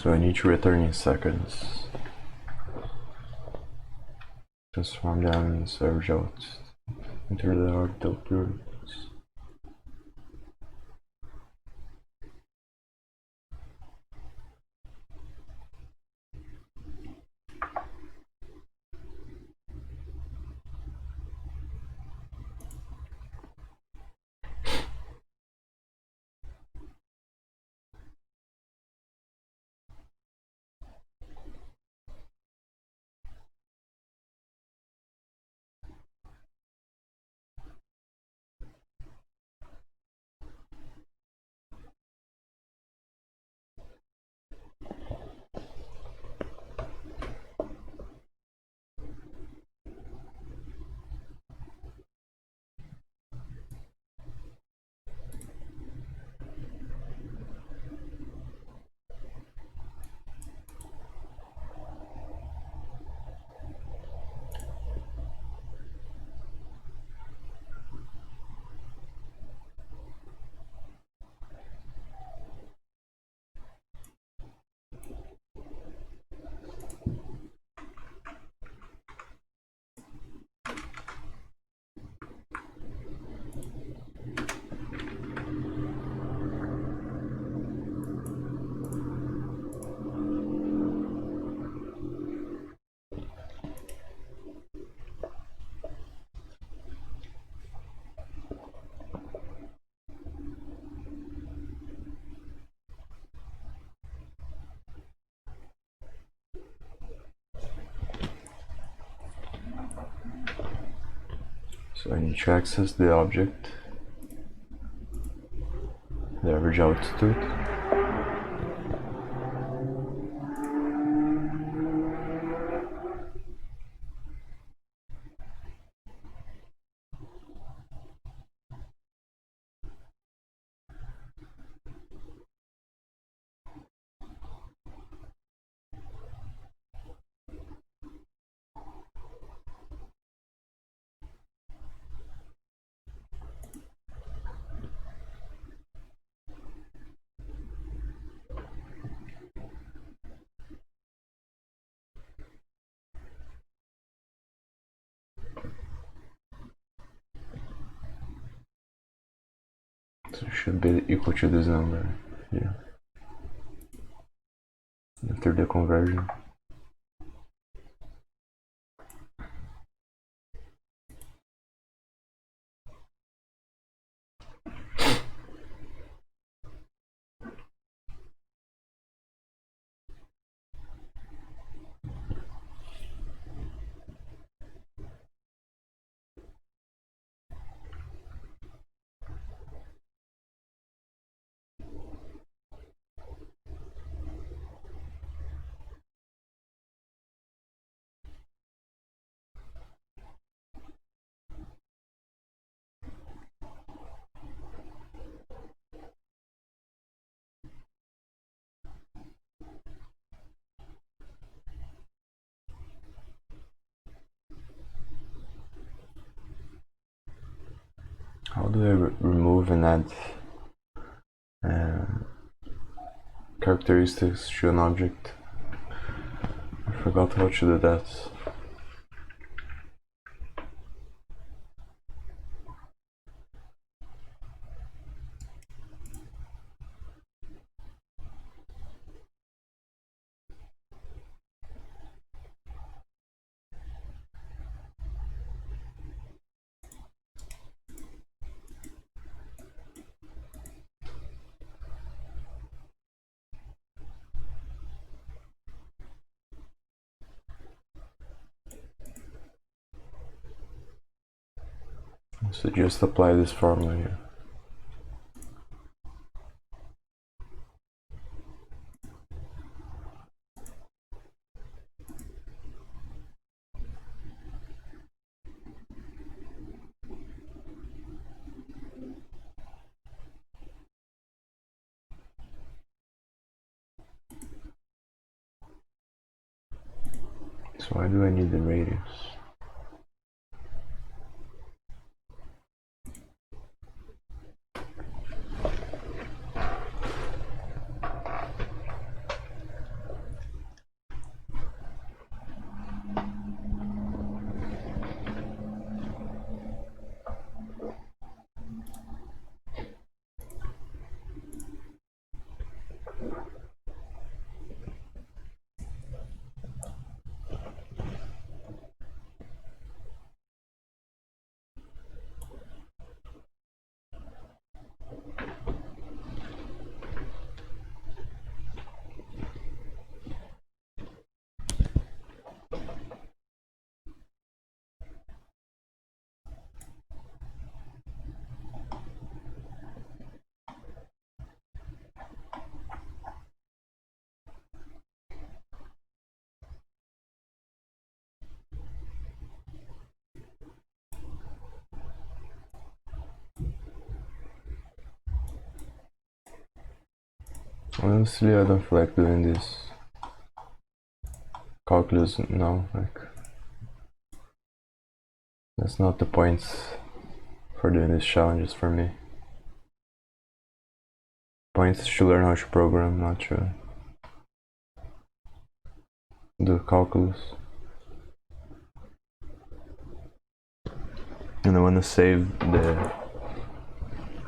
So I need to return in seconds. Transform them in average out. Enter the orbital period. So I need to access the object, the average altitude. So it should be equal to this number here after the conversion. How do I remove and add characteristics to an object? I forgot how to do that. So just apply this formula here. So why do I need the radius? Honestly, I don't feel like doing this calculus now. Like, that's not the point for doing these challenges for me. Point is to learn how to program, not to do calculus. And I want to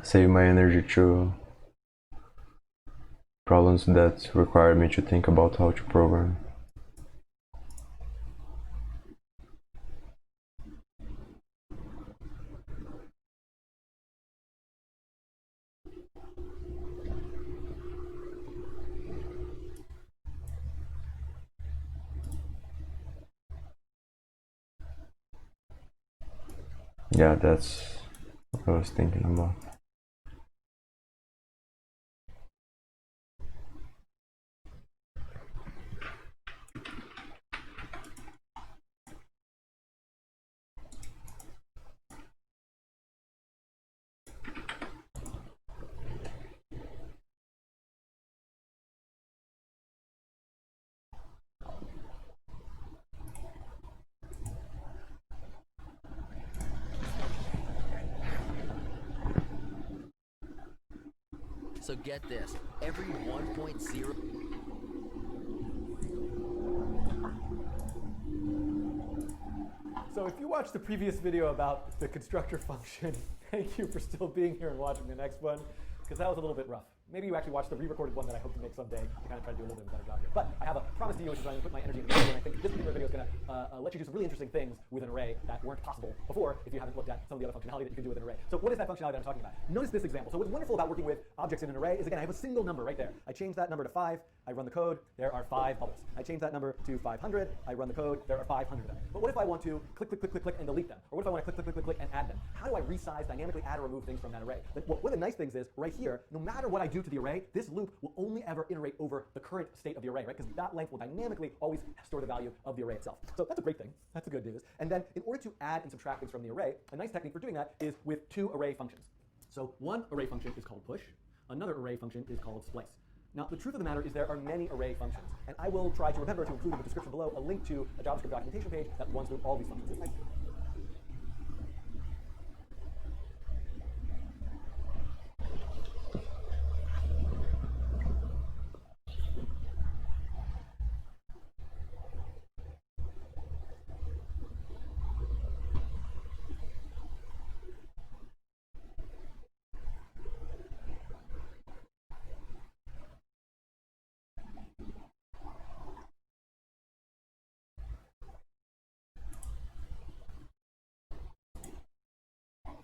save my energy to problems that require me to think about how to program. Yeah, that's what I was thinking about. So get this, every 1.0... So if you watched the previous video about the constructor function, thank you for still being here and watching the next one, because that was a little bit rough. Maybe you actually watched the re-recorded one that I hope to make someday to kind of try to do a little bit of a better job here. But I have a promise to you, which is I'm going to put my energy into this, and I think this particular video is going to let you do some really interesting things with an array that weren't possible before if you haven't looked at some of the other functionality that you can do with an array. So what is that functionality that I'm talking about? Notice this example. So what's wonderful about working with objects in an array is, again, I have a single number right there. I change that number to 5. I run the code. There are 5 bubbles. I change that number to 500. I run the code. There are 500 of them. But what if I want to click, click, click, click, click, and delete them? Or what if I want to click, click, click, click, click, and add them? How do I resize, dynamically add or remove things from that array? One of the nice things is, right here, no matter what I do to the array, this loop will only ever iterate over the current state of the array, right? Because that length will dynamically always store the value of the array itself. So that's a great thing. That's a good news. And then in order to add and subtract things from the array, a nice technique for doing that is with 2 array functions. So one array function is called push. Another array function is called splice. Now, the truth of the matter is there are many array functions, and I will try to remember to include in the description below a link to a JavaScript documentation page that runs through all these functions.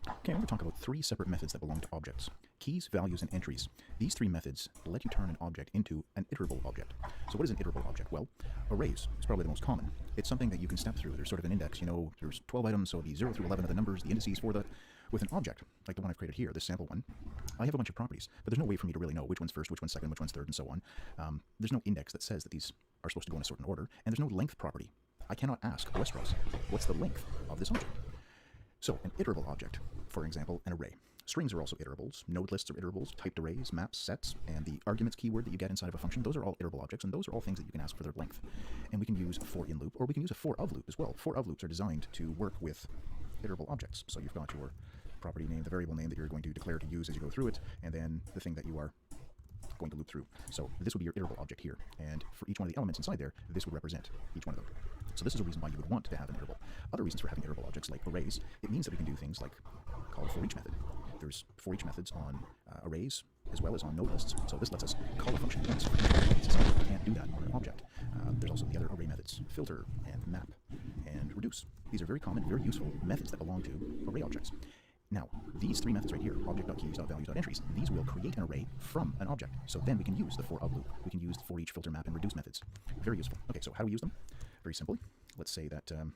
Okay, I'm going to talk about 3 separate methods that belong to objects: keys, values, and entries. These 3 methods let you turn an object into an iterable object. So what is an iterable object? Well, arrays is probably the most common. It's something that you can step through. There's sort of an index, you know, there's 12 items, so it'll be 0 through 11 of the numbers, the indices for that. With an object, like the one I've created here, this sample one, I have a bunch of properties, but there's no way for me to really know which one's first, which one's second, which one's third, and so on. There's no index that says that these are supposed to go in a certain order, and there's no length property. I cannot ask Westeros, what's the length of this object? So an iterable object, for example, an array. Strings are also iterables. Node lists are iterables. Typed arrays, maps, sets, and the arguments keyword that you get inside of a function, those are all iterable objects, and those are all things that you can ask for their length. And we can use a for in loop, or we can use a for of loop as well. For of loops are designed to work with iterable objects. So you've got your property name, the variable name that you're going to declare to use as you go through it, and then the thing that you are going to loop through. So this would be your iterable object here, and for each one of the elements inside there, this would represent each one of them. So this is a reason why you would want to have an iterable. Other reasons for having iterable objects like arrays, it means that we can do things like call a for each method. There's for each methods on arrays as well as on node lists. So this lets us call a function once for each array. We can't do that on an object. There's also the other array methods, filter and map and reduce. These are very common, very useful methods that belong to array objects. Now, these 3 methods right here, object.keys.values.entries, these will create an array from an object. So then we can use the for of loop. We can use the for each, filter, map, and reduce methods. Very useful. Okay, so how do we use them? Very simply. Let's say that I'm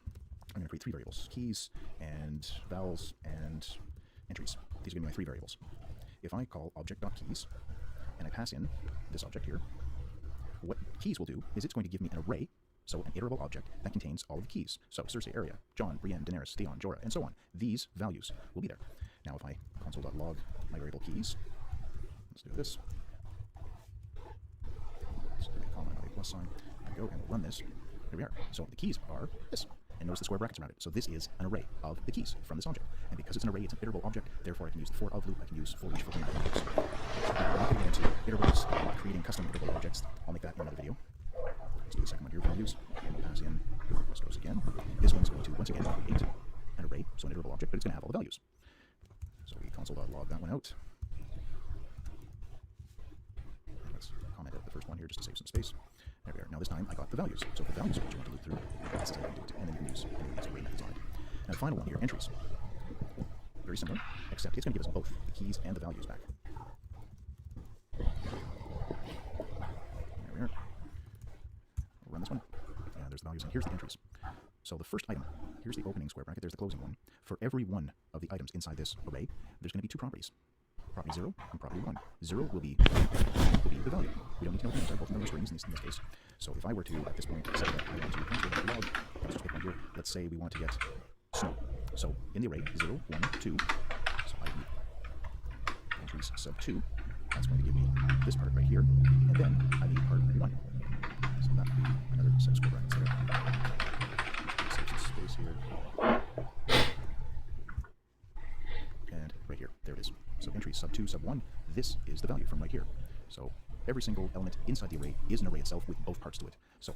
going to create 3 variables: keys and vowels and entries. These are going to be my 3 variables. If I call object.keys and I pass in this object here, what keys will do is it's going to give me an array. So an iterable object that contains all of the keys. So Cersei, Arya, Jon, Brienne, Daenerys, Theon, Jorah, and so on. These values will be there. Now if I console.log my variable keys, let's do this. comma, not a plus sign. There we go, and we'll run this. Here we are. So the keys are this. And notice the square brackets around it. So this is an array of the keys from this object. And because it's an array, it's an iterable object, therefore I can use the for of loop, I can use for each for the mathematics. Now, we're not going to get into iterables, creating custom iterable objects. I'll make that in another video. Let's do the second one here, values. And we'll pass in those again. This one's going to, once again, create an array, so an iterable object, but it's going to have all the values. So we console.log that one out. And let's comment out the first one here just to save some space. There we are. Now this time I got the values. So if the values are what you want to loop through, that's how you do it. And then you can use any of these array methods on it. Now the final one here, entries. Very similar, except it's going to give us both the keys and the values back. There we are. We'll run this one. And there's the values, and here's the entries. So the first item, here's the opening square bracket, there's the closing one. For every one of the items inside this array, there's going to be two properties. Property 0 and property 1. 0 will be the value. We don't need to know the names, both of them are strings in this case. So if I were to, at this point, say that I want to log, let's just pick one here. Let's say we want to get snow. So in the array, 0, 1, 2. So I need entries sub 2. That's going to give me this part right here. And then I need part 1. So that would be another set of square brackets there. Save some space here. And right here, there it is. So entry sub 2, sub 1, this is the value from right here. So every single element inside the array is an array itself with both parts to it. So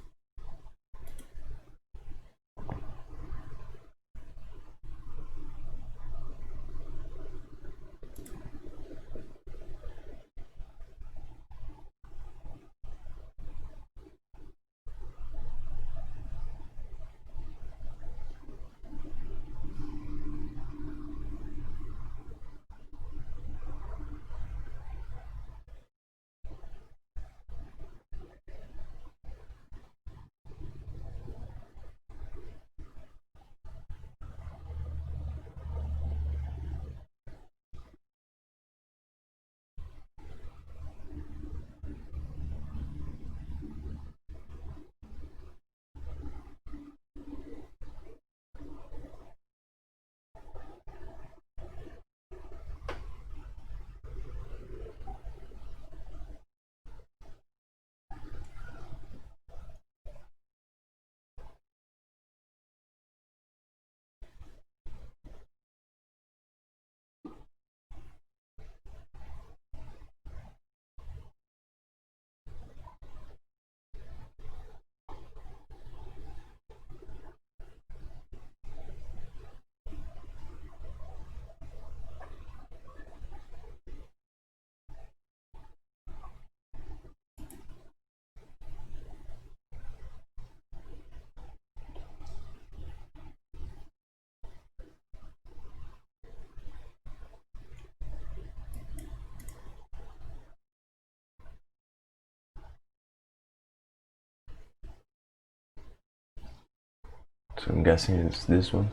So I'm guessing it's this one.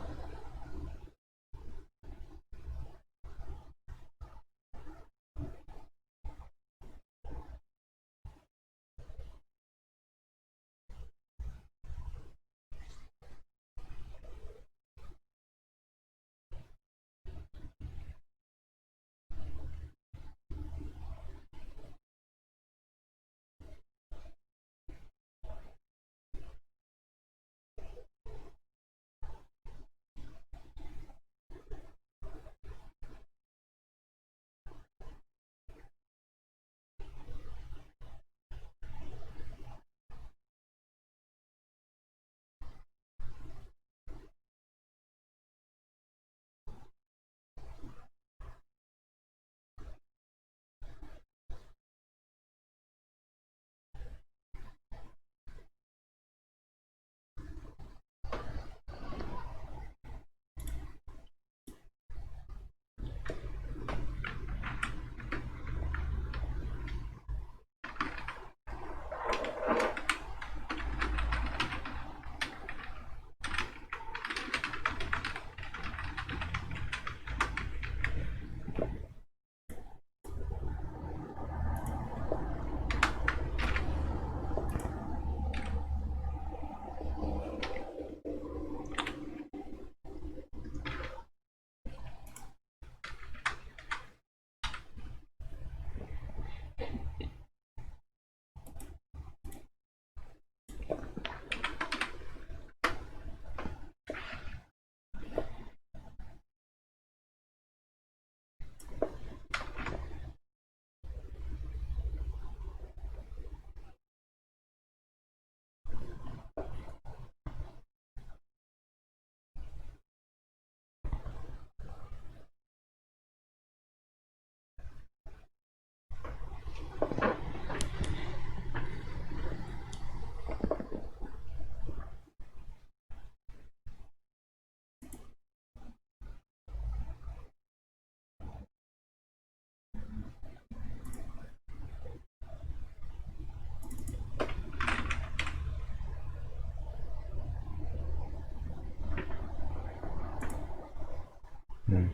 Hmm.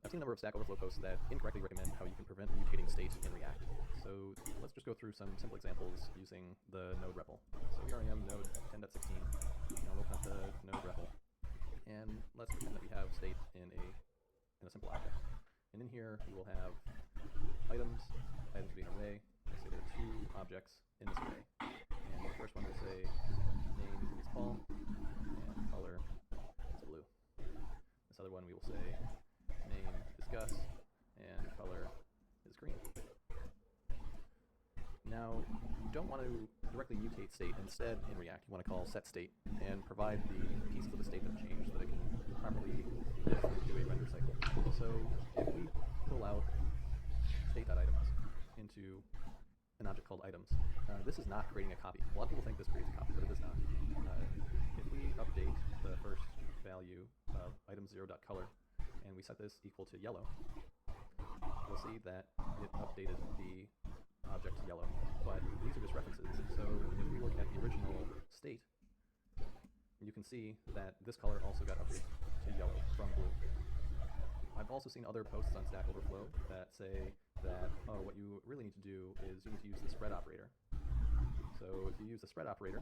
I've seen a number of Stack Overflow posts that incorrectly recommend how you can prevent mutating state in React. So let's just go through some simple examples using the node REPL. So here I am, node 10.16. Now I'll open up the node REPL. And let's pretend that we have state in a simple object. And in here we will have items being an array. Let's say there are 2 objects in this array. And the first one will say name is Paul and color is blue. This other one we will say name is Gus and color is green. Now, you don't want to directly mutate state. Instead, in React, you want to call setState and provide the pieces of the state that have changed so that it can properly live through a render cycle. So if we pull out state.items into an object called items, this is not creating a copy. A lot of people think this creates a copy, but it does not. If we update the first value of item0.color and we set this equal to yellow, we'll see that it updated the object to yellow, but these are just references. So if we look at the original state, you can see that this color also got updated to yellow from blue. I've also seen other posts on Stack Overflow that say that, oh, what you really need to do is you need to use the spread operator. So if you use the spread operator,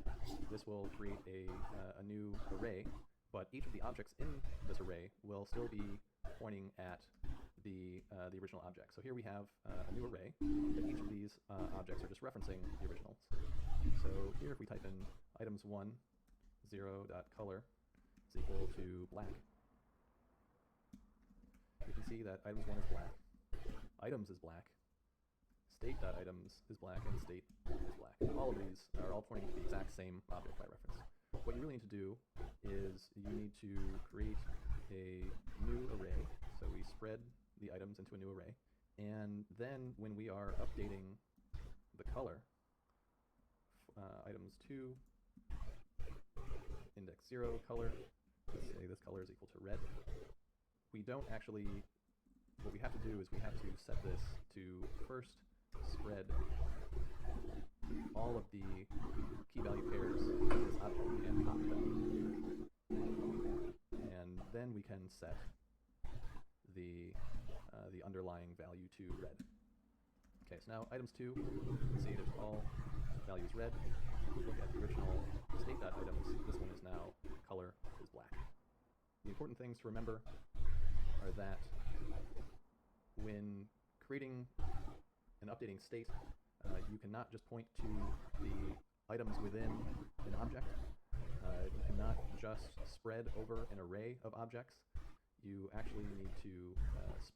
this will create a new array, but each of the objects in this array will still be pointing at the original object. So here we have a new array, but each of these objects are just referencing the originals. So here if we type in items1 0.color is equal to black, we can see that items1 is black, items is black, state.items is black, and state is black. All of these are all pointing to the exact same object by reference. What you really need to do is you need to create a new array. So we spread the items into a new array, and then when we are updating the color, items2 index 0 color, let's say this color is equal to red. We don't actually, what we have to do is we have to set this to first spread all of the key value pairs in this object and copy them. And then we can set the underlying value to red. Okay, so now items2, you can see there's all values red. If we look at the original state.items, this one is now color is black. The important things to remember are that when creating and updating state, you cannot just point to the items within an object. You cannot just spread over an array of objects. You actually need to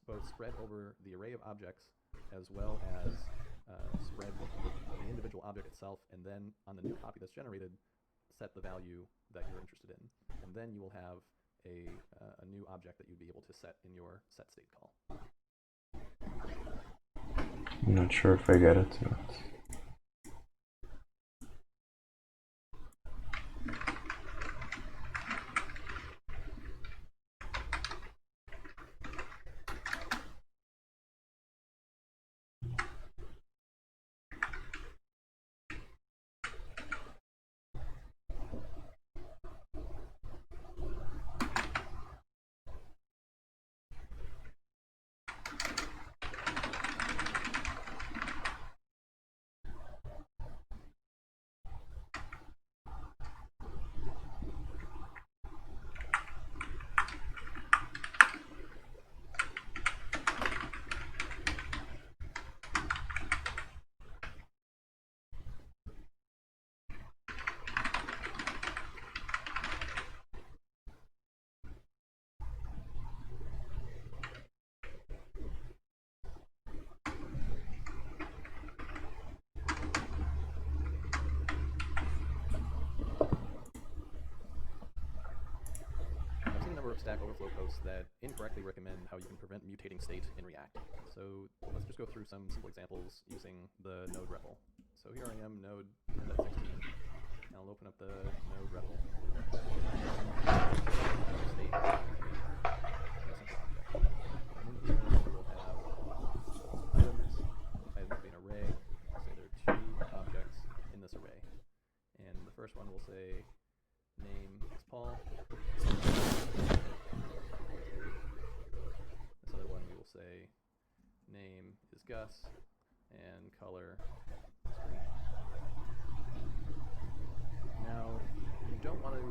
both spread over the array of objects as well as spread the individual object itself, and then on the new copy that's generated, set the value that you're interested in. And then you will have a new object that you'd be able to set in your setState call. I'm not sure if I get it. Stack Overflow posts that incorrectly recommend how you can prevent mutating state in React. So let's just go through some simple examples using the node REPL. So here I am, node 10.16. I'll open up the node REPL. State. And in here we'll have items. Items will be an array. I'll say there are 2 objects in this array. And the first one will say name is Paul. This other one we will say name is Gus and color is green. Now, you don't want to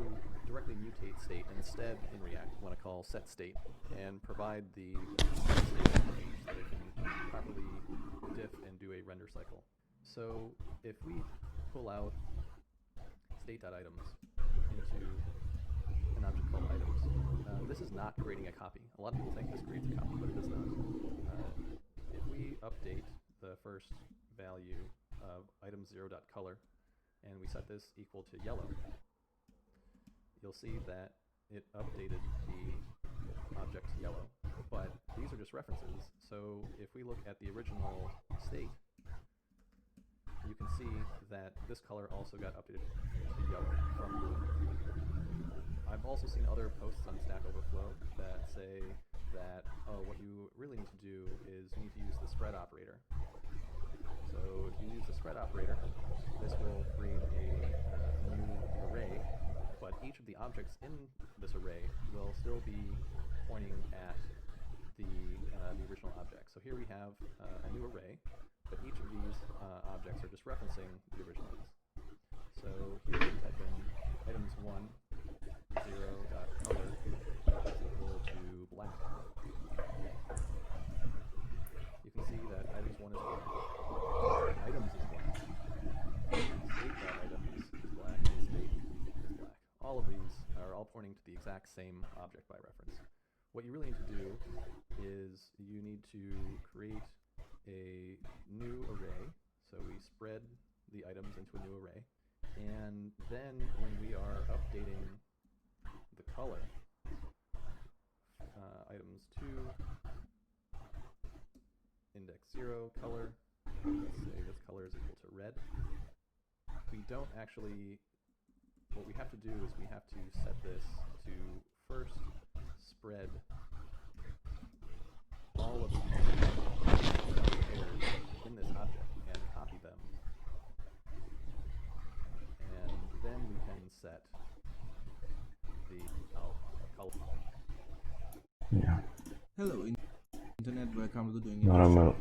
directly mutate state. Instead, in React, you want to call set state and provide the state change so that it can properly diff and do a render cycle. So if we pull out state.items into an object called items, this is not creating a copy. A lot of people think this creates a copy, but it does not. If we update the first value of item0.color and we set this equal to yellow, you'll see that it updated the object yellow. But these are just references. So if we look at the original state, you can see that this color also got updated to yellow from blue. I've also seen other posts on Stack Overflow that say that, oh, what you really need to do is you need to use the spread operator. So if you use the spread operator, this will create a new array, but each of the objects in this array will still be pointing at the original object. So here we have a new array, but each of these objects are just referencing the original ones. So here we type in items1 0.color is equal to black. You can see that items1 is black, items is black, state.items is black, and state is black. All of these are all pointing to the exact same object by reference. What you really need to do is you need to create a new array. So we spread the items into a new array. And then when we are updating the color, items2, index 0, color, let's say this color is equal to red. We don't actually, what we have to do is we have to set this to first spread all of the pairs in this object and copy them. And then we can set the color. Yeah. Hello, Internet. Welcome to Doing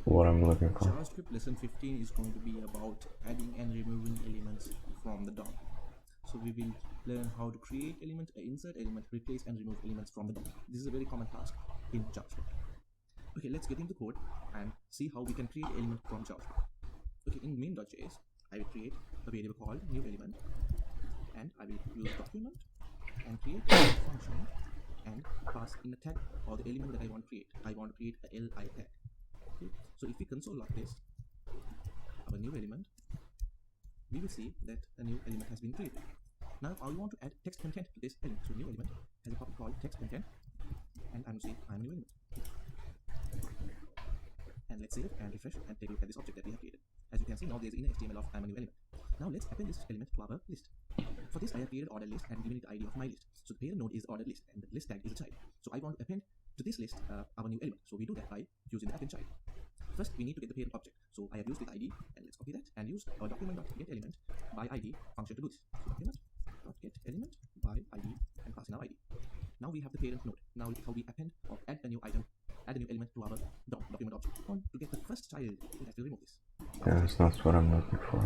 What I'm looking for. JavaScript lesson 15 is going to be about adding and removing elements from the DOM. So we will learn how to create element, insert element, replace and remove elements from the DOM. This is a very common task in JavaScript. Okay, let's get into code and see how we can create element from JavaScript. Okay, in main.js, I will create a variable called new element, and I will use document and create a function and pass in a tag or the element that I want to create. I want to create a li tag. Okay, so if we console log this, our new element, we will see that a new element has been created. Now I want to add text content to this element. So new element has a property called text content, and I'm going to say I'm a new element. And let's save and refresh and take a look at this object that we have created. As you can see, now there's an HTML of I'm a new element. Now let's append this element to our list. For this, I have created ordered list and given it the ID of my list. So the parent node is ordered list and the list tag is a child. So I want to append to this list our new element. So we do that by using the append child. First, we need to get the parent object. So I have used this ID, and let's copy that and use our document.getElement by ID function to do this. So document.getElement by ID and pass in our ID. Now we have the parent node. Now look how we append or add a new item, add a new element to our document object. To get the first child, we have to remove this. Yeah, that's not what I'm looking for.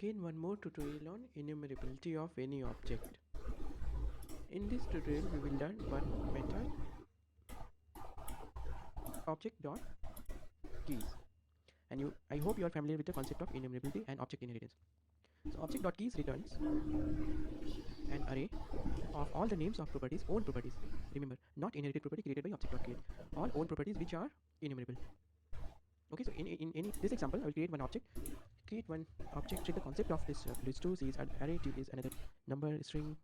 Again, one more tutorial on enumerability of any object. In this tutorial we will learn one method, object.keys, and I hope you are familiar with the concept of enumerability and object inheritance. So object.keys returns an array of all the names of properties, own properties. Remember, not inherited property created by object.create. All own properties which are enumerable. Okay, so in this example, I will create one object. Create one object with the concept of this list2 is an array t is another number string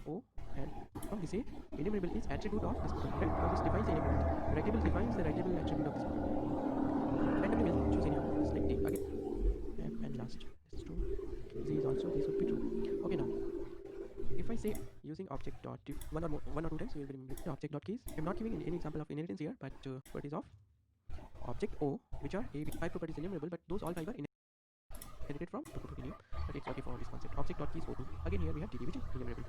o, and from this say enumerable is attribute of this property. Right? So this defines the enumerability. Writable defines the writable attribute of this property. Randomly we'll choose any of this like t again. And last this 2 z is also, this would be true. Okay, now if I say using object dot one or two times, we will remember the object dot keys. I'm not giving any example of inheritance here, but properties of object O, which are a 5 properties enumerable, but those all 5 are inherited from property name, but it's okay for this concept. Object dot keys O2. Again here we have dd, which is enumerable.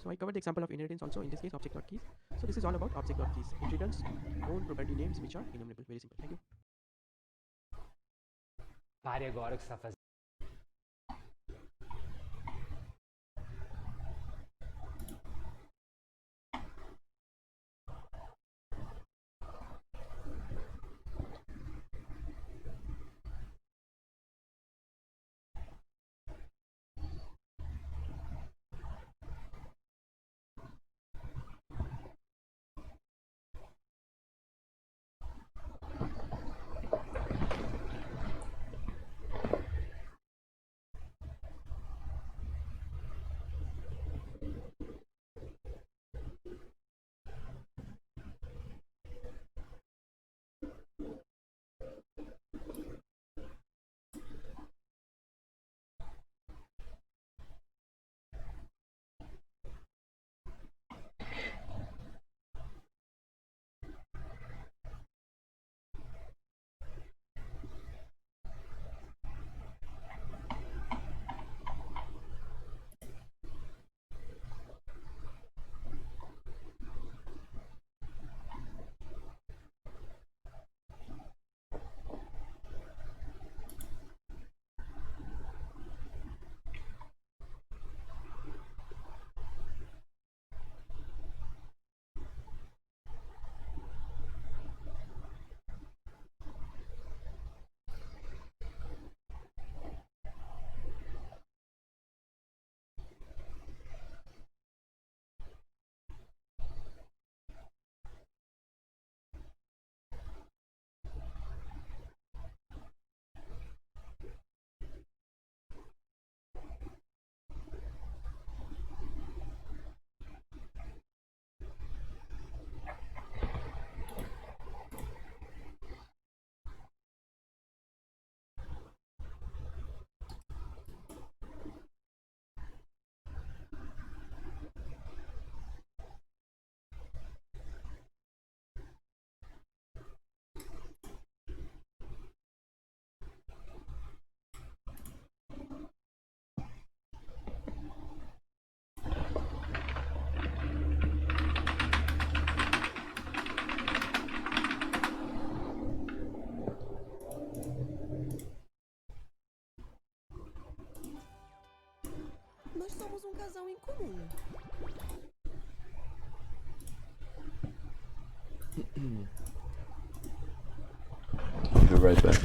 So I covered the example of inheritance also, in this case object dot keys. So this is all about object dot keys. It returns own property names which are enumerable. Very simple. Thank you. Pare agora o que você está fazendo. Nós somos casal em comum. I'll be right back.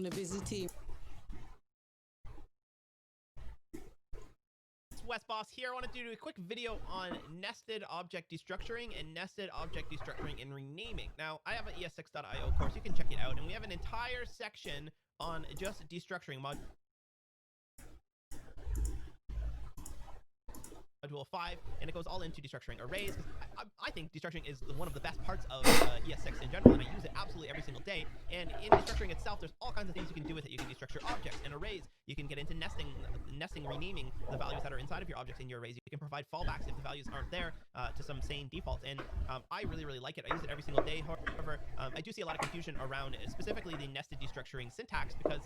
on a busy team. West Boss here. I wanted to do a quick video on nested object destructuring and nested object destructuring and renaming. Now, I have an es6.io course. You can check it out. And we have an entire section on just destructuring module 5, and it goes all into destructuring arrays. I think destructuring is one of the best parts of ES6 in general, and I use it absolutely every single day. And in destructuring itself, there's all kinds of things you can do with it. You can destructure objects and arrays. You can get into nesting, renaming the values that are inside of your objects in your arrays. You can provide fallbacks if the values aren't there to some sane defaults. And I really, really like it. I use it every single day. However, I do see a lot of confusion around specifically the nested destructuring syntax because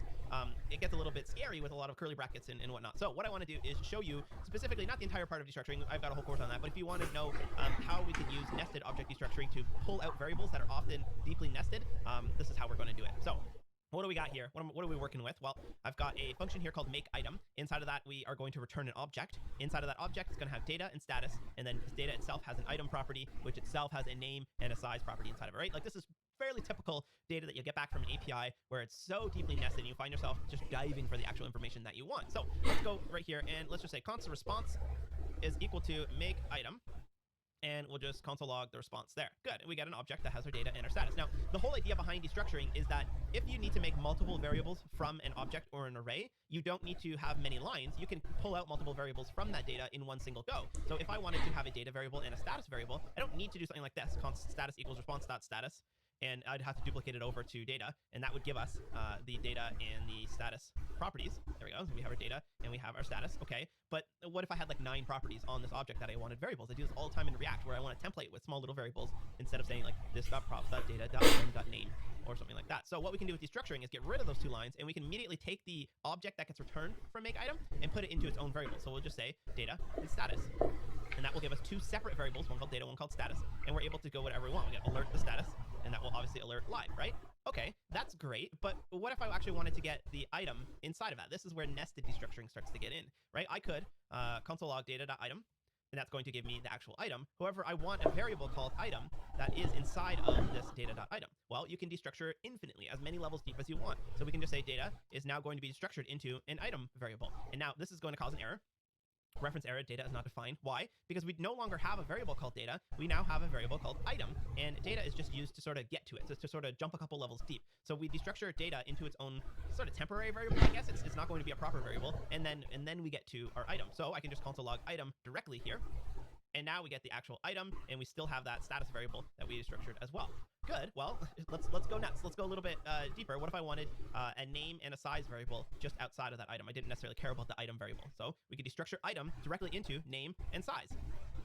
it gets a little bit scary with a lot of curly brackets and whatnot. So what I want to do is show you specifically, not the entire part of destructuring. I've got a whole course on that. But if you want to know how we could use nested object destructuring to pull out variables that are often deeply nested, this is how we're going to do it. So what do we got here? What are we working with? Well, I've got a function here called makeItem. Inside of that, we are going to return an object. Inside of that object, it's going to have data and status, and then this data itself has an item property, which itself has a name and a size property inside of it, right? Like, this is fairly typical data that you get back from an API where it's so deeply nested and you find yourself just diving for the actual information that you want. So let's go right here and let's just say console response is equal to makeItem. And we'll just console log the response there. Good. We get an object that has our data and our status. Now, the whole idea behind destructuring is that if you need to make multiple variables from an object or an array, you don't need to have many lines. You can pull out multiple variables from that data in one single go. So if I wanted to have a data variable and a status variable, I don't need to do something like this, const status equals response.status. And I'd have to duplicate it over to data, and that would give us the data and the status properties. There we go. So we have our data and we have our status. Okay, but what if I had like 9 properties on this object that I wanted variables? I do this all the time in React, where I want a template with small little variables instead of saying like this.props.data.name or something like that. So what we can do with destructuring is get rid of those 2 lines, and we can immediately take the object that gets returned from makeItem and put it into its own variable. So we'll just say data and status. And that will give us 2 separate variables, one called data, one called status, and we're able to go whatever we want. We get alert the status, and that will obviously alert live, right? Okay, that's great, but what if I actually wanted to get the item inside of that? This is where nested destructuring starts to get in, right? I could console log data.item, and that's going to give me the actual item. However, I want a variable called item that is inside of this data.item. Well, you can destructure infinitely, as many levels deep as you want. So we can just say data is now going to be destructured into an item variable. And now this is going to cause an error. Reference error, data is not defined. Why? Because we no longer have a variable called data. We now have a variable called item, and data is just used to sort of get to it, to sort of jump a couple levels deep. So we destructure data into its own sort of temporary variable, I guess. It's not going to be a proper variable, and then we get to our item. So I can just console log item directly here, and now we get the actual item, and we still have that status variable that we destructured as well. Good. Well, let's go nuts. Let's go a little bit deeper. What if I wanted a name and a size variable just outside of that item? I didn't necessarily care about the item variable. So we could destructure item directly into name and size.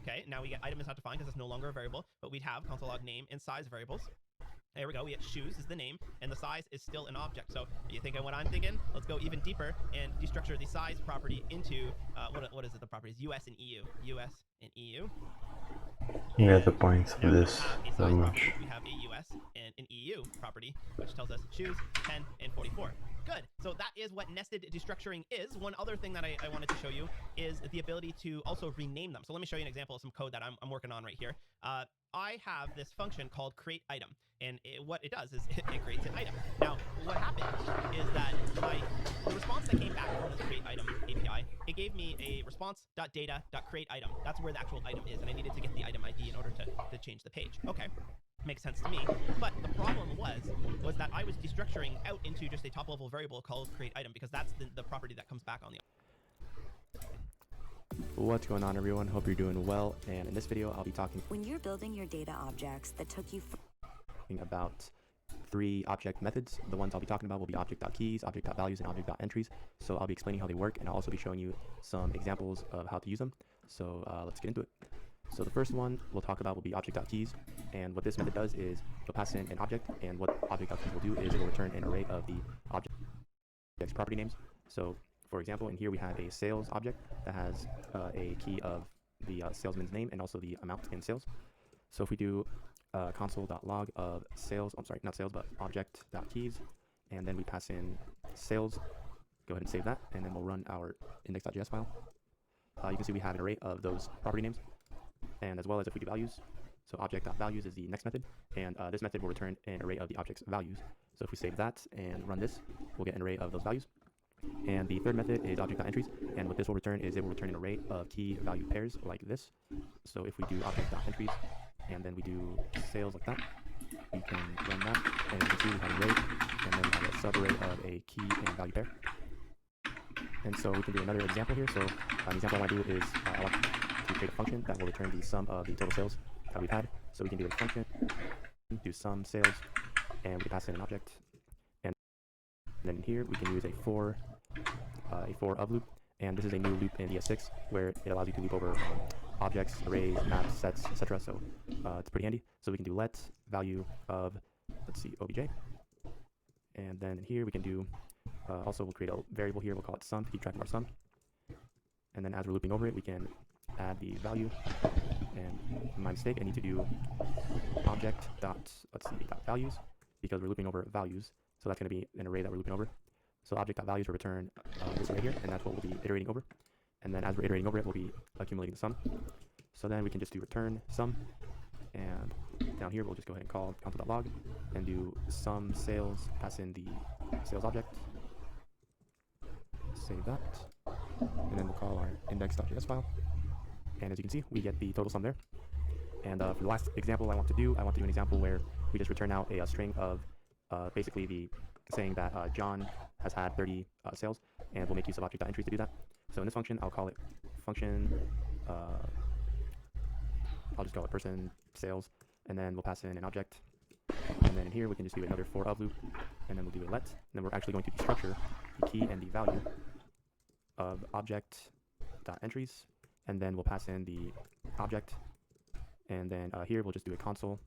Okay, now we get item is not defined because it's no longer a variable, but we'd have console log name and size variables. There we go. We get shoes is the name, and the size is still an object. So you thinking what I'm thinking? Let's go even deeper and destructure the size property into what is it? The properties US and EU. US and EU. You get the point of this so much. We have a US and an EU property, which tells us shoes 10 and 44. Good. So that is what nested destructuring is. One other thing that I wanted to show you is the ability to also rename them. So let me show you an example of some code that I'm working on right here. I have this function called createItem, and what it does is it creates an item. Now, what happened is that the response that came back from this createItem API, it gave me a response.data.createItem. That's where the actual item is, and I needed to get the item ID in order to change the page. Okay. Makes sense to me, but the problem was that I was destructuring out into just a top-level variable called createItem because that's the property that comes back on the. What's going on, everyone? Hope you're doing well, and in this video I'll be talking when you're building your data objects that took you about 3 object methods. The ones I'll be talking about will be object.keys, object.values, and object.entries. So I'll be explaining how they work, and I'll also be showing you some examples of how to use them. So let's get into it. So the first one we'll talk about will be object.keys, and what this method does is you'll pass in an object, and what object.keys will do is it will return an array of the object's property names. So for example, in here we have a sales object that has a key of the salesman's name and also the amount in sales. So if we do console.log of sales, I'm sorry, not sales, but object.keys, and then we pass in sales, go ahead and save that, and then we'll run our index.js file. You can see we have an array of those property names. And as well as if we do values, So object.values is the next method, and this method will return an array of the object's values. So if we save that and run this, we'll get an array of those values. And the third method is object.entries, and what this will return is it will return an array of key value pairs like this. So if we do object.entries and then we do sales like that, we can run that, and you can see we have an array, and then we have a subarray of a key and value pair. And so we can do another example here. So an example I want to do is I want to create a function that will return the sum of the total sales that we've had. So we can do a function, do sum sales, and we can pass in an object. And then here we can use a for of loop, and this is a new loop in ES6 where it allows you to loop over objects, arrays, maps, sets, etc. So it's pretty handy. So we can do let value of, let's see, obj, and then in here we can do also we'll create a variable here. We'll call it sum to keep track of our sum, and then as we're looping over it, we can add the value. And my mistake, I need to do object dot, let's see, dot values, because we're looping over values. So that's going to be an array that we're looping over. So object.values will return this array here, and that's what we'll be iterating over. And then as we're iterating over it, we'll be accumulating the sum. So then we can just do return sum, and down here we'll just go ahead and call console.log and do sum sales, pass in the sales object, save that, and then we'll call our index.js file. And as you can see, we get the total sum there. And for the last example I want to do an example where we just return out a string of basically the saying that John has had 30 sales, and we'll make use of object.entries to do that. So in this function, I'll call it function, I'll just call it person sales, and then we'll pass in an object. And then in here, we can just do another for of loop, and then we'll do a let, and then we're actually going to destructure the key and the value of object.entries, and then we'll pass in the object, and then here we'll just do a console.log,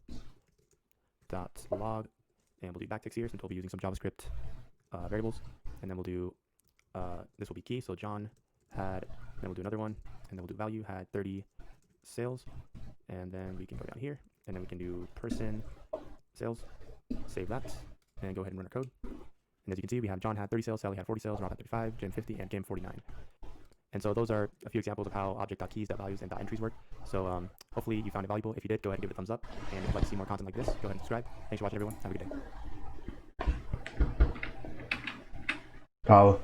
and we'll do backticks here since we'll be using some JavaScript variables, and then we'll do, this will be key, so John had, then we'll do another one, and then we'll do value, had 30 sales, and then we can go down here, and then we can do person sales, save that, and go ahead and run our code. And as you can see, we have John had 30 sales, Sally had 40 sales, Rob had 35, Jim 50, and Kim 49. And so those are a few examples of how object.keys, .values, and .entries work. So hopefully you found it valuable. If you did, go ahead and give it a thumbs up. And if you'd like to see more content like this, go ahead and subscribe. Thanks for watching, everyone. Have a good day. Kyle.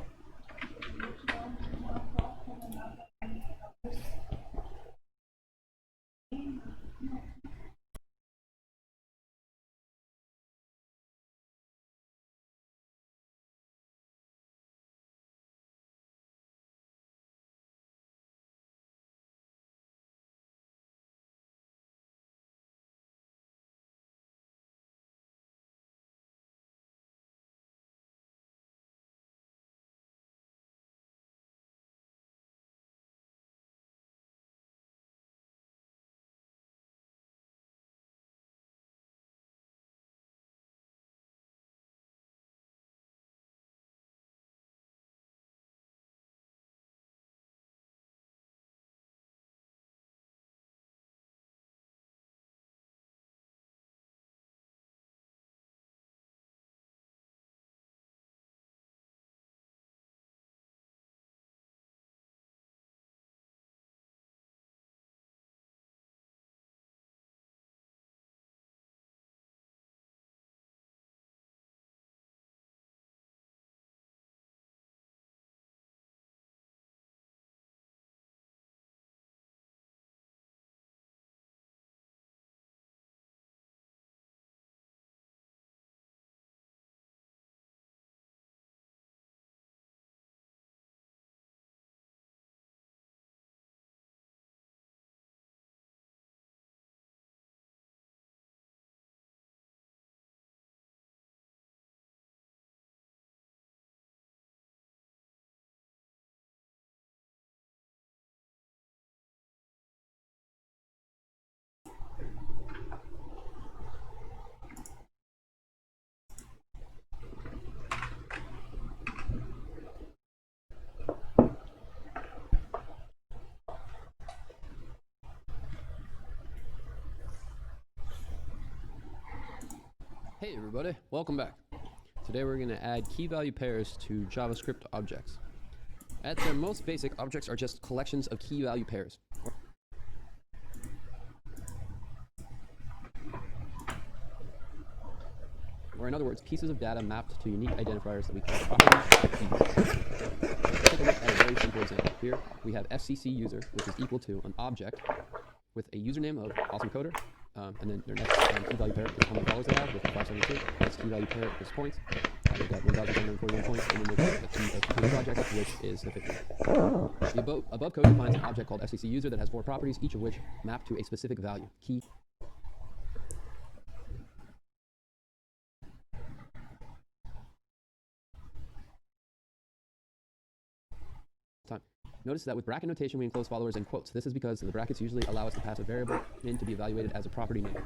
Hey everybody, welcome back. Today we're going to add key value pairs to JavaScript objects. At their most basic, objects are just collections of key value pairs. or in other words, pieces of data mapped to unique identifiers that we call properties keys. Let's take a look at a very simple example. Here we have FCC user, which is equal to an object with a username of awesome coder, and then their next key value pair is how many followers they have with 572. This key value pair is points. They've got 1,741 points, and then they've got a key project, which is the 50. The above code defines an object called FCC user that has 4 properties, each of which map to a specific value. Key. Notice that with bracket notation we enclose followers in quotes. This is because the brackets usually allow us to pass a variable in to be evaluated as a property name.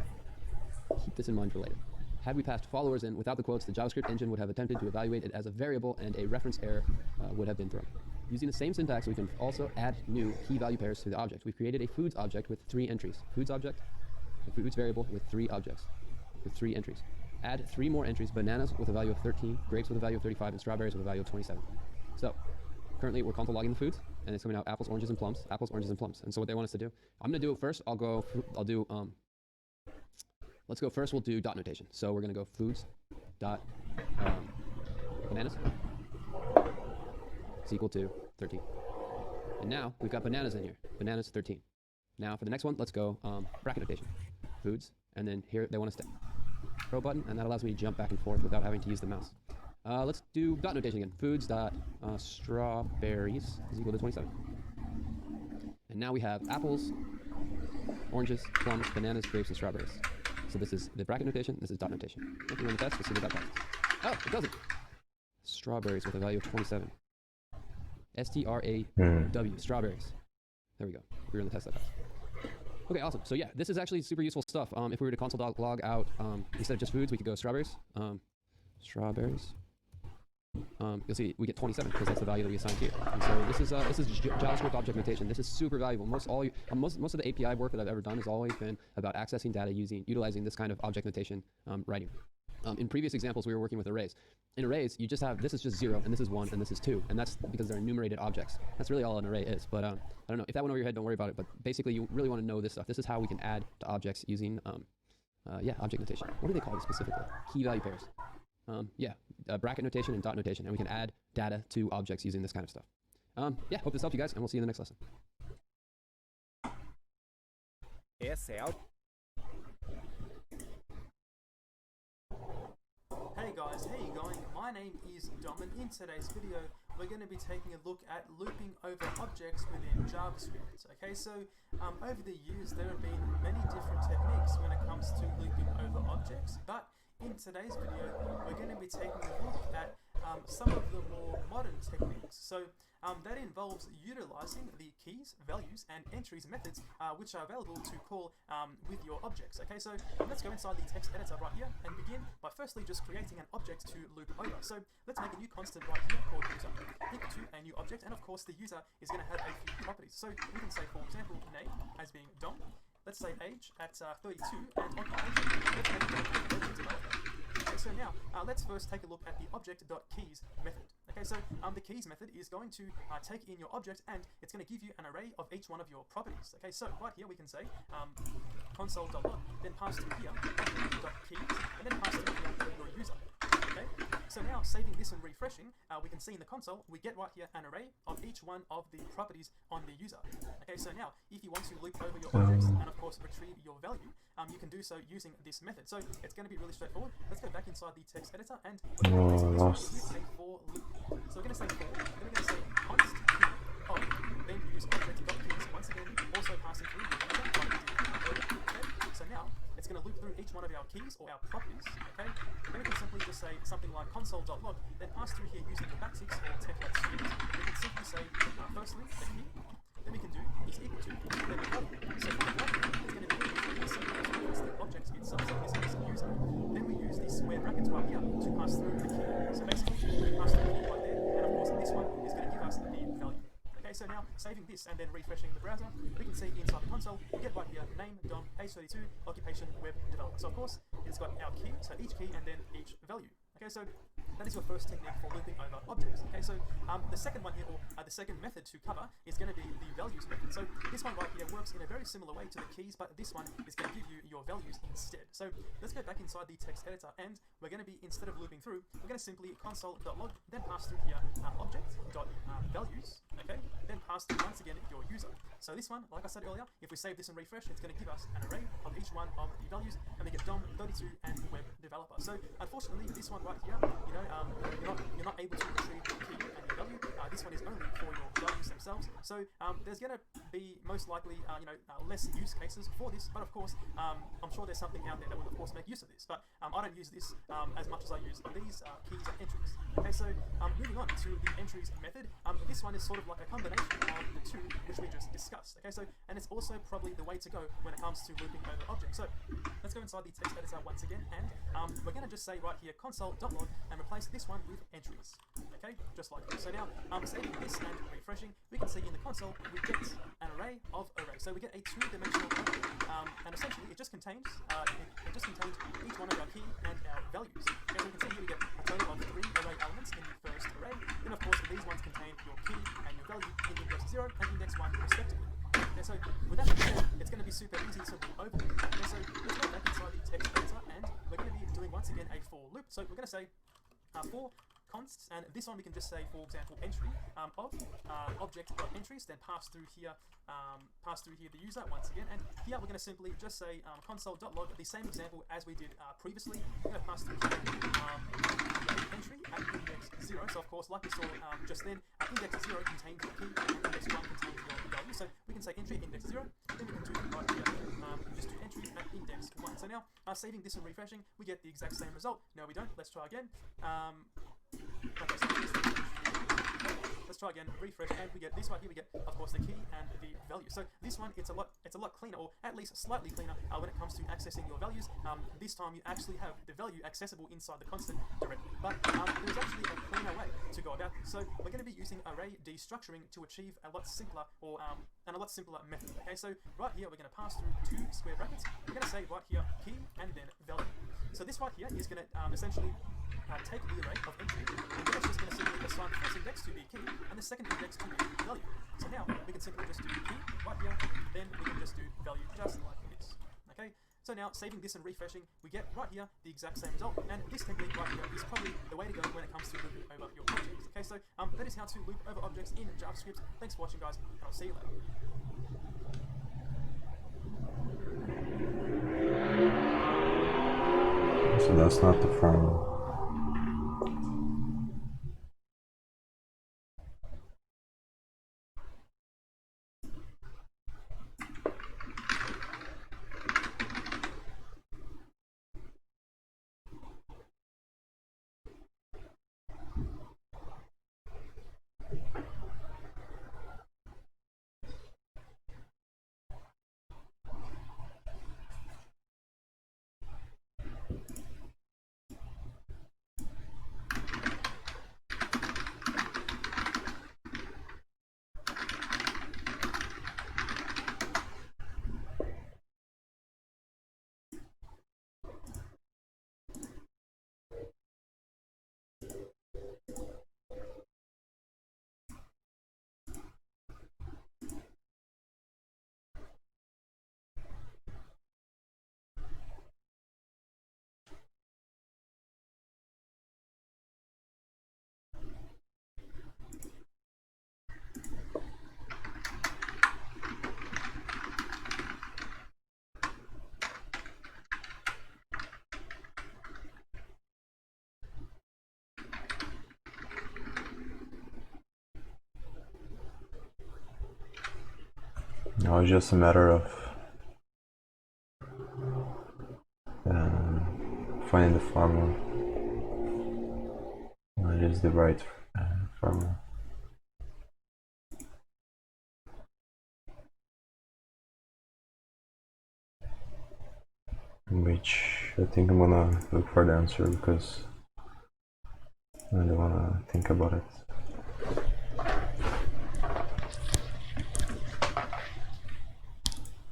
Keep this in mind for later. Had we passed followers in without the quotes, the JavaScript engine would have attempted to evaluate it as a variable and a reference error would have been thrown. Using the same syntax, we can also add new key value pairs to the object. We've created a foods object with 3 entries. Foods object, a foods variable with 3 objects, with 3 entries. Add 3 more entries, bananas with a value of 13, grapes with a value of 35, and strawberries with a value of 27. So, currently we're console logging the foods, and it's coming out apples, oranges, and plums, apples, oranges, and plums. And so what they want us to do, I'm gonna do it first, let's go first, we'll do dot notation. So we're gonna go foods dot bananas is equal to 13. And now we've got bananas in here, bananas 13. Now for the next one, let's go bracket notation. Foods, and then here they want us to throw button, and that allows me to jump back and forth without having to use the mouse. Let's do dot notation again. Foods dot strawberries is equal to 27. And now we have apples, oranges, plums, bananas, grapes, and strawberries. So this is the bracket notation, this is dot notation. If we run the test, we'll see what that passes. Oh, it doesn't! Strawberries with a value of 27. S-T-R-A-W, strawberries. There we go. We run the test, that passed. Okay, awesome. So yeah, this is actually super useful stuff. If we were to console.log out, instead of just foods, we could go strawberries. Strawberries. You'll see we get 27 because that's the value that we assigned here. And so this is JavaScript object notation. This is super valuable. Most of the API work that I've ever done has always been about accessing data utilizing this kind of object notation writing. In previous examples, we were working with arrays. In arrays, you just have, this is just 0, and this is 1, and this is 2, and that's because they're enumerated objects. That's really all an array is, but I don't know. If that went over your head, don't worry about it, but basically you really want to know this stuff. This is how we can add to objects using, object notation. What do they call it specifically? Key value pairs. Bracket notation and dot notation, and we can add data to objects using this kind of stuff. Hope this helped you guys, and we'll see you in the next lesson. Hey guys, how you going? My name is Dom, and in today's video we're going to be taking a look at looping over objects within JavaScript. Okay, so over the years there have been many different techniques when it comes to looping over objects, but in today's video we're going to be taking a look at some of the more modern techniques. So that involves utilizing the keys, values, and entries methods which are available to call with your objects. Okay, so let's go inside the text editor right here and begin by firstly just creating an object to loop over. So let's make a new constant right here called user equal to a new object, and of course the user is going to have a few properties. So we can say, for example, name as being Dom. Let's say age at 32 and occupation. Let's make it a developer. Okay, so now let's first take a look at the object.keys method. Okay, so the keys method is going to take in your object and it's going to give you an array of each one of your properties. Okay, so right here we can say console.log, then pass through here object.keys, and then pass through here your user. Okay, so now saving this and refreshing, we can see in the console we get right here an array of each one of the properties on the user. Okay, so now if you want to loop over your objects and of course retrieve your value, you can do so using this method. So it's going to be really straightforward. Let's go back inside the text editor and use a for loop. So we're going to say for, then we're going to say const of, then use object.keys once again, also passing through the user like we did earlier. Okay, so now it's going to loop through each one of our keys or our properties. Okay, then we can simply just say something like console.log, then pass through here using the backticks or template strings. We can simply say firstly the key, then we can do is equal to, then the value. So for the value, it's going to be as simple as the object itself, so this is user. Then we use these square brackets right here to pass through the key. So basically, we pass through the key right there, and of course this one is going to give us the value. Okay, so now saving this and then refreshing the browser, we can see inside the console, we get right here name, Dom, age 32, occupation, web developer. So of course, it's got our key, so each key and then each value. Okay, so that is your first technique for looping over objects. Okay, so the second one here, or the second method to cover, is going to be the values method. So this one right here works in a very similar way to the keys, but this one is going to give you your values instead. So let's go back inside the text editor, and we're going to be, instead of looping through, we're going to simply console.log, then pass through here object.values, okay, then pass through once again your user. So this one, like I said earlier, if we save this and refresh, it's going to give us an array of each one of the values, and we get DOM, 32, and web developer. So unfortunately, this one right here, you know, you're not able to retrieve the key and the value. This one is only for your values themselves. So there's going to be most likely, less use cases for this. But of course, I'm sure there's something out there that will of course make use of this. But I don't use this as much as I use these keys and entries. Okay, so moving on to the entries method. This one is sort of like a combination of the two which we just discussed. Okay, so and it's also probably the way to go when it comes to looping over objects. So let's go inside the text editor once again, and we're going to just say right here console.log and replace this one with entries. Okay, just like this. So now saving this and refreshing, we can see in the console we get an array of arrays. So we get a two-dimensional array, and essentially it just contains each one of our key and our values. Okay, so we can see here we get a total of 3 array elements in the first array. Then of course these ones contain your key and your value in index 0 and index 1 respectively. Okay, so with that being said, it's going to be super easy to loop over. Okay, so let's go back inside the text editor, and we're going to be doing once again a for loop. So we're going to say for consts, and this one we can just say, for example, entry of object.entries, then pass through here the user once again, and here we're going to simply just say console.log, the same example as we did previously. We're going to pass through here entry at index 0. So of course, like we saw just then, index 0 contains your key and index 1 contains your value. So we can say entry at index 0, then we can do right here, just do entry at index 1. So now saving this and refreshing, we get the exact same result. No, we don't. Let's try again. Okay, so let's try again, refresh, and we get this right here. We get, of course, the key and the value. So this one, it's a lot cleaner, or at least slightly cleaner when it comes to accessing your values. This time you actually have the value accessible inside the constant directly. But there's actually a cleaner way to go about this. So we're going to be using array destructuring to achieve a lot simpler, or and a lot simpler method. Okay, so right here we're going to pass through 2 square brackets. We're going to say right here key and then value. So this right here is going to essentially take the array of entry, and then it's just going to simply assign the first index to be key and the second index to be value. So now we can simply just do key right here, then we can just do value just like this. Okay, so now saving this and refreshing, we get right here the exact same result, and this technique right here is probably the way to go when it comes to looping over your objects. Okay, so that is how to loop over objects in JavaScript. Thanks for watching, guys, and I'll see you later. So that's not the formula. Now it's just a matter of finding the formula. It is the right formula. Which I think I'm gonna look for the answer because I don't wanna think about it.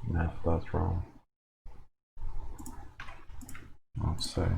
Math that's wrong. Outside.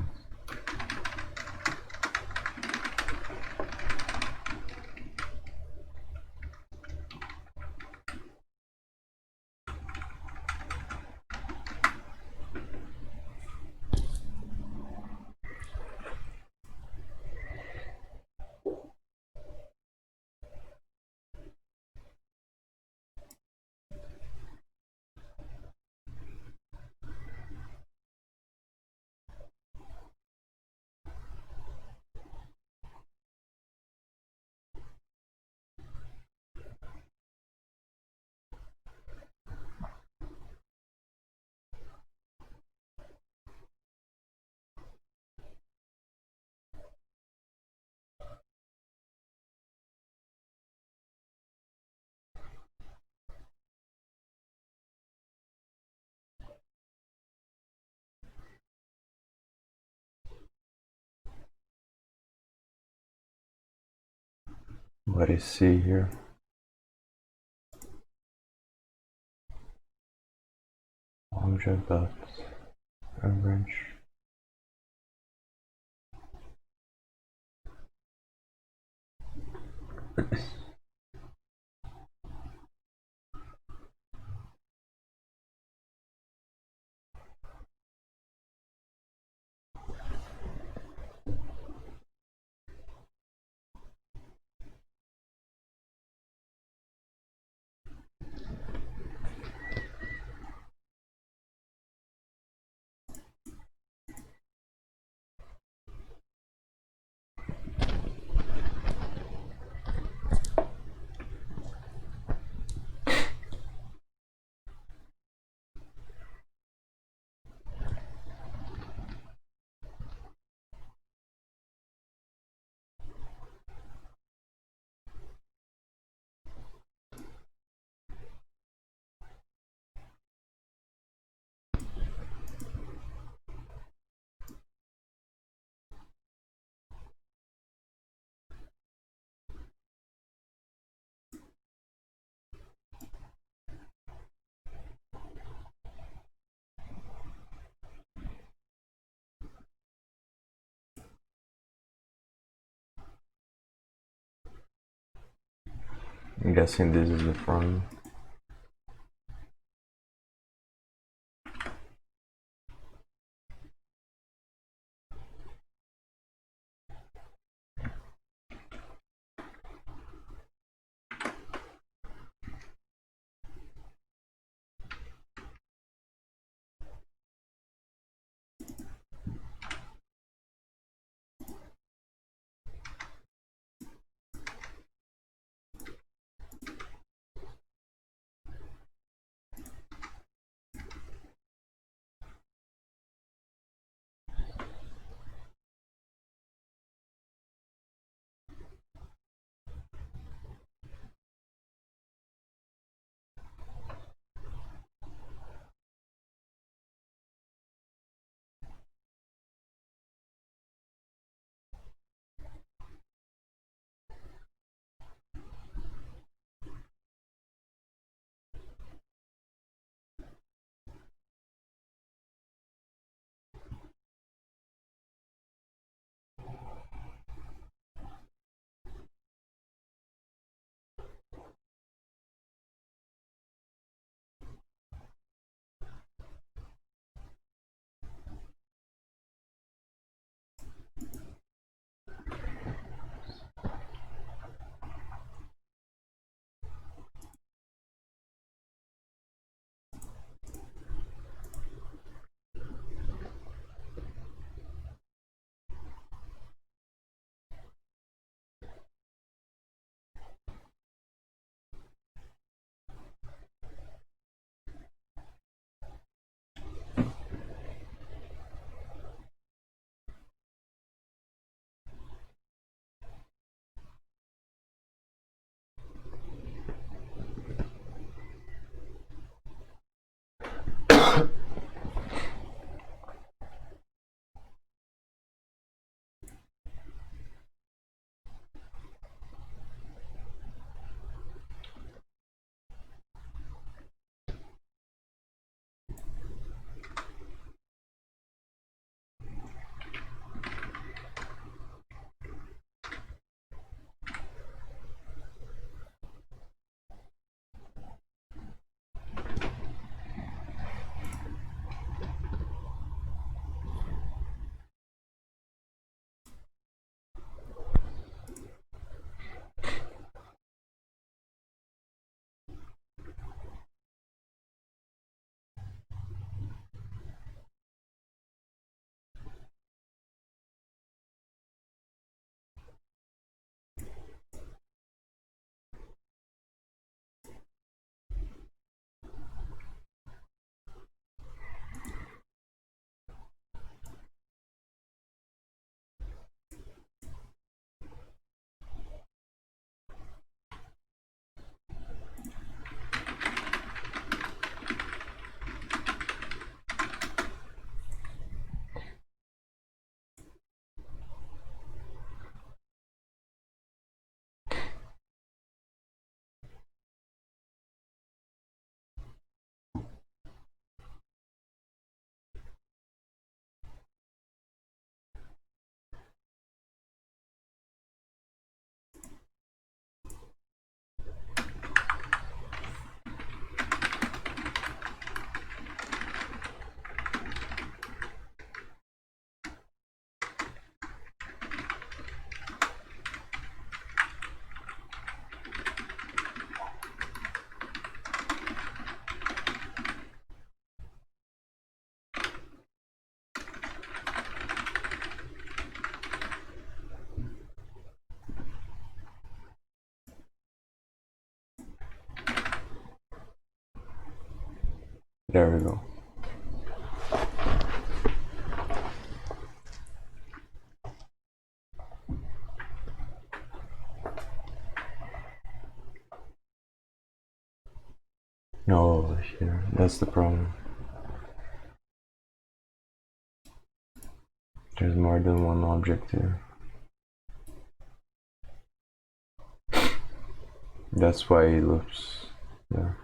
what is C here? Object dot average. I'm guessing this is the front. There we go. No, here, that's the problem. There's more than one object here. That's why it loops there.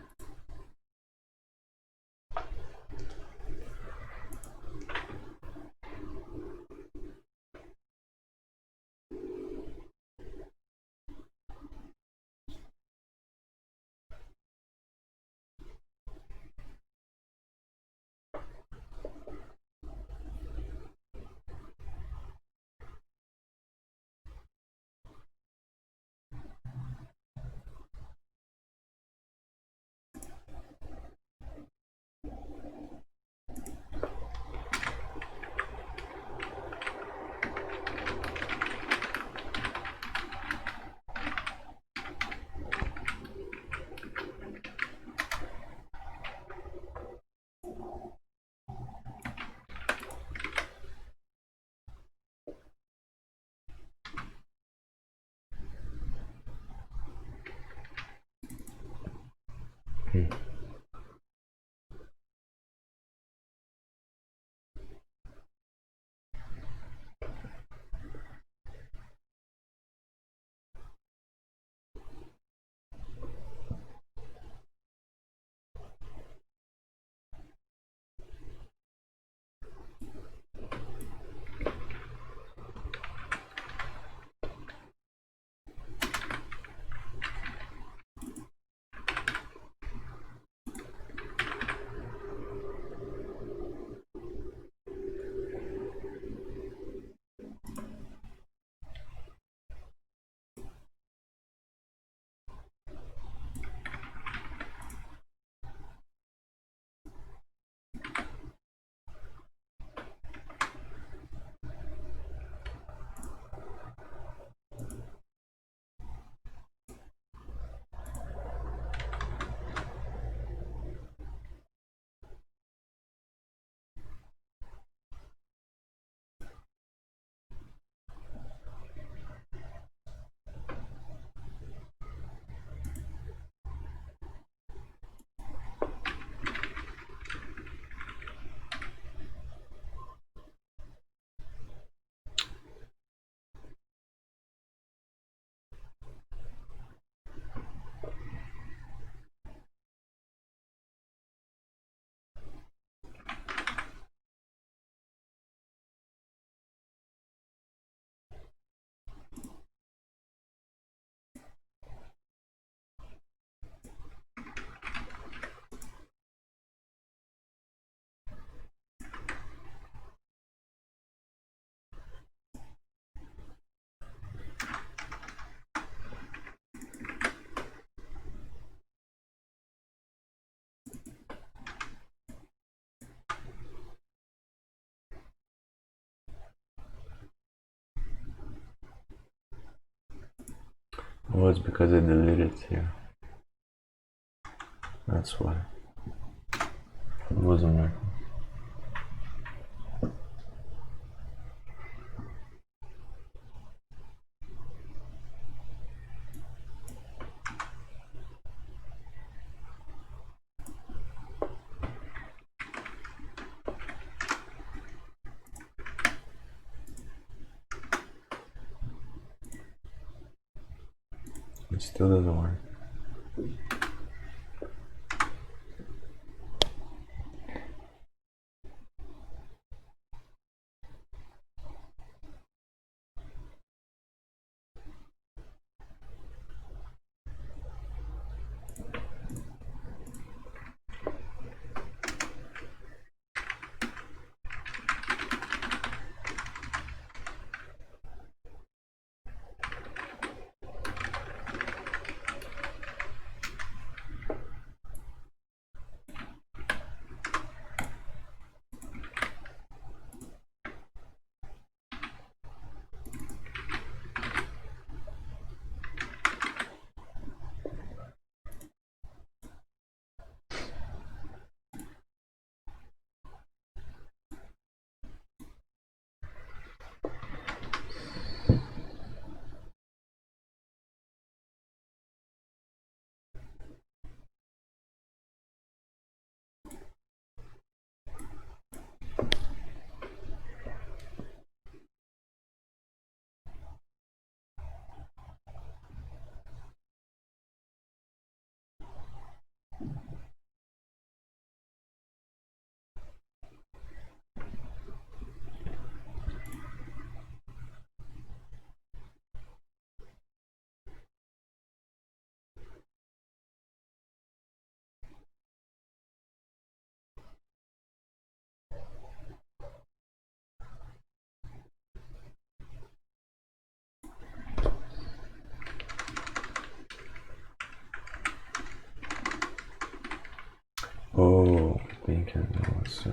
Oh, it's because I deleted it here. That's why. It wasn't working. It still doesn't work. Oh, I think I know. So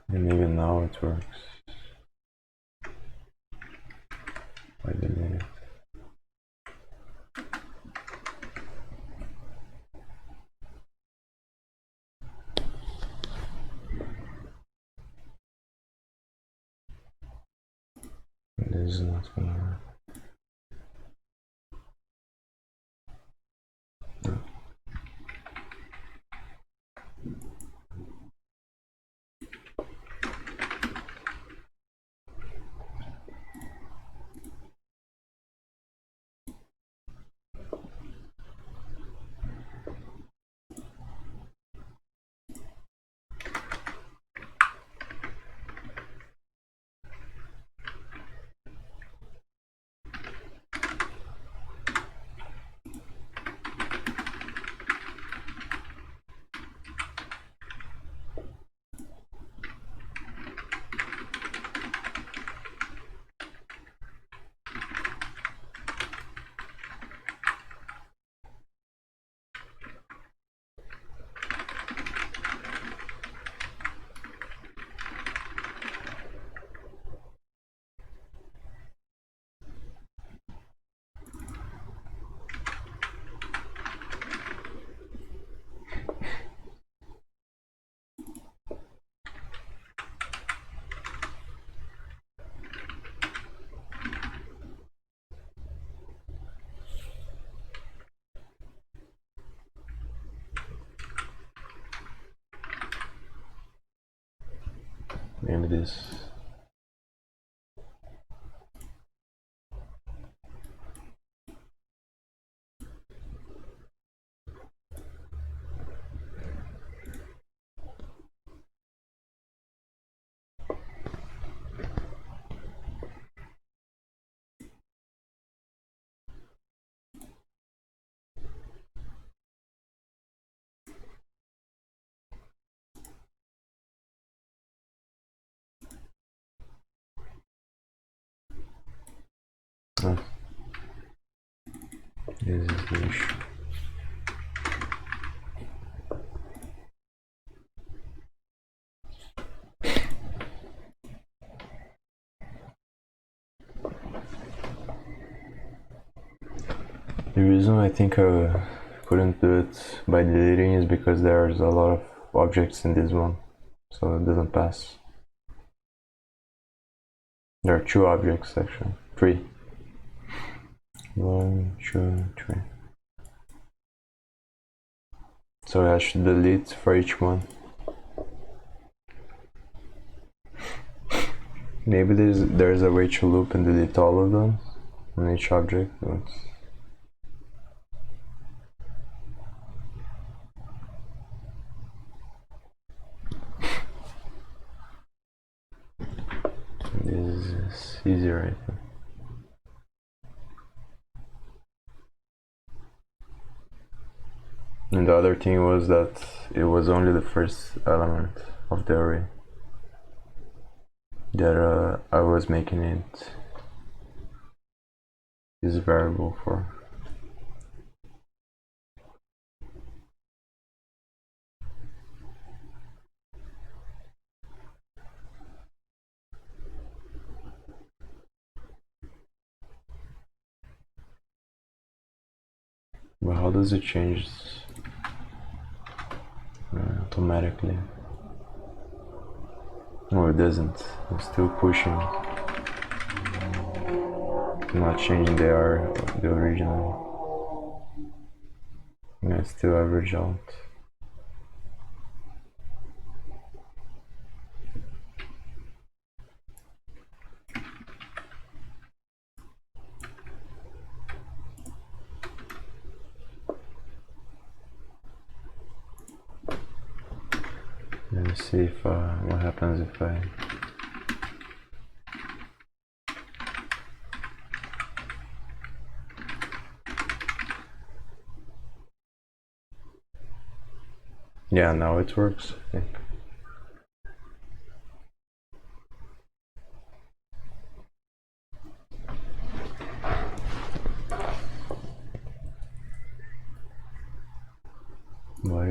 and maybe now it works. I delete it. This is not gonna work. Maybe this. Oh. This is the issue. The reason I think I couldn't do it by deleting is because there's a lot of objects in this one, so it doesn't pass. There are 2 objects actually, 3. 1, 2, 3. So I should delete for each one. Maybe there's a way to loop and delete all of them on each object, but this is easier, I think. And the other thing was that it was only the first element of the array that I was making it this variable for. But how does it change automatically? No, it doesn't. It's still pushing. Not changing the original. Yeah, it's still average out. Let me see if what happens if I yeah, now it works, I think.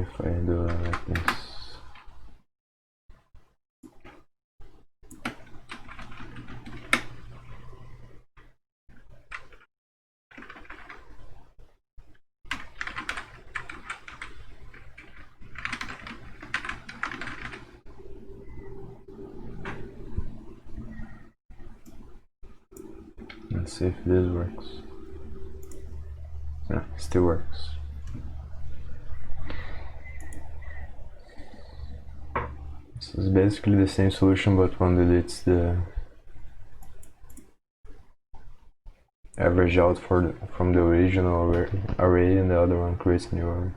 if I do it like this. Let's see if this works. No, it still works. This is basically the same solution, but one deletes the average out from the original array and the other one creates a new array.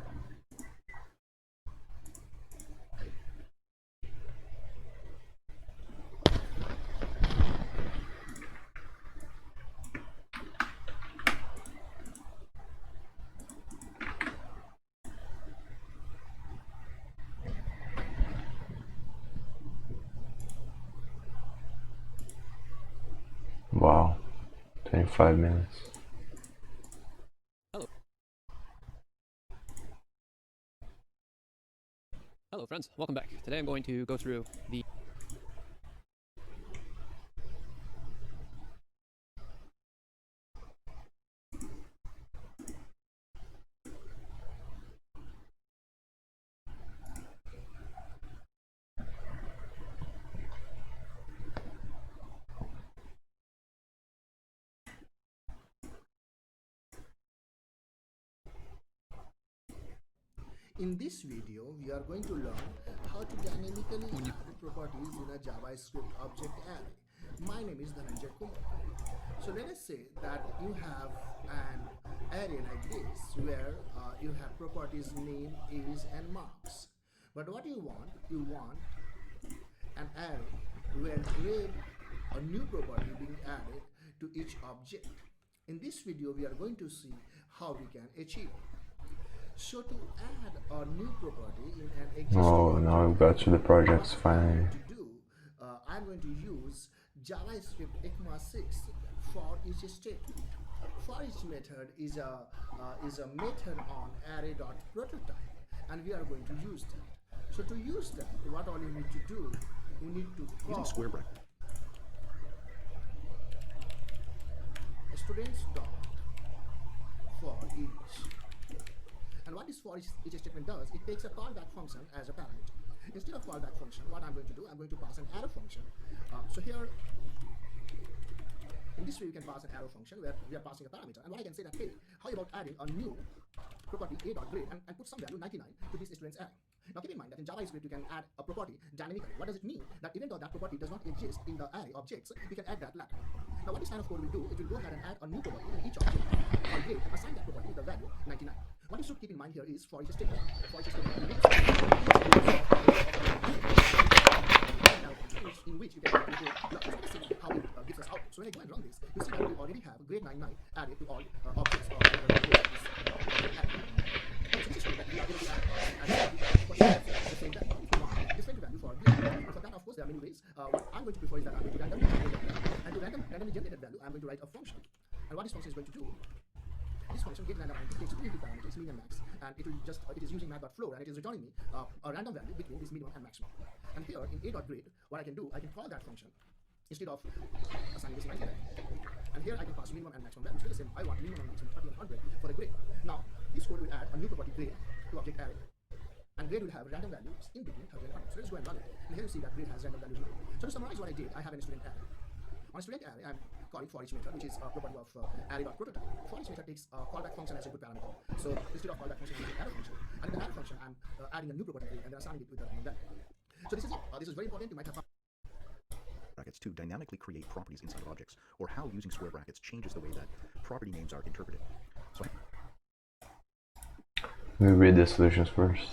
Wow, 25 minutes. Hello. Hello friends, welcome back. Today I'm going to go through the In this video, we are going to learn how to dynamically add properties in a JavaScript object array. My name is Dhananjay Kumar. So let us say that you have an array like this where you have properties name, age and marks. But what you want an array where grade, a new property being added to each object. In this video, we are going to see how we can achieve. So to add a new property in an existing now I've got to the projects finally. I'm going to use JavaScript ECMA 6 for each statement. For each method is a method on array.prototype, and we are going to use that. So to use that, what all you need to do, you need to call using square bracket. Students dot for each. And what this for each statement does, it takes a callback function as a parameter. Instead of callback function, what I'm going to do, I'm going to pass an arrow function. So here, in this way, you can pass an arrow function where we are passing a parameter. And what I can say that, hey, how about adding a new property a.grade and put some value 99 to this student's array. Now keep in mind that in JavaScript you can add a property dynamically. What does it mean? That even though that property does not exist in the array objects, we can add that later. Now what this kind of code will do, it will go ahead and add a new property in each object called grade and assign that property with the value 99. What you should keep in mind here is for each statement. For each statement in which you can go blocks. Let's see how it gives us output. So when I go and run this, you see that we already have grade 99 added to all objects of the grade. Different value for grade. And for that, of course, there are many ways. What I'm going to prefer is that I'm going to randomly generate that value. And to randomly generate that value, I'm going to write a function. And what this function is going to do, this function get random takes two input parameters, mean and max, and it will just it is using math.flow and it is returning me a random value between this minimum and maximum. And here in a.grade, what I can do, I can call that function instead of assigning this 99. And here I can pass minimum and maximum values. So the same, I want minimum and maximum 30 and 100 for the grade. Now this code will add a new property grade to object array, and grade will have random values in between 30 and 100. So let's go and run it. And here you see that grade has random values now. So to summarize what I did, I have a student array. On a student array, I'm calling for each method, which is a property of array.prototype. For each method takes a callback function as input parameter. So instead of callback function, I'm using arrow function. And in the arrow function, I'm adding a new property and then assigning it with the random value. So this is it. This is very important. You might have brackets to dynamically create properties inside of objects, or how using square brackets changes the way that property names are interpreted. So we read the solutions first.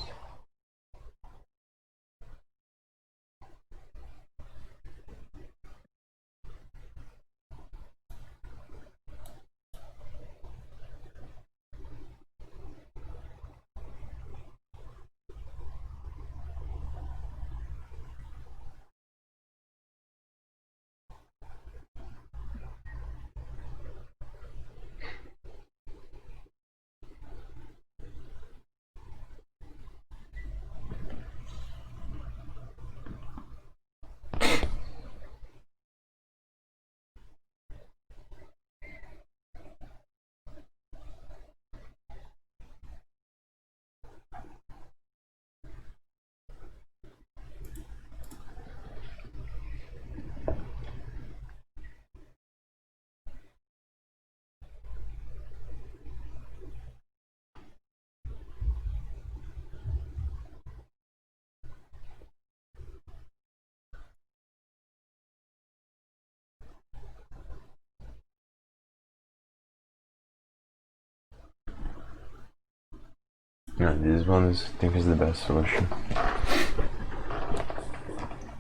Yeah, this one I think is the best solution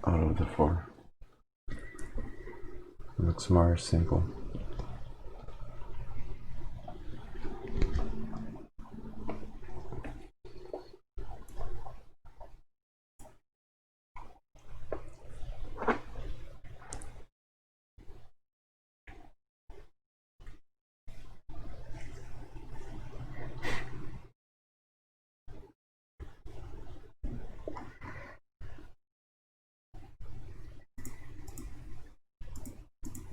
out of the four. Looks more simple.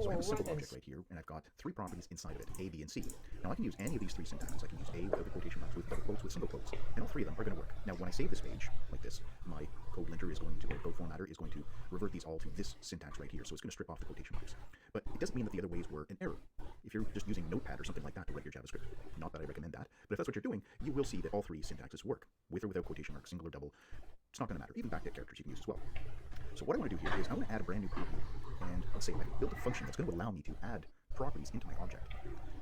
So I have a simple object right here, and I've got three properties inside of it, A, B, and C. Now I can use any of these three syntaxes. I can use A without the quotation marks, with double quotes, with single quotes, and all three of them are going to work. Now when I save this page, like this, my code linter is going to, or code formatter is going to revert these all to this syntax right here, so it's going to strip off the quotation marks. But it doesn't mean that the other ways were an error. If you're just using Notepad or something like that to write your JavaScript, not that I recommend that, but if that's what you're doing, you will see that all three syntaxes work, with or without quotation marks, single or double. It's not going to matter. Even backtick characters you can use as well. So what I want to do here is I want to add a brand new property, and let's say I can build a function that's going to allow me to add properties into my object.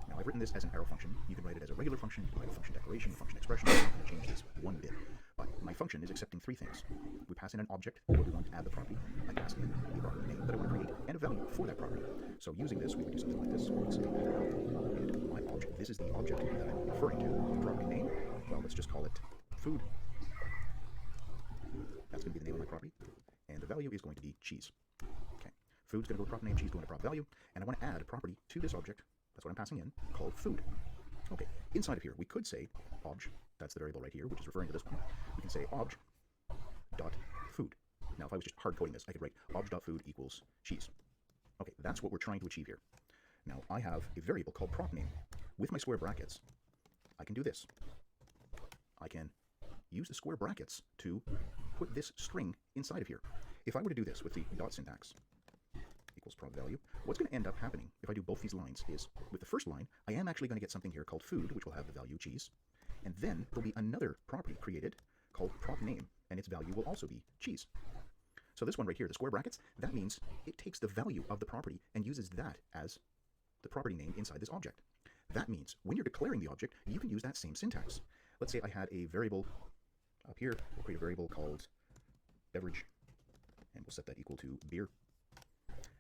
Now I've written this as an arrow function. You can write it as a regular function, you can write a function declaration, a function expression. I'm not going to change this one bit. But my function is accepting three things. We pass in an object where we want to add the property. I pass in the property name that I want to create, and a value for that property. So using this, we would do something like this. And my object, this is the object that I'm referring to. The property name, well, let's just call it food. That's going to be the name of my property. And the value is going to be cheese. Okay, food's going to go to prop name, cheese going to prop value, and I want to add a property to this object, that's what I'm passing in, called food. Okay, inside of here, we could say obj, that's the variable right here, which is referring to this one. We can say obj dot food. Now, if I was just hard coding this, I could write obj dot food equals cheese. Okay, that's what we're trying to achieve here. Now, I have a variable called prop name. With my square brackets, I can do this. I can use the square brackets to put this string inside of here. If I were to do this with the dot syntax equals prop value, what's going to end up happening if I do both these lines is, with the first line, I am actually going to get something here called food, which will have the value cheese, and then there'll be another property created called prop name, and its value will also be cheese. So this one right here, the square brackets, that means it takes the value of the property and uses that as the property name inside this object. That means when you're declaring the object, you can use that same syntax. Let's say I had a variable up here, we'll create a variable called beverage, and we'll set that equal to beer.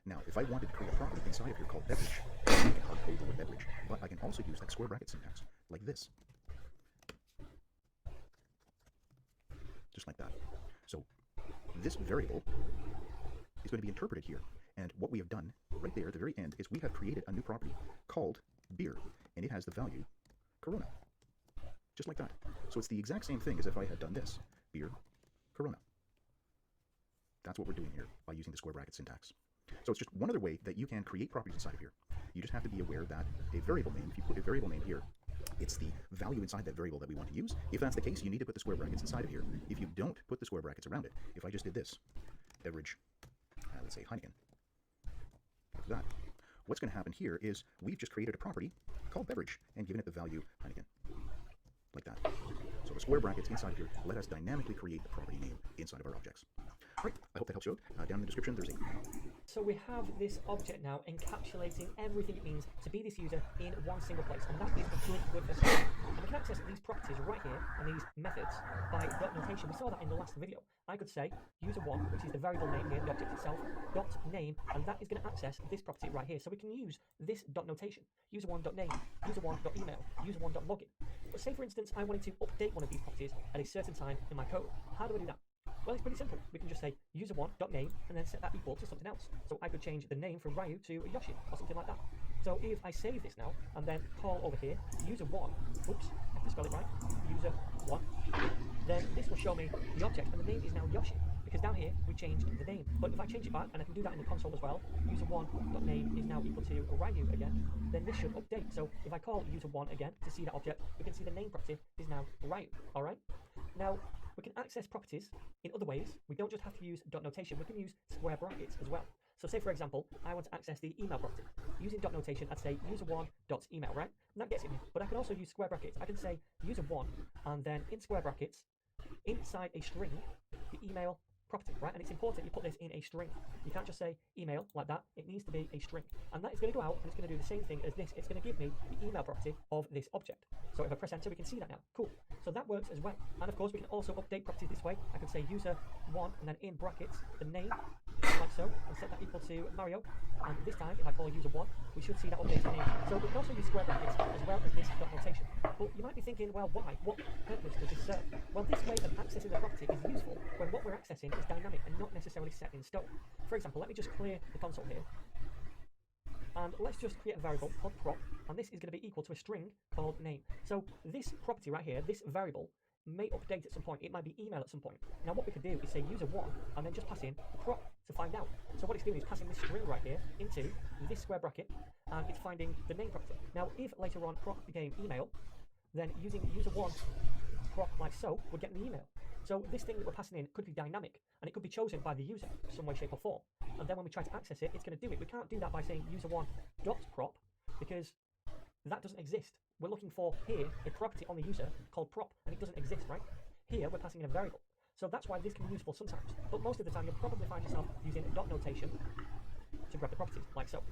Now, if I wanted to create a property inside of here called beverage, I can hard code the word beverage, but I can also use that square bracket syntax, like this. Just like that. So, this variable is going to be interpreted here, and what we have done right there at the very end is we have created a new property called beer, and it has the value Corona. Just like that. So it's the exact same thing as if I had done this. Beer, Corona. That's what we're doing here by using the square bracket syntax. So it's just one other way that you can create properties inside of here. You just have to be aware that a variable name, if you put a variable name here, it's the value inside that variable that we want to use. If that's the case, you need to put the square brackets inside of here. If you don't put the square brackets around it, if I just did this, beverage, let's say Heineken, like that, what's going to happen here is we've just created a property called beverage and given it the value Heineken. Like that. So the square brackets inside here let us dynamically create the property name inside of our objects. All right, I hope that helps you out. Down in the description, there's a... So we have this object now encapsulating everything it means to be this user in one single place, and that is a good first step. And we can access these properties right here and these methods by dot notation. We saw that in the last video. I could say user1, which is the variable name here, the object itself, dot name, and that is going to access this property right here. So we can use this dot notation, user1.name, user1.email, user1.login. But say for instance I wanted to update one of these properties at a certain time in my code. How do I do that? Well, it's pretty simple. We can just say user1.name and then set that equal to something else. So I could change the name from Ryu to Yoshi or something like that. So if I save this now and then call over here user1, oops, I have to spell it right, user1, then this will show me the object and the name is now Yoshi, because down here we changed the name. But if I change it back, and I can do that in the console as well, user1.name is now equal to Ryu again, then this should update. So if I call user1 again to see that object, we can see the name property is now Ryu, alright? Now, we can access properties in other ways. We don't just have to use dot notation, we can use square brackets as well. So say for example, I want to access the email property. Using dot notation, I'd say user1.email, right? And that gets it me. But I can also use square brackets. I can say user1, and then in square brackets, inside a string, the email property, right? And it's important you put this in a string. You can't just say email like that. It needs to be a string. And that is going to go out and it's going to do the same thing as this. It's going to give me the email property of this object. So if I press enter, we can see that now. Cool. So that works as well. And of course, we can also update properties this way. I can say user1 and then in brackets the name, like so, and set that equal to Mario. And this time, if I call user1, we should see that updated name. So we can also use square brackets as well as this dot notation. But you might be thinking, well, why? What purpose does this serve? Well, this way of accessing the property is useful when what we're accessing is dynamic and not necessarily set in stone. For example, let me just clear the console here. And let's just create a variable called prop, and this is going to be equal to a string called name. So this property right here, this variable, may update at some point. It might be email at some point. Now what we could do is say user1 and then just pass in the prop to find out. So what it's doing is passing this string right here into this square bracket, and it's finding the name property. Now if later on prop became email, then using user1 prop like so would get the email. So this thing that we're passing in could be dynamic, and it could be chosen by the user in some way, shape or form. And then when we try to access it, it's going to do it. We can't do that by saying user1.prop, because that doesn't exist. We're looking for here a property on the user called prop, and it doesn't exist, right? Here we're passing in a variable. So that's why this can be useful sometimes. But most of the time you'll probably find yourself using dot notation to grab the properties, like so.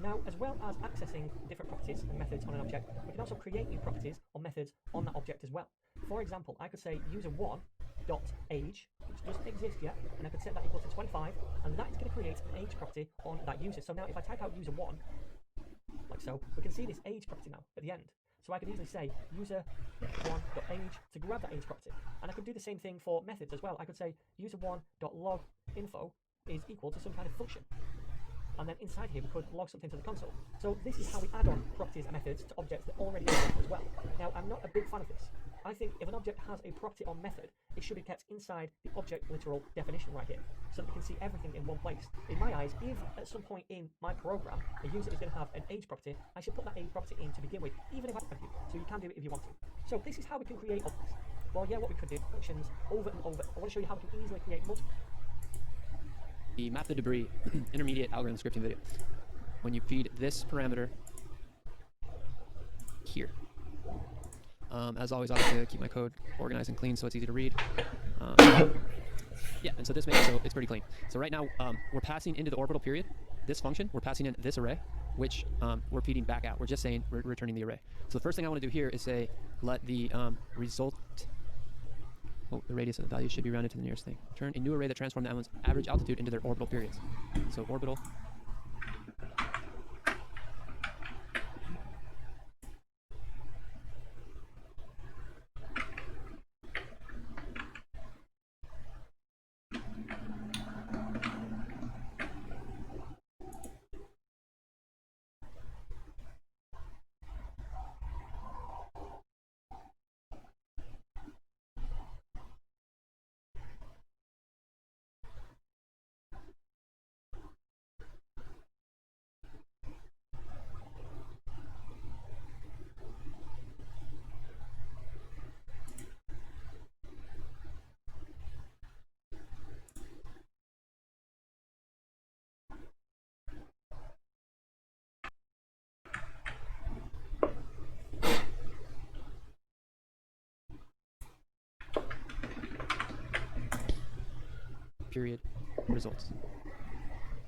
Now, as well as accessing different properties and methods on an object, we can also create new properties or methods on that object as well. For example, I could say user1.age, which doesn't exist yet, and I could set that equal to 25, and that is going to create an age property on that user. So now if I type out user1, like so, we can see this age property now at the end. So I could easily say user1.age to grab that age property. And I could do the same thing for methods as well. I could say user1.loginfo is equal to some kind of function. And then inside here we could log something to the console. So this is how we add on properties and methods to objects that already exist as well. Now I'm not a big fan of this. I think if an object has a property or method, it should be kept inside the object literal definition right here, so that we can see everything in one place. In my eyes, if at some point in my program a user is going to have an age property, I should put that age property in to begin with, even if I have to. So you can do it if you want to. So this is how we can create objects. Well, yeah, what we could do, functions over and over. I want to show you how we can easily create multiple. The map the debris intermediate algorithm scripting video. When you feed this parameter here. As always, I like to keep my code organized and clean so it's easy to read. Yeah, and so this makes it so it's pretty clean. So right now, we're passing into the orbital period, this function, we're passing in this array, which we're feeding back out. We're just saying we're returning the array. So the first thing I want to do here is say, let the result, the radius of the value should be rounded to the nearest thing. Turn a new array that transforms the element's average altitude into their orbital periods. So orbital. Period results.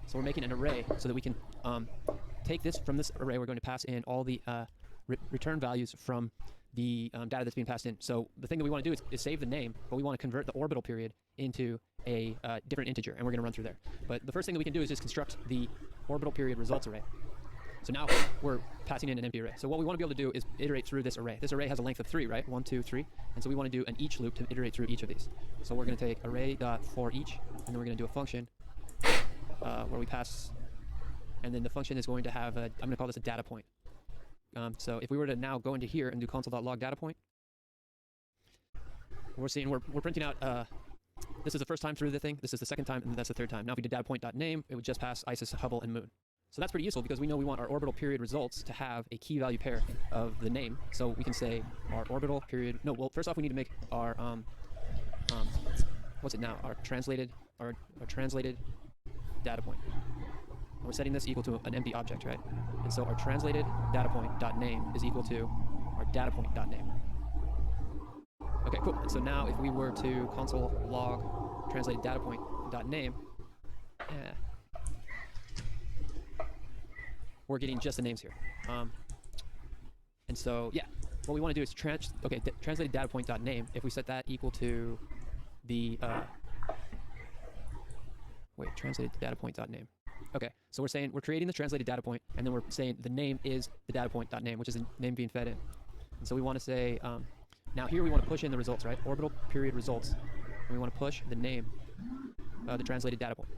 So we're making an array so that we can take this from this array. We're going to pass in all the return values from the data that's being passed in. So the thing that we want to do is save the name, but we want to convert the orbital period into a different integer, and we're going to run through there. But the first thing that we can do is just construct the orbital period results array. So now we're passing in an empty array. So what we want to be able to do is iterate through this array. This array has a length of 3, right? 1, 2, 3. And so we want to do an each loop to iterate through each of these. So we're going to take array.forEach, and then we're going to do a function where we pass, and then the function is going to have I'm going to call this a data point. So if we were to now go into here and do console.log data point, we're seeing we're printing out, this is the first time through the thing, this is the second time, and that's the third time. Now if we did data point.name, it would just pass ISIS, Hubble, and Moon. So that's pretty useful because we know we want our orbital period results to have a key value pair of the name. So we can say our orbital period, no, well, first off we need to make our, what's it now, our translated data point. And we're setting this equal to an empty object, right? And so our translated data point dot name is equal to our data point dot name. Okay, cool. So now if we were to console log translated data point, .name, we're getting just the names here. And so, yeah, what we want to do is translated data point .name. If we set that equal to the translated data point .name. Okay, so we're saying we're creating the translated data point, and then we're saying the name is the data point .name, which is the name being fed in. And so we want to say, now here we want to push in the results, right? Orbital period results, and we want to push the name, the translated data point.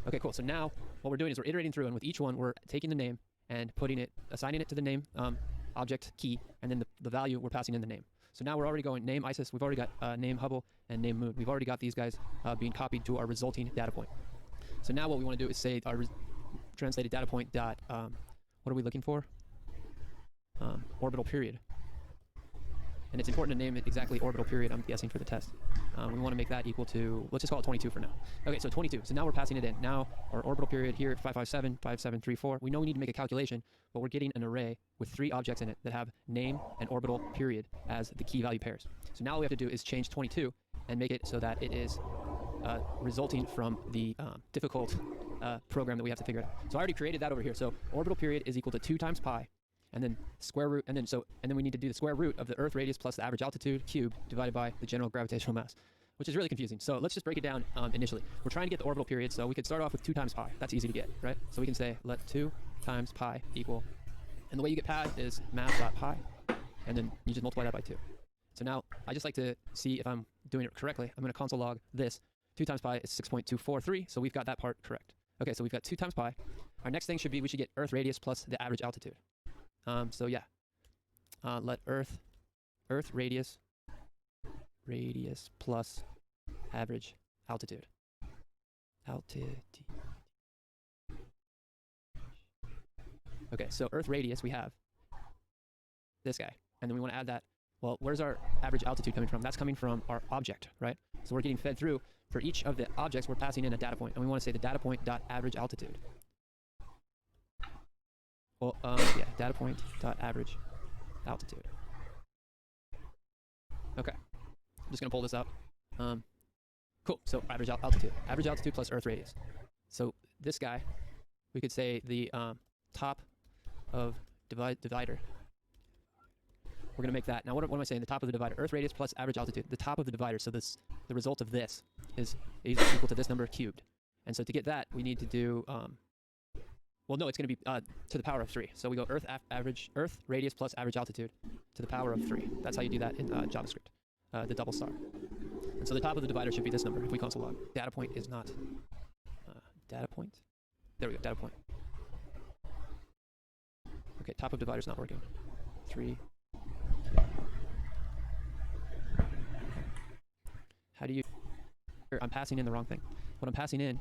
Okay, cool. So now what we're doing is we're iterating through, and with each one we're taking the name and assigning it to the name object key, and then the value we're passing in the name. So now we're already going name ISIS, we've already got name Hubble and name Moon. We've already got these guys being copied to our resulting data point. So now what we want to do is say our translated data point dot, what are we looking for? Orbital period. And it's important to name it exactly orbital period, I'm guessing, for the test. We want to make that equal to, let's just call it 22 for now. Okay, so 22. So now we're passing it in. Now our orbital period here, 557, 5734. We know we need to make a calculation, but we're getting an array with 3 objects in it that have name and orbital period as the key value pairs. So now all we have to do is change 22 and make it so that it is resulting from the difficult program that we have to figure out. So I already created that over here. So orbital period is equal to 2 times pi, and then square root, and then we need to do the square root of the Earth radius plus the average altitude cubed divided by the general gravitational mass, which is really confusing. So let's just break it down initially. We're trying to get the orbital period, so we could start off with 2 times pi. That's easy to get, right? So we can say let 2 times pi equal, and the way you get pi is math.pi, and then you just multiply that by 2. So now I just like to see if I'm doing it correctly. I'm going to console log this. 2 times pi is 6.243, so we've got that part correct. Okay, so we've got 2 times pi. Our next thing should be we should get Earth radius plus the average altitude. So yeah, let Earth radius plus average altitude. Okay, so Earth radius, we have this guy, and then we want to add that. Well, where's our average altitude coming from? That's coming from our object, right? So we're getting fed through. For each of the objects, we're passing in a data point, and we want to say the data point dot average altitude. Well, yeah, data point dot average altitude. Okay, I'm just gonna pull this out. Cool. So average altitude plus Earth radius. So this guy, we could say the top of divider. We're gonna make that. Now, what am I saying? The top of the divider, Earth radius plus average altitude. The top of the divider. So the result of this is equal to this number cubed. And so to get that, we need to do. Well, no, it's going to be to the power of 3. So we go Earth radius plus average altitude to the power of 3. That's how you do that in JavaScript, the double star. And so the top of the divider should be this number if we console log. Data point is not data point. There we go, data point. Okay, top of divider is not working. 3. How do you? I'm passing in the wrong thing. What I'm passing in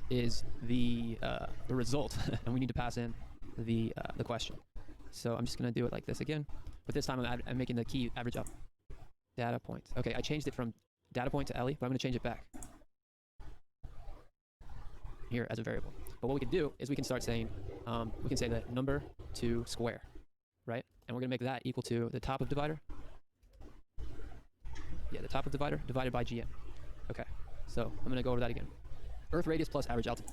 is the result, and we need to pass in the question. So I'm just gonna do it like this again, but this time I'm making the key average up. Data point. Okay, I changed it from data point to Ellie, but I'm gonna change it back here as a variable. But what we can do is we can start saying, we can say that number to square, right? And we're gonna make that equal to the top of divider. Yeah, the top of divider divided by GM. Okay, so I'm gonna go over that again. Earth radius plus average altitude.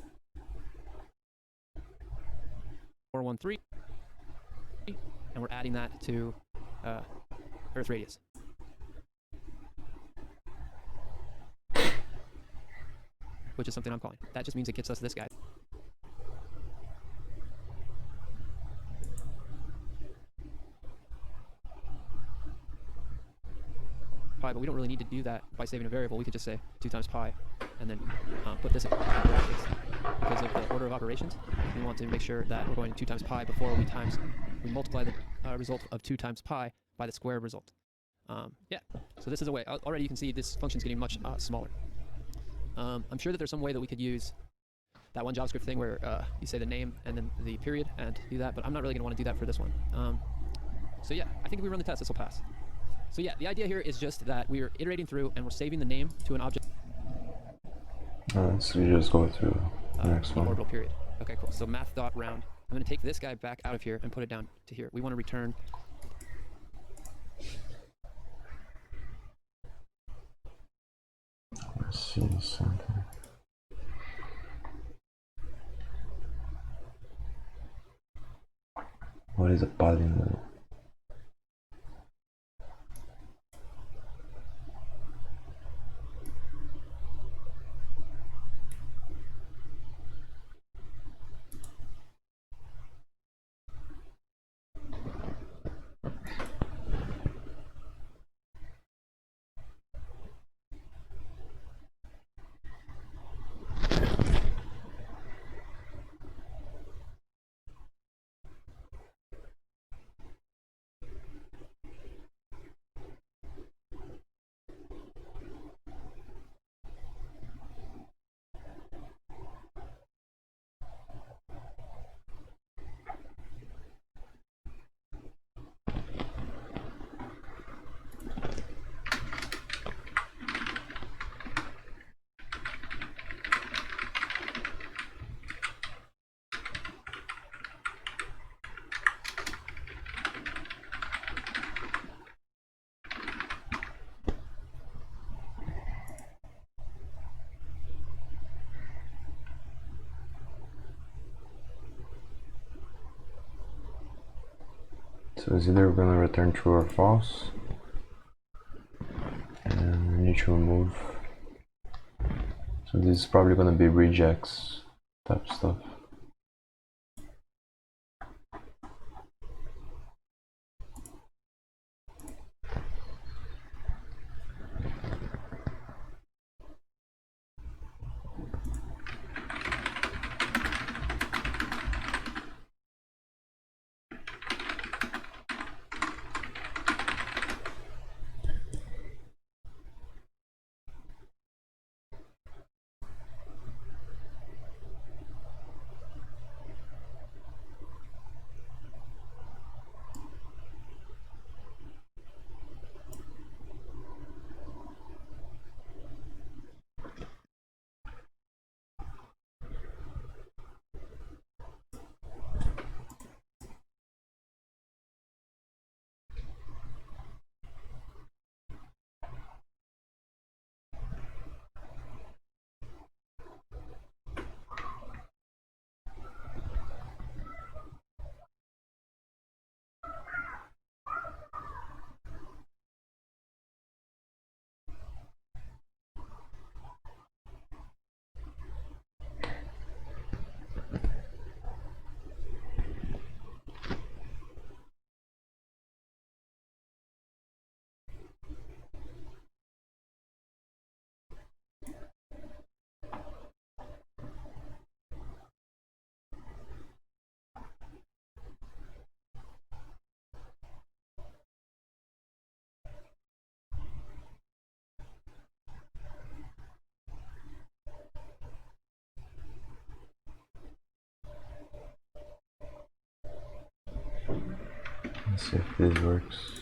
413, and we're adding that to Earth radius. Which is something I'm calling. That just means it gets us this guy. Pi, but we don't really need to do that by saving a variable. We could just say 2 times pi, and then put this in brackets. Because of the order of operations, we want to make sure that we're going 2 times pi before we multiply the result of 2 times pi by the square result. Yeah, so this is a way. Already you can see this function is getting much smaller. I'm sure that there's some way that we could use that one JavaScript thing where you say the name and then the period and do that, but I'm not really going to want to do that for this one. So yeah, I think if we run the test, this will pass. So yeah, the idea here is just that we're iterating through and we're saving the name to an object. So you just go to the next one. Orbital period. Okay, cool. So math.round. I'm going to take this guy back out of here and put it down to here. We want to return. Let's see. What is a polynomial? So it's either going to return true or false, and we need to remove. So this is probably going to be regex type stuff. Let's see if this works.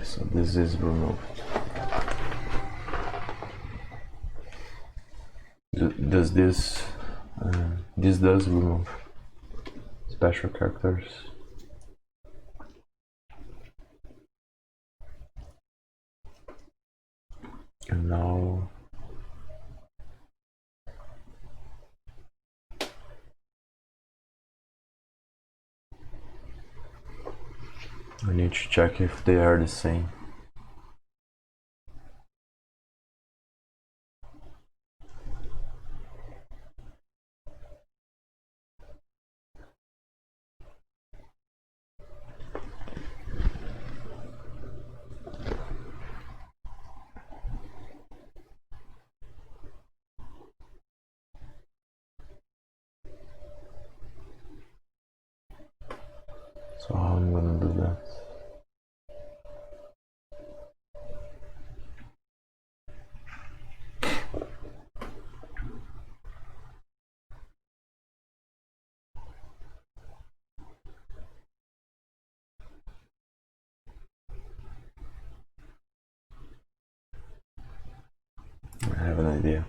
So this is removed. Does this this does remove special characters. And now I need to check if they are the same. So how I'm gonna do that? I have an idea.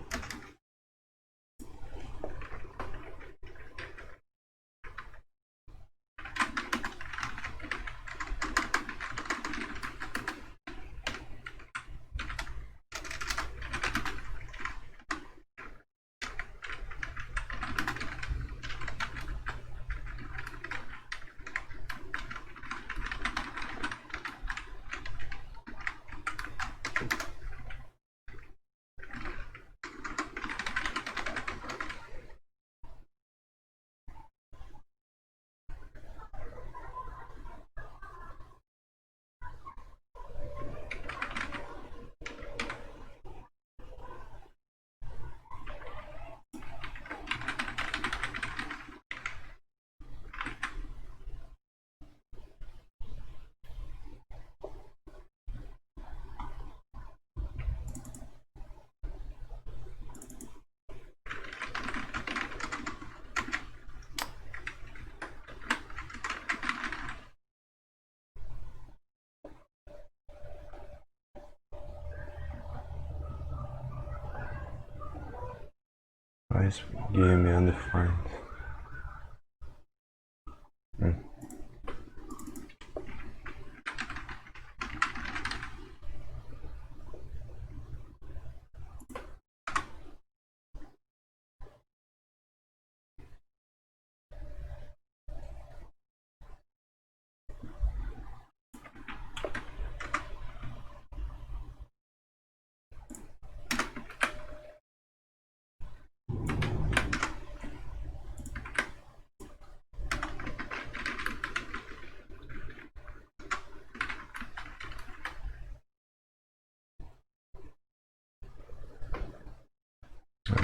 Why is giving me undefined?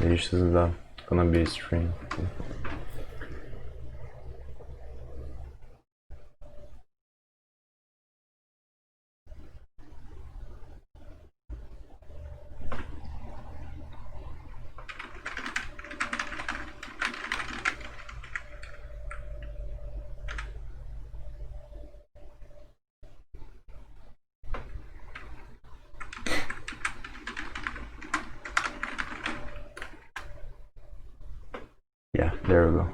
This is gonna be a string. Yeah, there we go.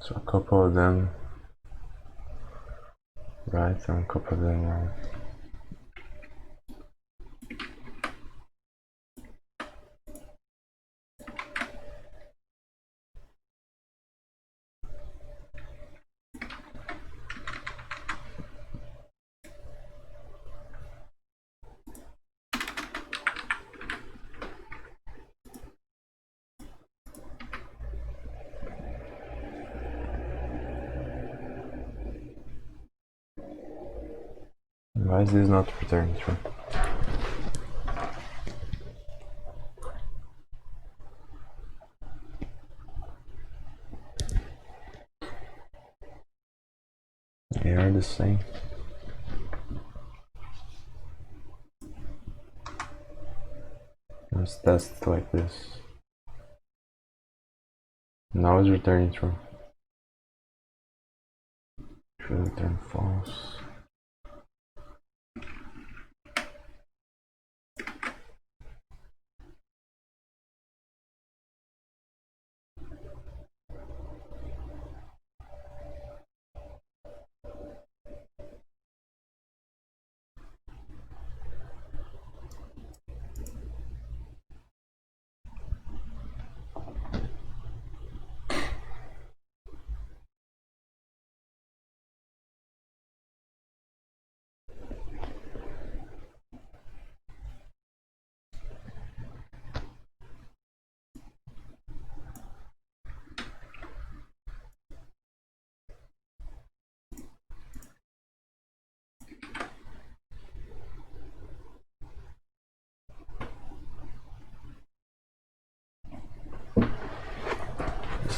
So a couple of them right and a couple of them wrong. Why is this not returning true? They are the same. Let's test it like this. Now it's returning true. Should return false.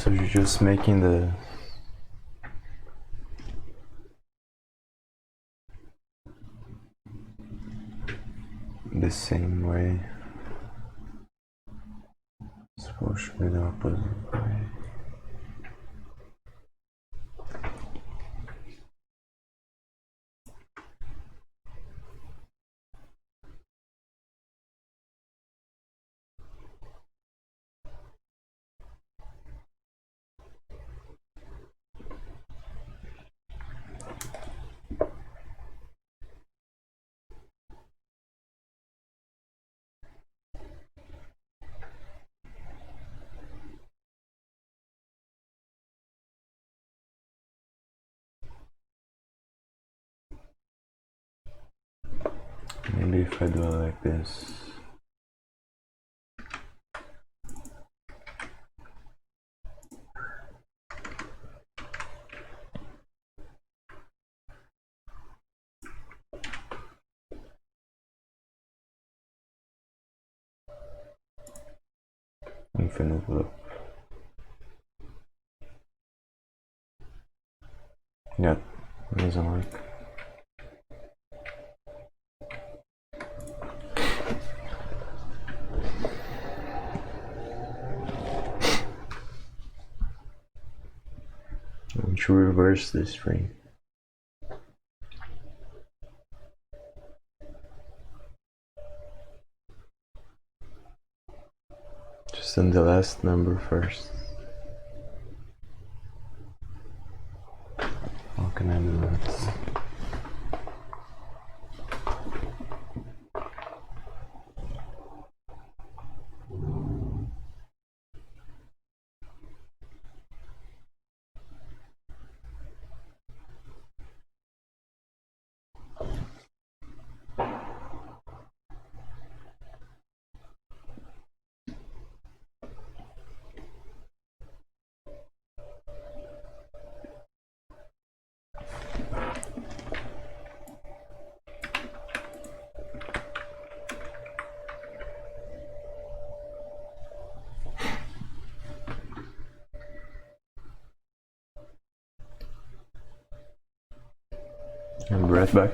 So you're just making the same way. Supposed to be the opposite way. Maybe if I do it like this. Infinite loop. Yep, doesn't work. I want to reverse this string. Just send the last number first. How can I do that? I'll be right back.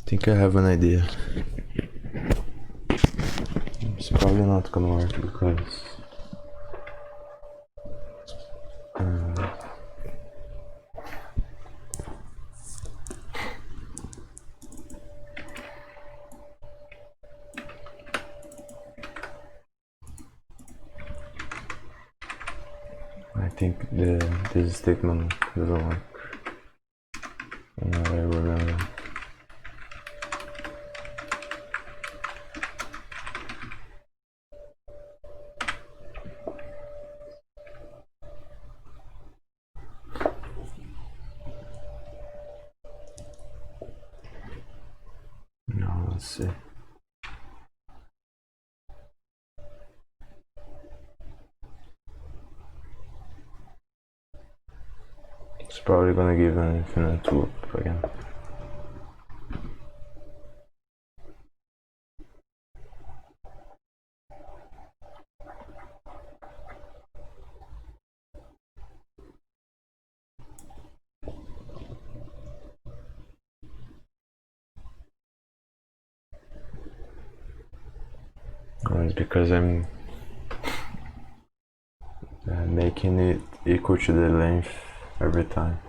I think I have an idea. It's probably not gonna work because I think this statement doesn't work. I remember. see. It's probably gonna give an infinite loop again. It's because I'm making it equal to the length every time.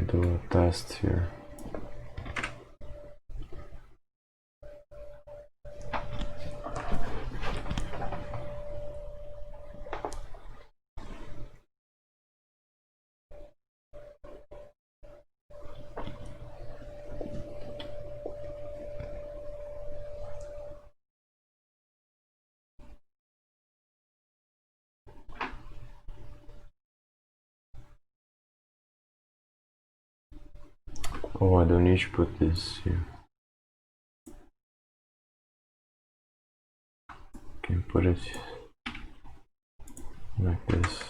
Do a test here. Oh, I don't need to put this here. Can put it like this.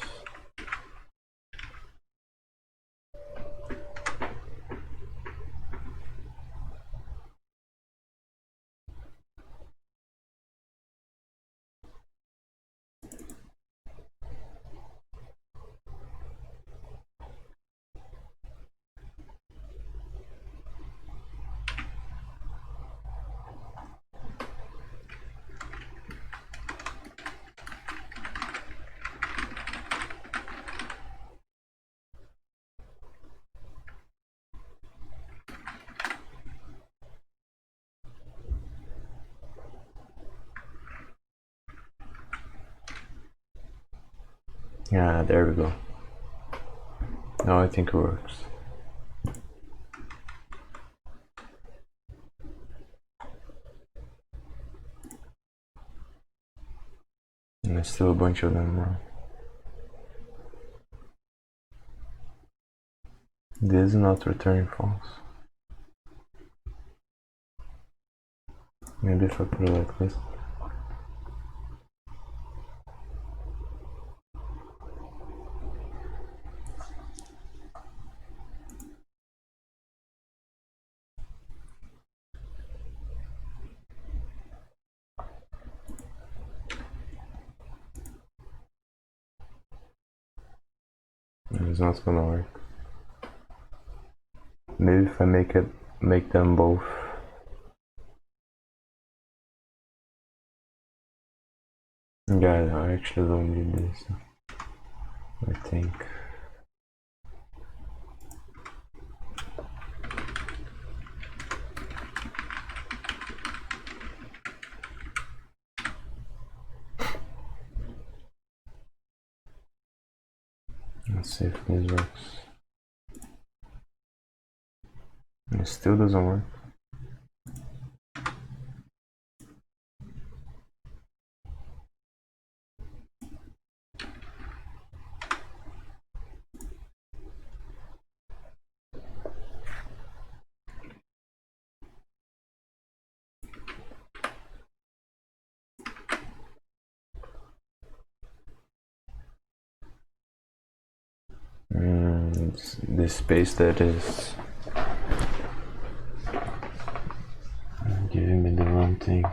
Yeah, there we go. Now I think it works. And there's still a bunch of them now. This is not returning false. Maybe if I put it like this. It's not gonna work. Maybe if I make them both. Yeah, I actually don't need this. I think. Let's see if this works. It still doesn't work. The space that is giving me the wrong thing.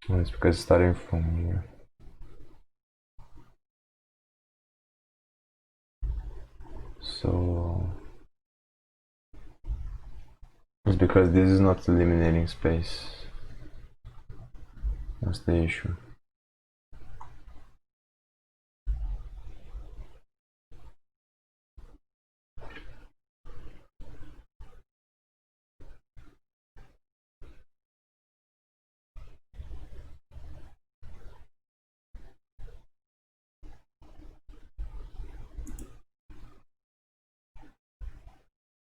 Well, it's because it's starting from here. So it's because this is not eliminating space. That's the issue.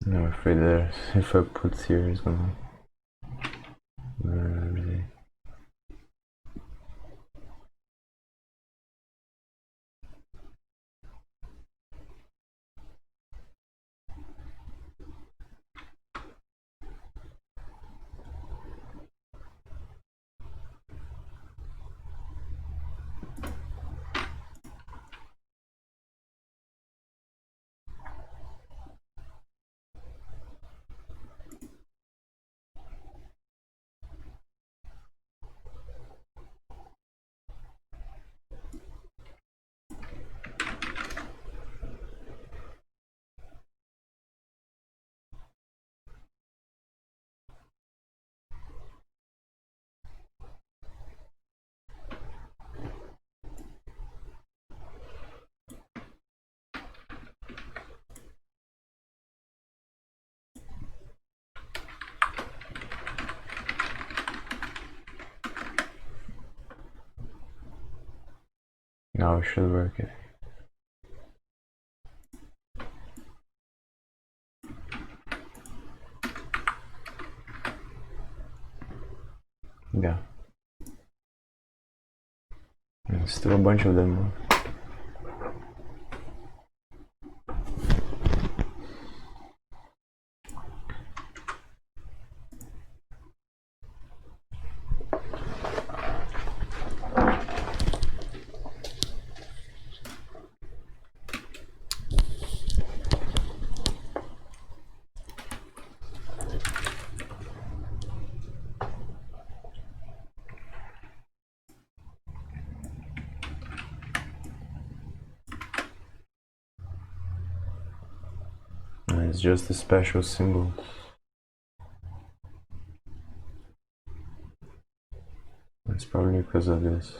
I'm afraid that if I put here, it's gonna ruin everything. Now it should work. Yeah. There's still a bunch of them. It's just a special symbol. It's probably because of this.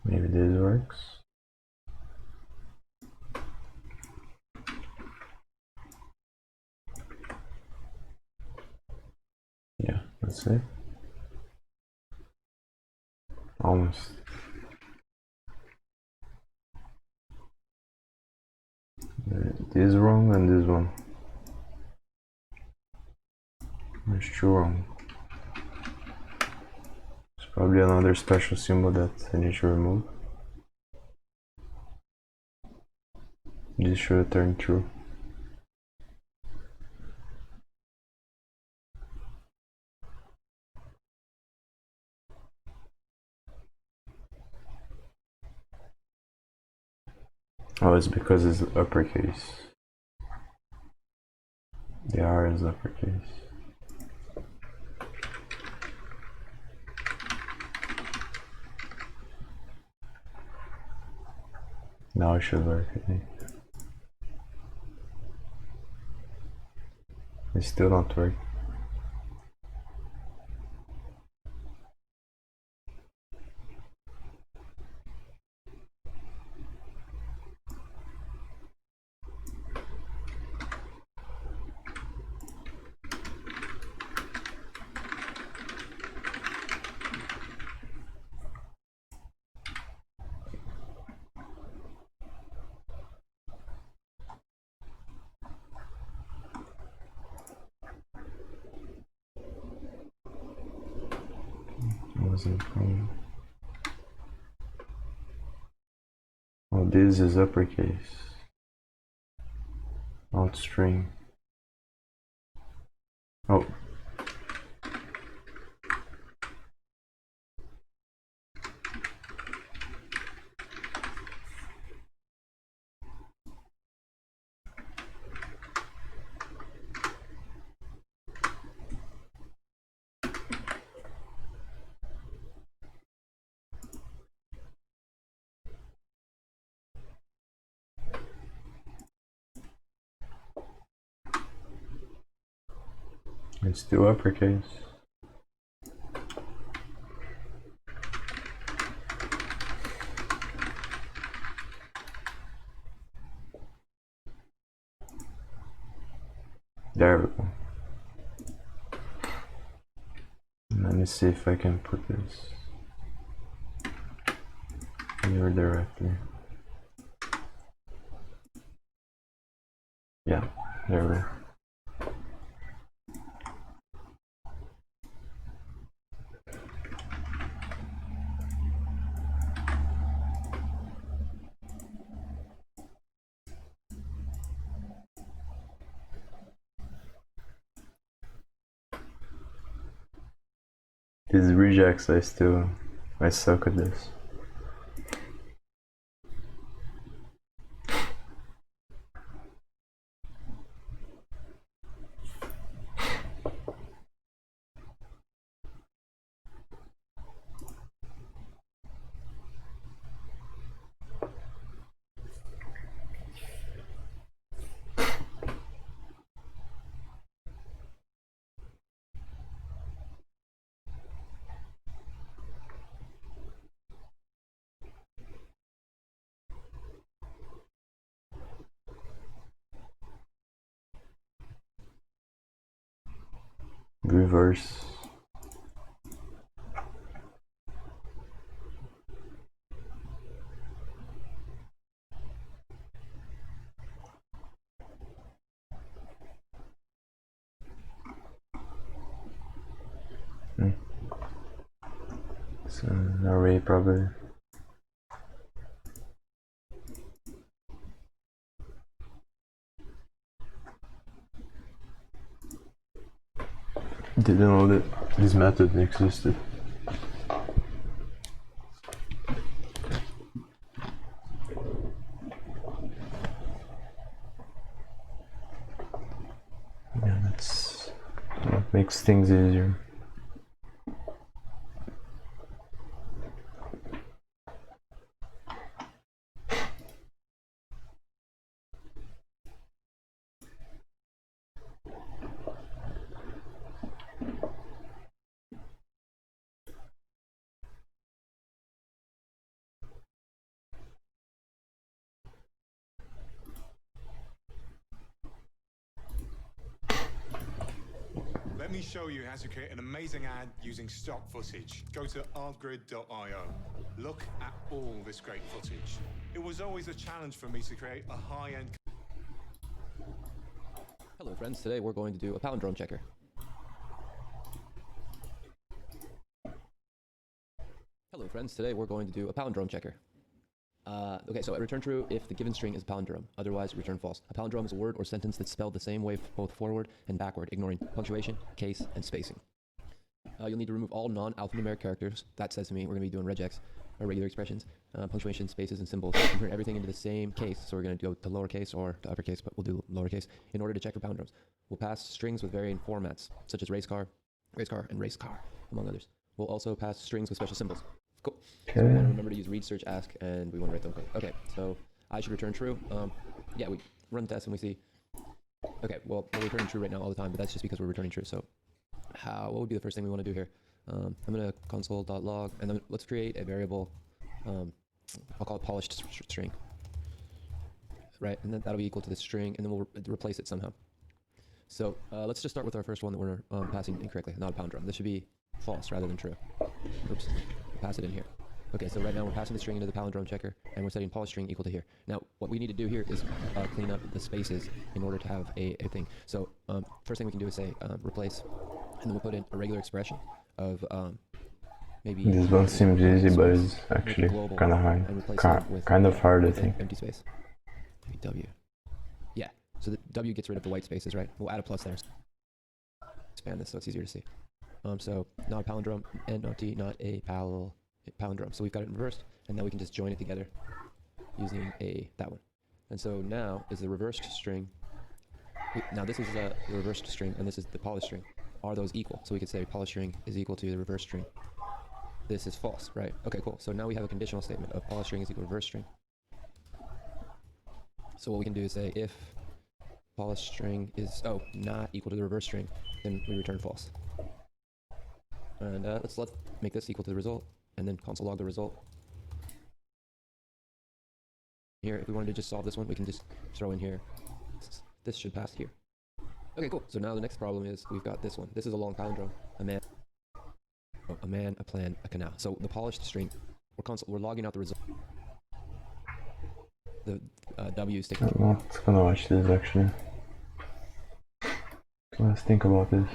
Maybe this works. Yeah, that's it. Almost. This wrong and this one. There's two wrong. It's probably another special symbol that I need to remove. This should have turned true. Oh, it's because it's uppercase. The R is uppercase. Now it should work, I think. It's still not working. Wasn't from Oh, this is uppercase. Alt string. Oh. It's still uppercase. There we go. Let me see if I can put this here directly. Yeah, there we go. These rejects, I suck at this. Reverse. It's an array probably. Didn't know that this method existed. Yeah, that makes things easier. Let me show you how to create an amazing ad using stock footage. Go to artgrid.io. Look at all this great footage. It was always a challenge for me to create a high-end... Hello friends, today we're going to do a palindrome checker. Hello friends, today we're going to do a palindrome checker. Okay, so return true if the given string is a palindrome, otherwise return false. A palindrome is a word or sentence that's spelled the same way both forward and backward, ignoring punctuation, case, and spacing. You'll need to remove all non-alphanumeric characters. That says to me we're going to be doing regex, or regular expressions, punctuation, spaces, and symbols, and turn everything into the same case. So we're going to go to lowercase or to uppercase, but we'll do lowercase in order to check for palindromes. We'll pass strings with varying formats, such as race car, and race car, among others. We'll also pass strings with special symbols. Cool. Okay. So we want to remember to use read, search, ask, and we want to write them code. Okay, so I should return true. Yeah, we run the test and we see. Okay, well, we're returning true right now all the time, but that's just because we're returning true. So what would be the first thing we want to do here? I'm going to console.log, and then let's create a variable. I'll call it polished string. Right, and then that'll be equal to the string, and then we'll replace it somehow. So let's just start with our first one that we're passing incorrectly, not a palindrome. This should be false rather than true. Oops. Pass it in here. Okay, so right now we're passing the string into the palindrome checker, and we're setting polished string equal to here. Now, what we need to do here is clean up the spaces in order to have a thing. So first thing we can do is say replace, and then we'll put in a regular expression of maybe This one seems easy, but it's actually kind of hard. and replace them with Kind of hard, I with an think. empty space. Maybe W. Yeah. So the W gets rid of the white spaces, right? We'll add a plus there. Expand this so it's easier to see. So not a palindrome, and not T, not a palindrome. So we've got it reversed, and now we can just join it together using that one. And so now is the reversed string. Now this is the reversed string, and this is the polished string. Are those equal? So we could say polished string is equal to the reversed string. This is false, right? Okay, cool. So now we have a conditional statement of polished string is equal to reverse string. So what we can do is say if polished string is not equal to the reverse string, then we return false. And let's make this equal to the result, and then console log the result. Here, if we wanted to just solve this one, we can just throw in here. This should pass here. Okay, cool. So now the next problem is we've got this one. This is a long palindrome. A man, a plan, a canal. So the polished string, we're logging out the result. The W is taking. I'm not gonna watch this actually. Let's think about this.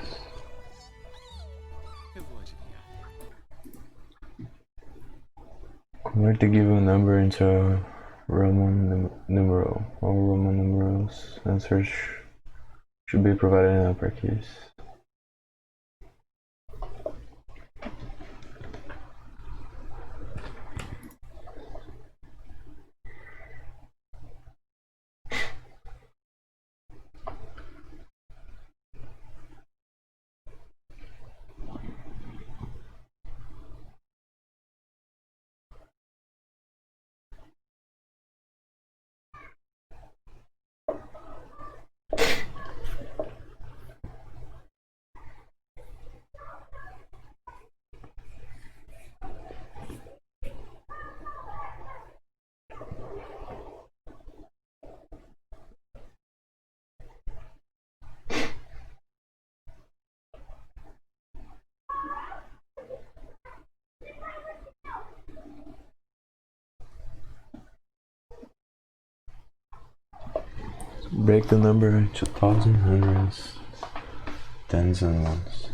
Convert the given number into Roman numeral. All Roman numerals answers should be provided in uppercase. Break the number into thousands, hundreds, tens, and ones.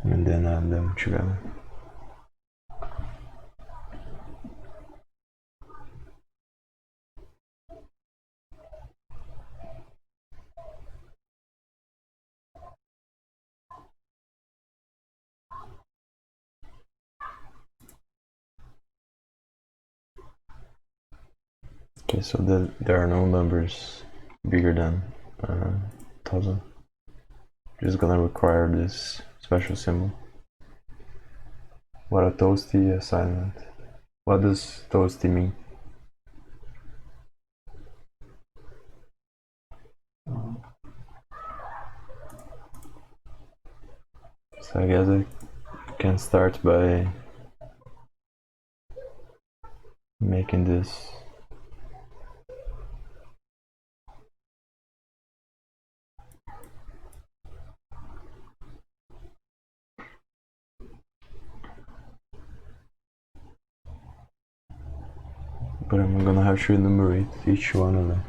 And then add them together. Okay, so there are no numbers bigger than 1000. Just gonna require this special symbol. What a toasty assignment. What does toasty mean? So I guess I can start by making this but I'm gonna have to enumerate each one of them.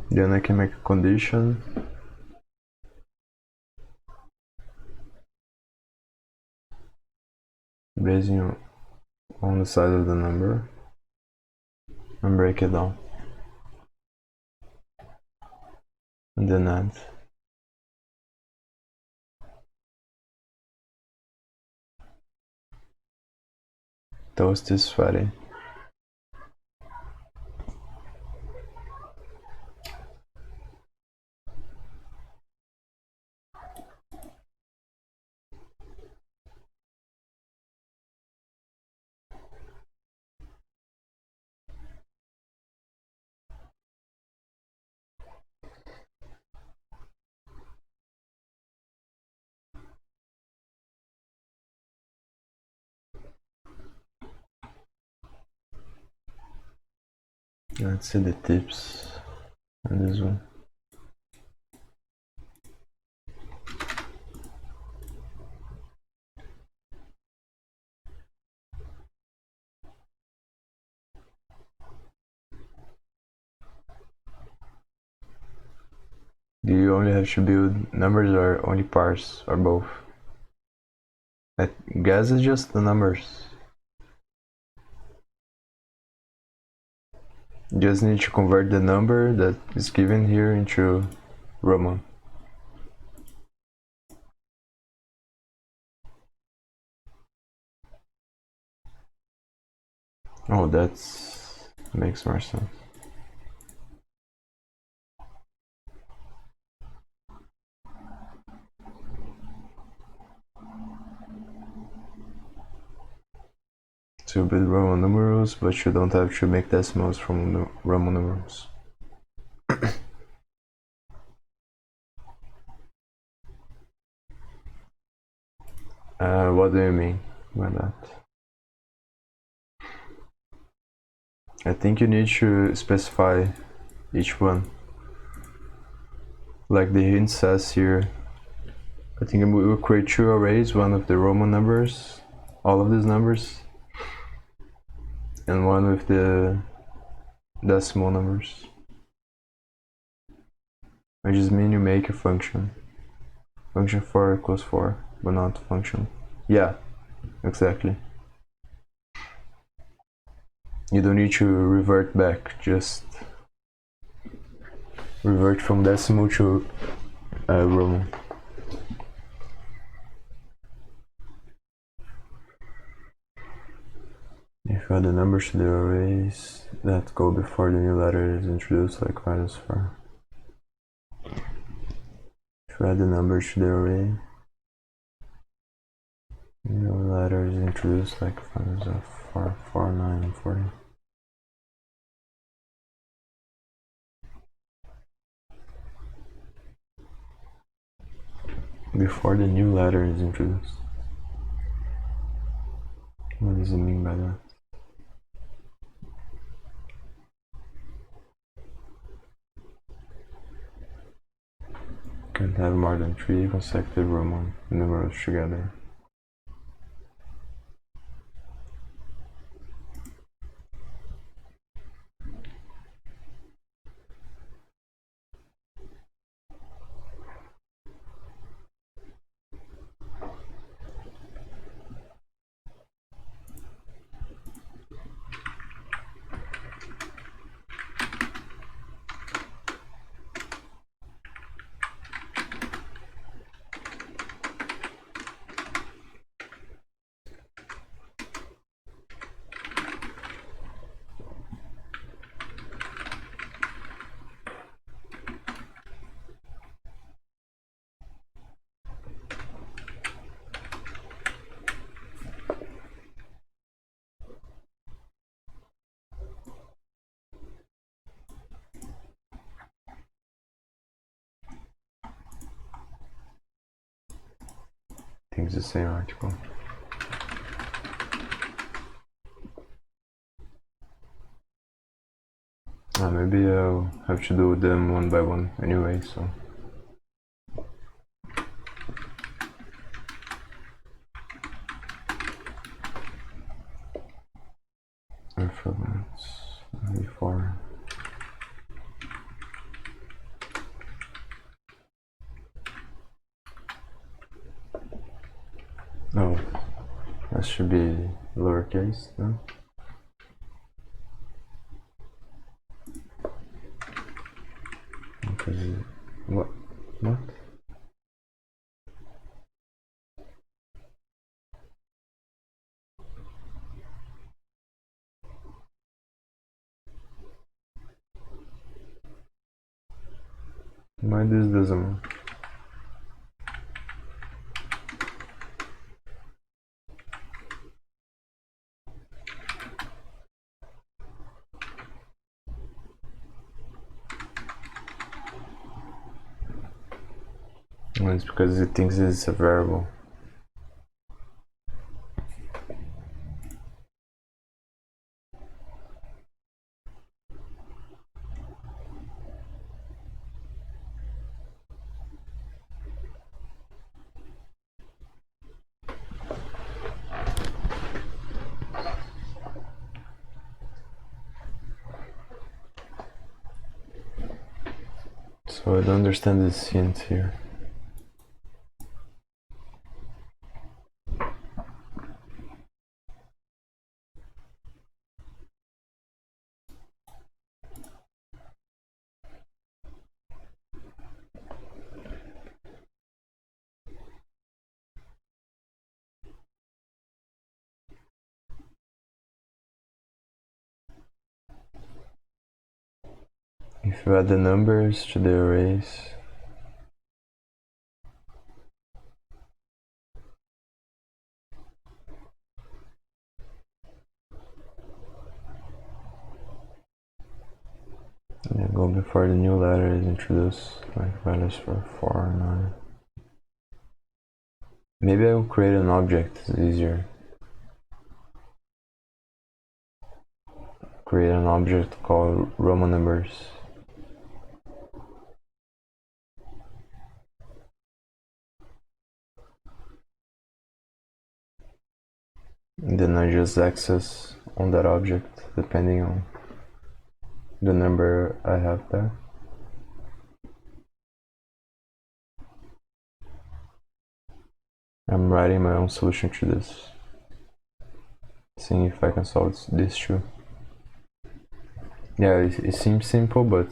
Then I can make a condition based on on the side of the number and break it down. And then add. Toast is sweaty. Let's see the tips on this one. Do you only have to build numbers or only parse or both? I guess it's just the numbers. You just need to convert the number that is given here into Roman. Oh, that's makes more sense. To build Roman numerals, but you don't have to make decimals from the Roman numerals. What do you mean by that? I think you need to specify each one. Like the hint says here, I think we will create two arrays, one of the Roman numbers, all of these numbers, and one with the decimal numbers. Which just mean you make a function. Function 4 equals 4, but not function. Yeah, exactly. You don't need to revert back, just revert from decimal to Roman. If you add the numbers to the arrays that go before the new letter is introduced, like -4. If you add the numbers to the array, new letter is introduced, like -4, 4, 9, and 40. Before the new letter is introduced. What does it mean by that? Can't have more than 3 consecutive Roman numerals together. I think it's the same article. Maybe I'll have to do them one by one anyway, so. Reference before. Oh, that should be lowercase then. Okay, what? Why this doesn't? Well, it's because it thinks it's a variable. So I don't understand this hint here. If you add the numbers to the arrays, yeah, go before the new letter is introduced, like values for 4 and 9. Maybe I will create an object, it's easier. Create an object called Roman numbers. And then I just access on that object depending on the number I have there. I'm writing my own solution to this, seeing if I can solve this too. Yeah, it seems simple, but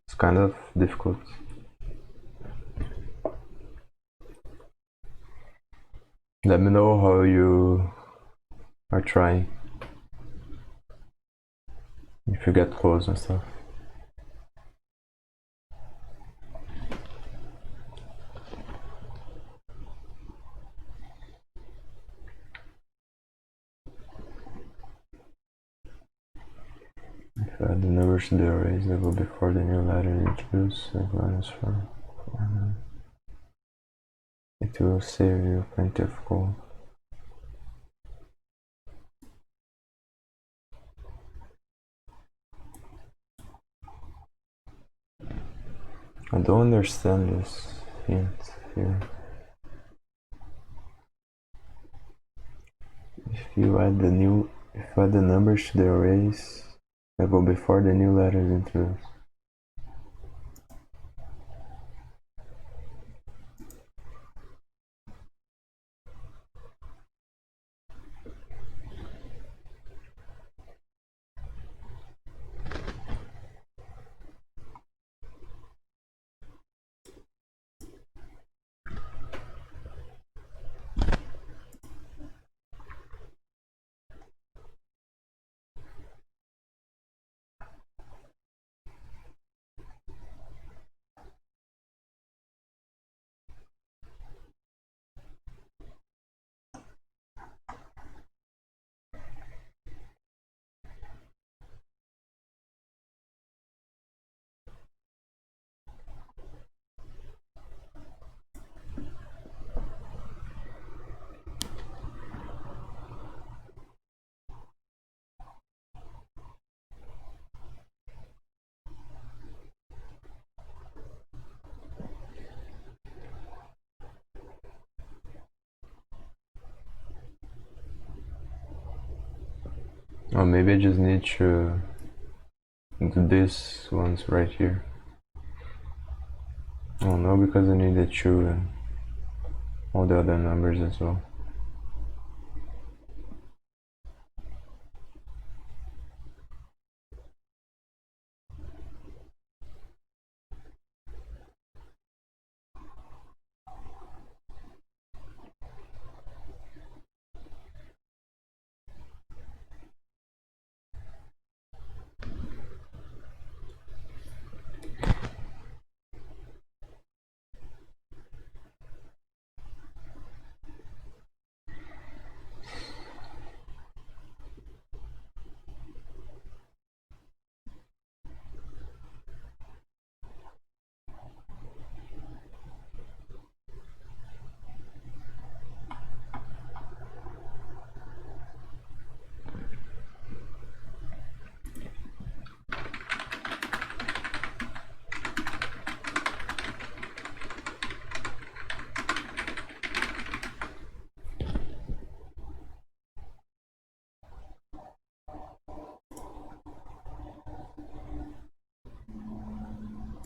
it's kind of difficult. Let me know how you are trying, if you get close and stuff. If I add the numbers to the arrays that go before the new letter is introduced, like values for 4, it will save you plenty of code. I don't understand this hint here. If you add the numbers to the arrays that go before the new letter is introduced. Or maybe I just need to do this ones right here. Oh no, because I need the 2 and all the other numbers as well.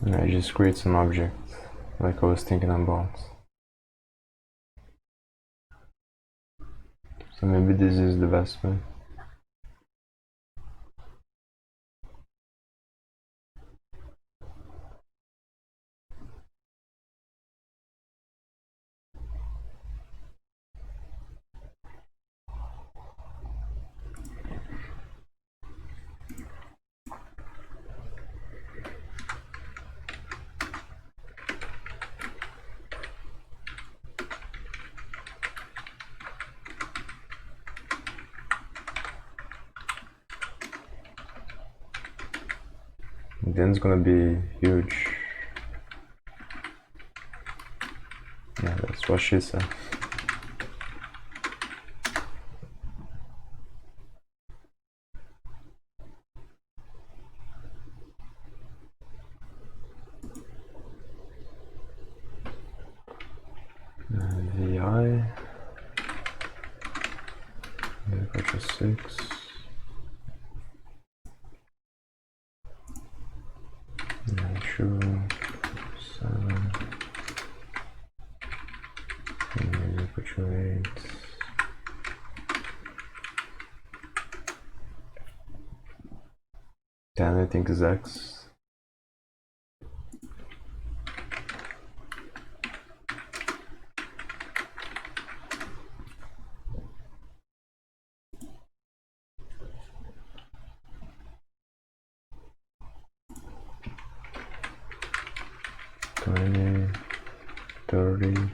And I just create some object like I was thinking about. So maybe this is the best way. Then it's gonna be huge. Yeah, that's what she said. VI equal 6. And 2, 7. And equal 8. Then I think is X. $20, $30.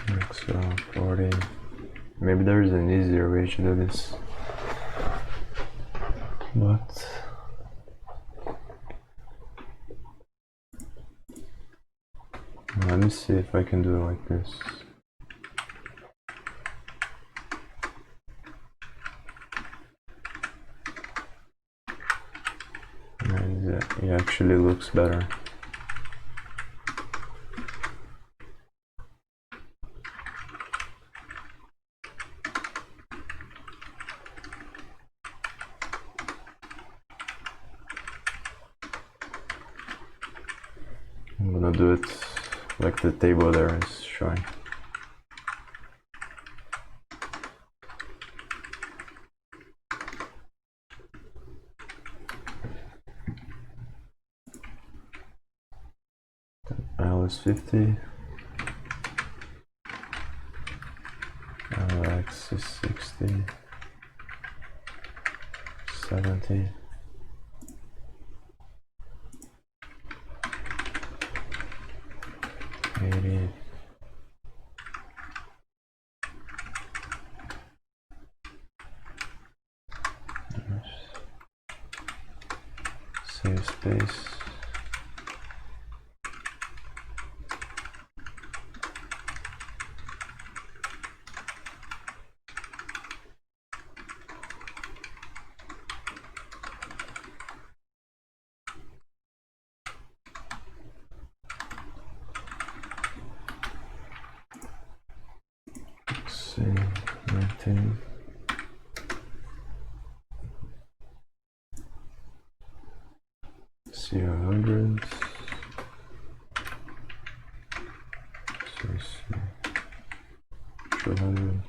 X 40. Maybe there's an easier way to do this, but let me see if I can do it like this. And it actually looks better. I'm gonna do it like the table there is showing. L is 50, LX is 60, 70, 80, 'Save space. See, 19. See 100. See 200.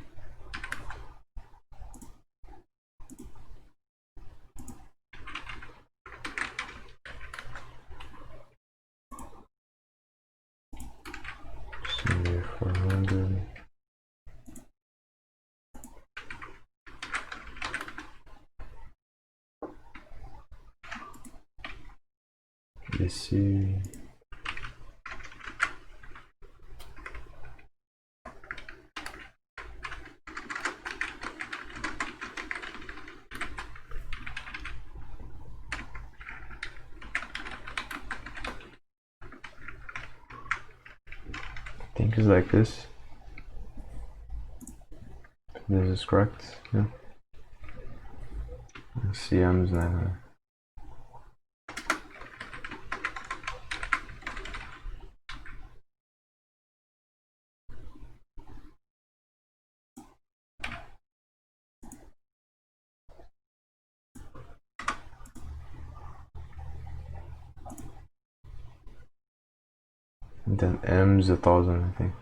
See 400. DC. I think it's like this. This is correct, yeah. CM is 900. And then M is 1000, I think.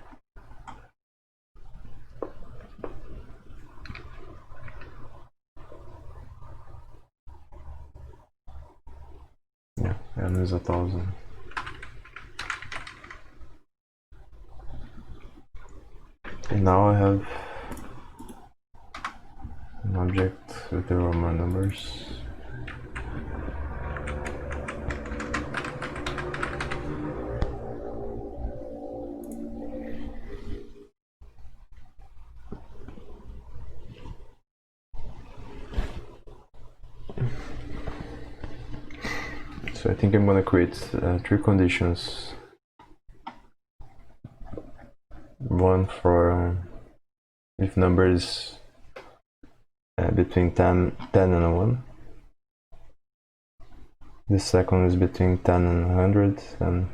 Yeah, M is 1000. And now I have an object with the Roman numbers. So I think I'm gonna create 3 conditions. One for if number is between 10 and 1. The second is between 10 and 100, and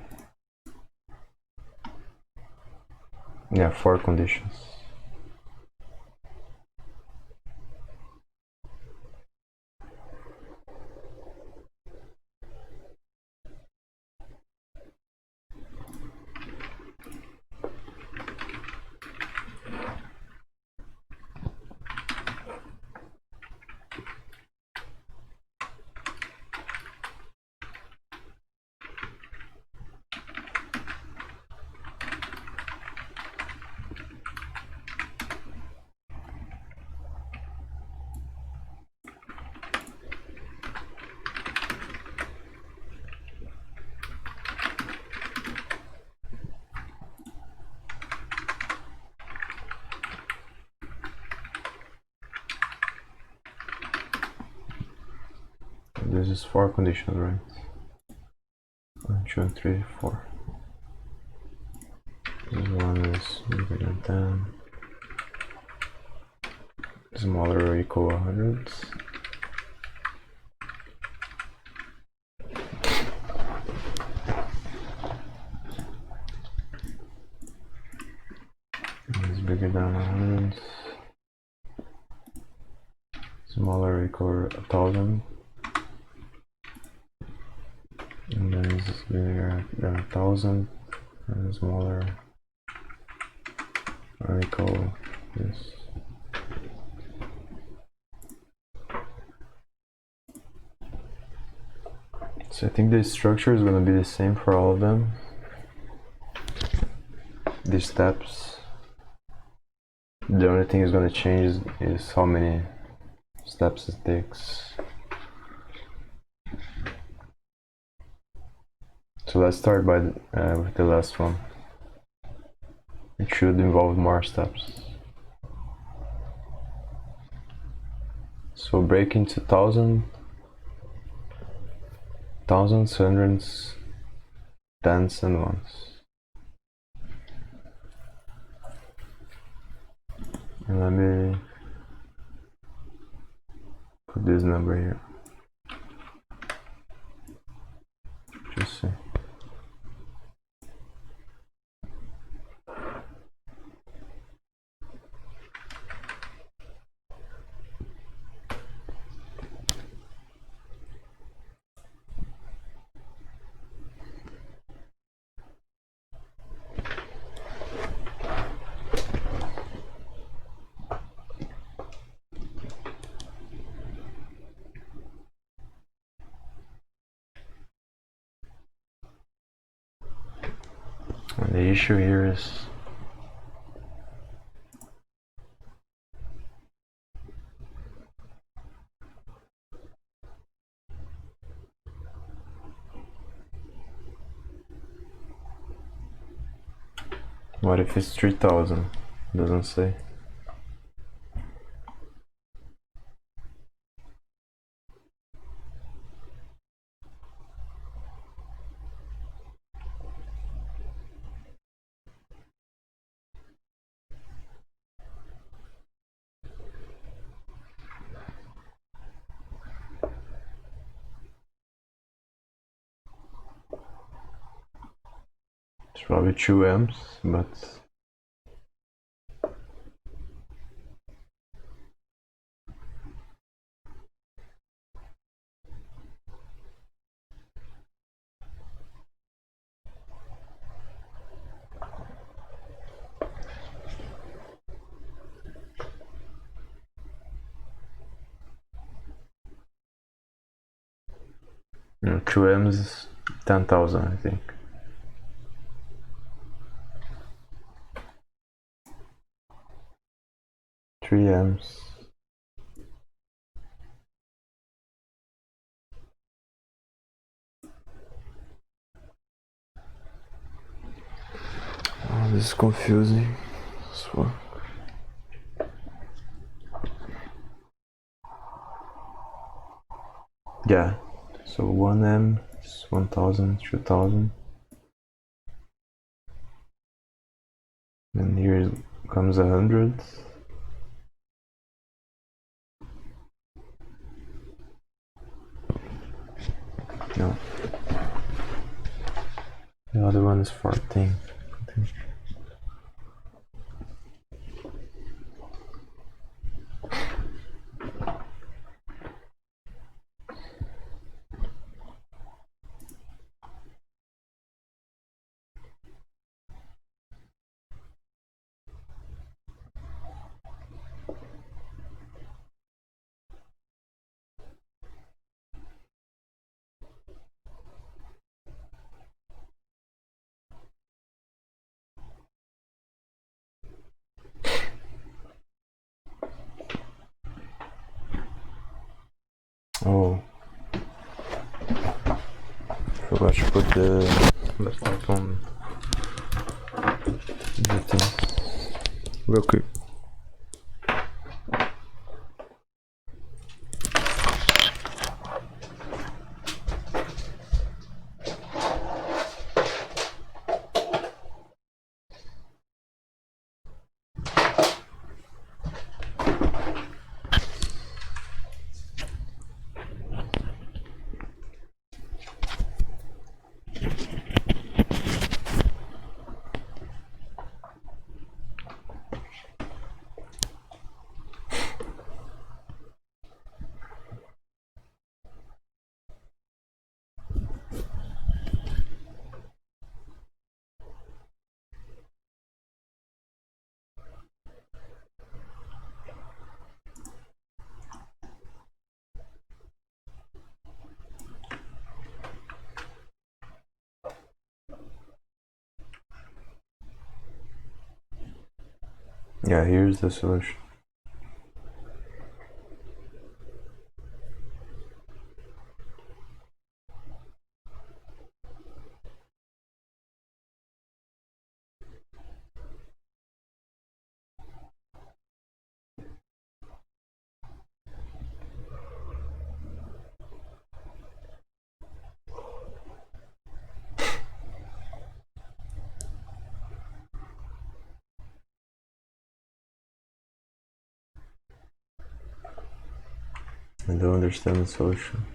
yeah, 4 conditions. This is 4 conditions, right? 1, 2, 3, 4. This one is bigger than 10. Smaller or equal 100. This is bigger than 100. Smaller or equal 1000. And then this is bigger than 1000 and smaller or equal this. So I think the structure is going to be the same for all of them. These steps. The only thing is going to change is how many steps it takes. So let's start by with the last one. It should involve more steps. So break into thousands, hundreds, tens, and ones. And let me put this number here. Just see. And the issue here is what if it's 3000? Doesn't say. It's probably 2 amps, but 2 M's, 10,000, I think. Three M's. Oh, this is confusing. So. Yeah, so 1M is 1,000, 2,000. And here comes 100. No. The other one is 14. I think. Oh, forgot to put the laptop on the thing real quick. Yeah, here's the solution. I don't understand the solution.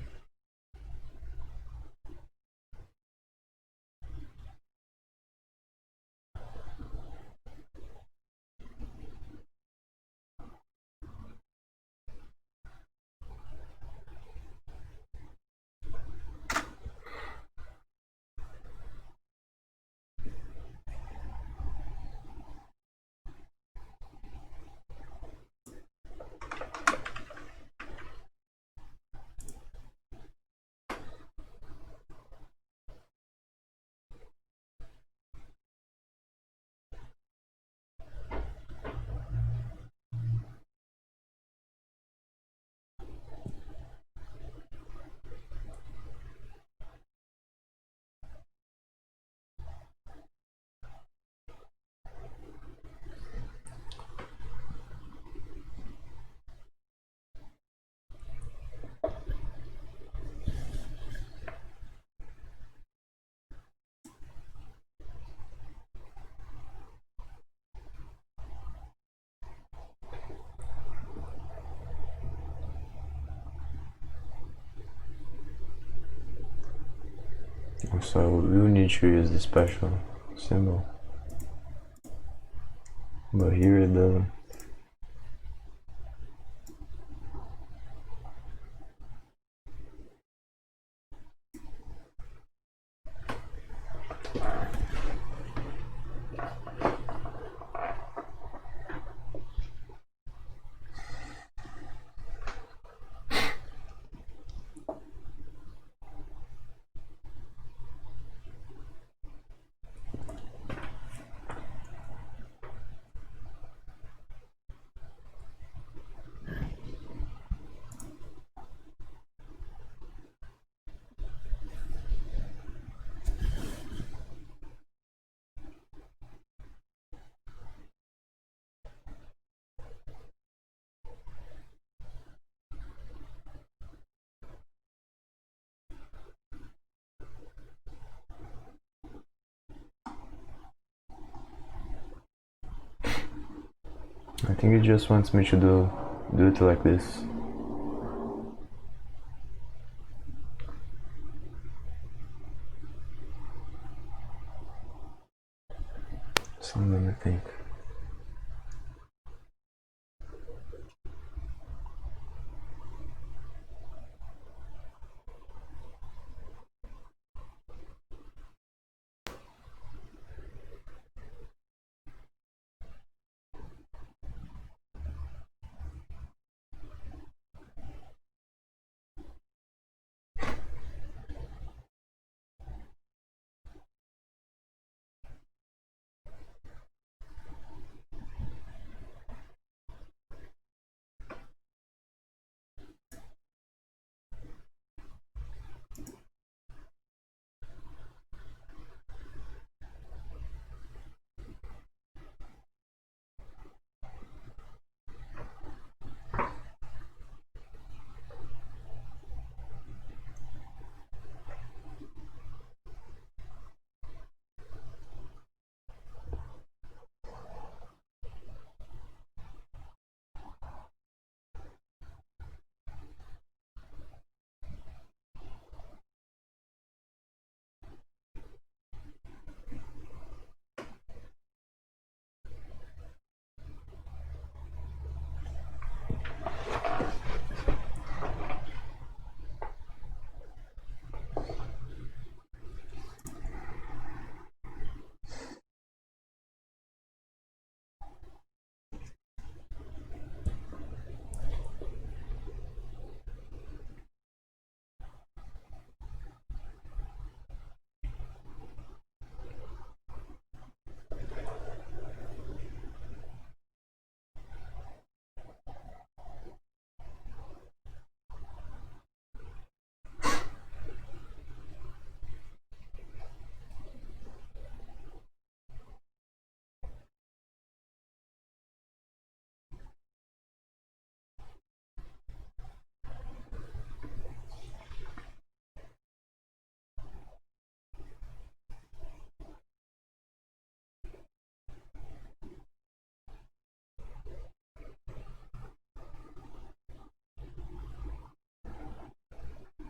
So we need to use the special symbol, but here it doesn't. I think it just wants me to do it like this. So let me think.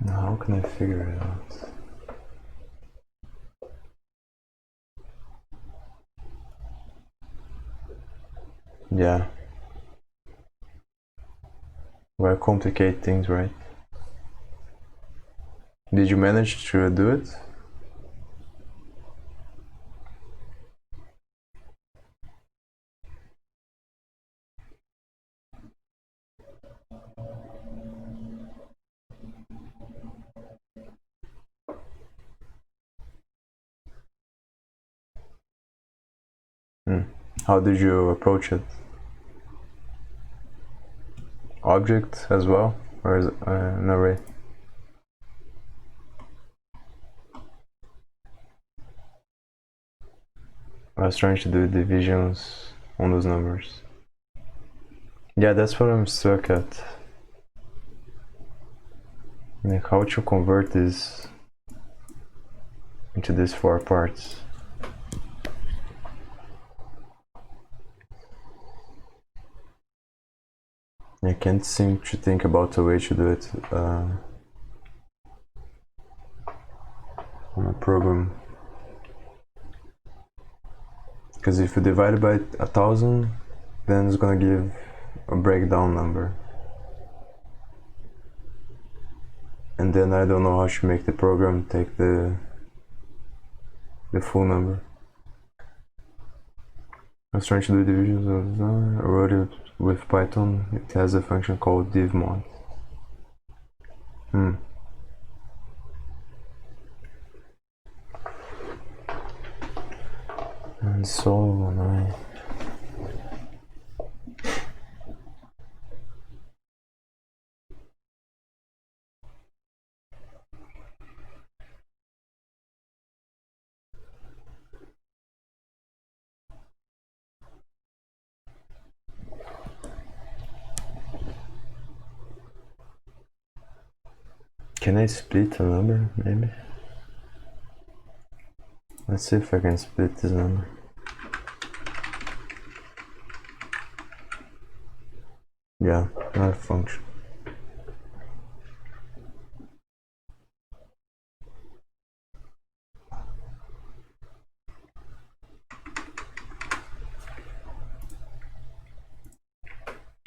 Now, how can I figure it out? Yeah. Why complicate things, right? Did you manage to do it? How did you approach it? Object as well, or is it an array? I was trying to do divisions on those numbers. Yeah, that's what I'm stuck at. Like how to convert this into these 4 parts. I can't seem to think about a way to do it on a program. Because if you divide it by 1000, then it's gonna give a breakdown number. And then I don't know how to make the program take the full number. I was trying to do divisions, I wrote it with Python. It has a function called divmod. And so when I can I split a number, maybe? Let's see if I can split this number. Yeah, not a function.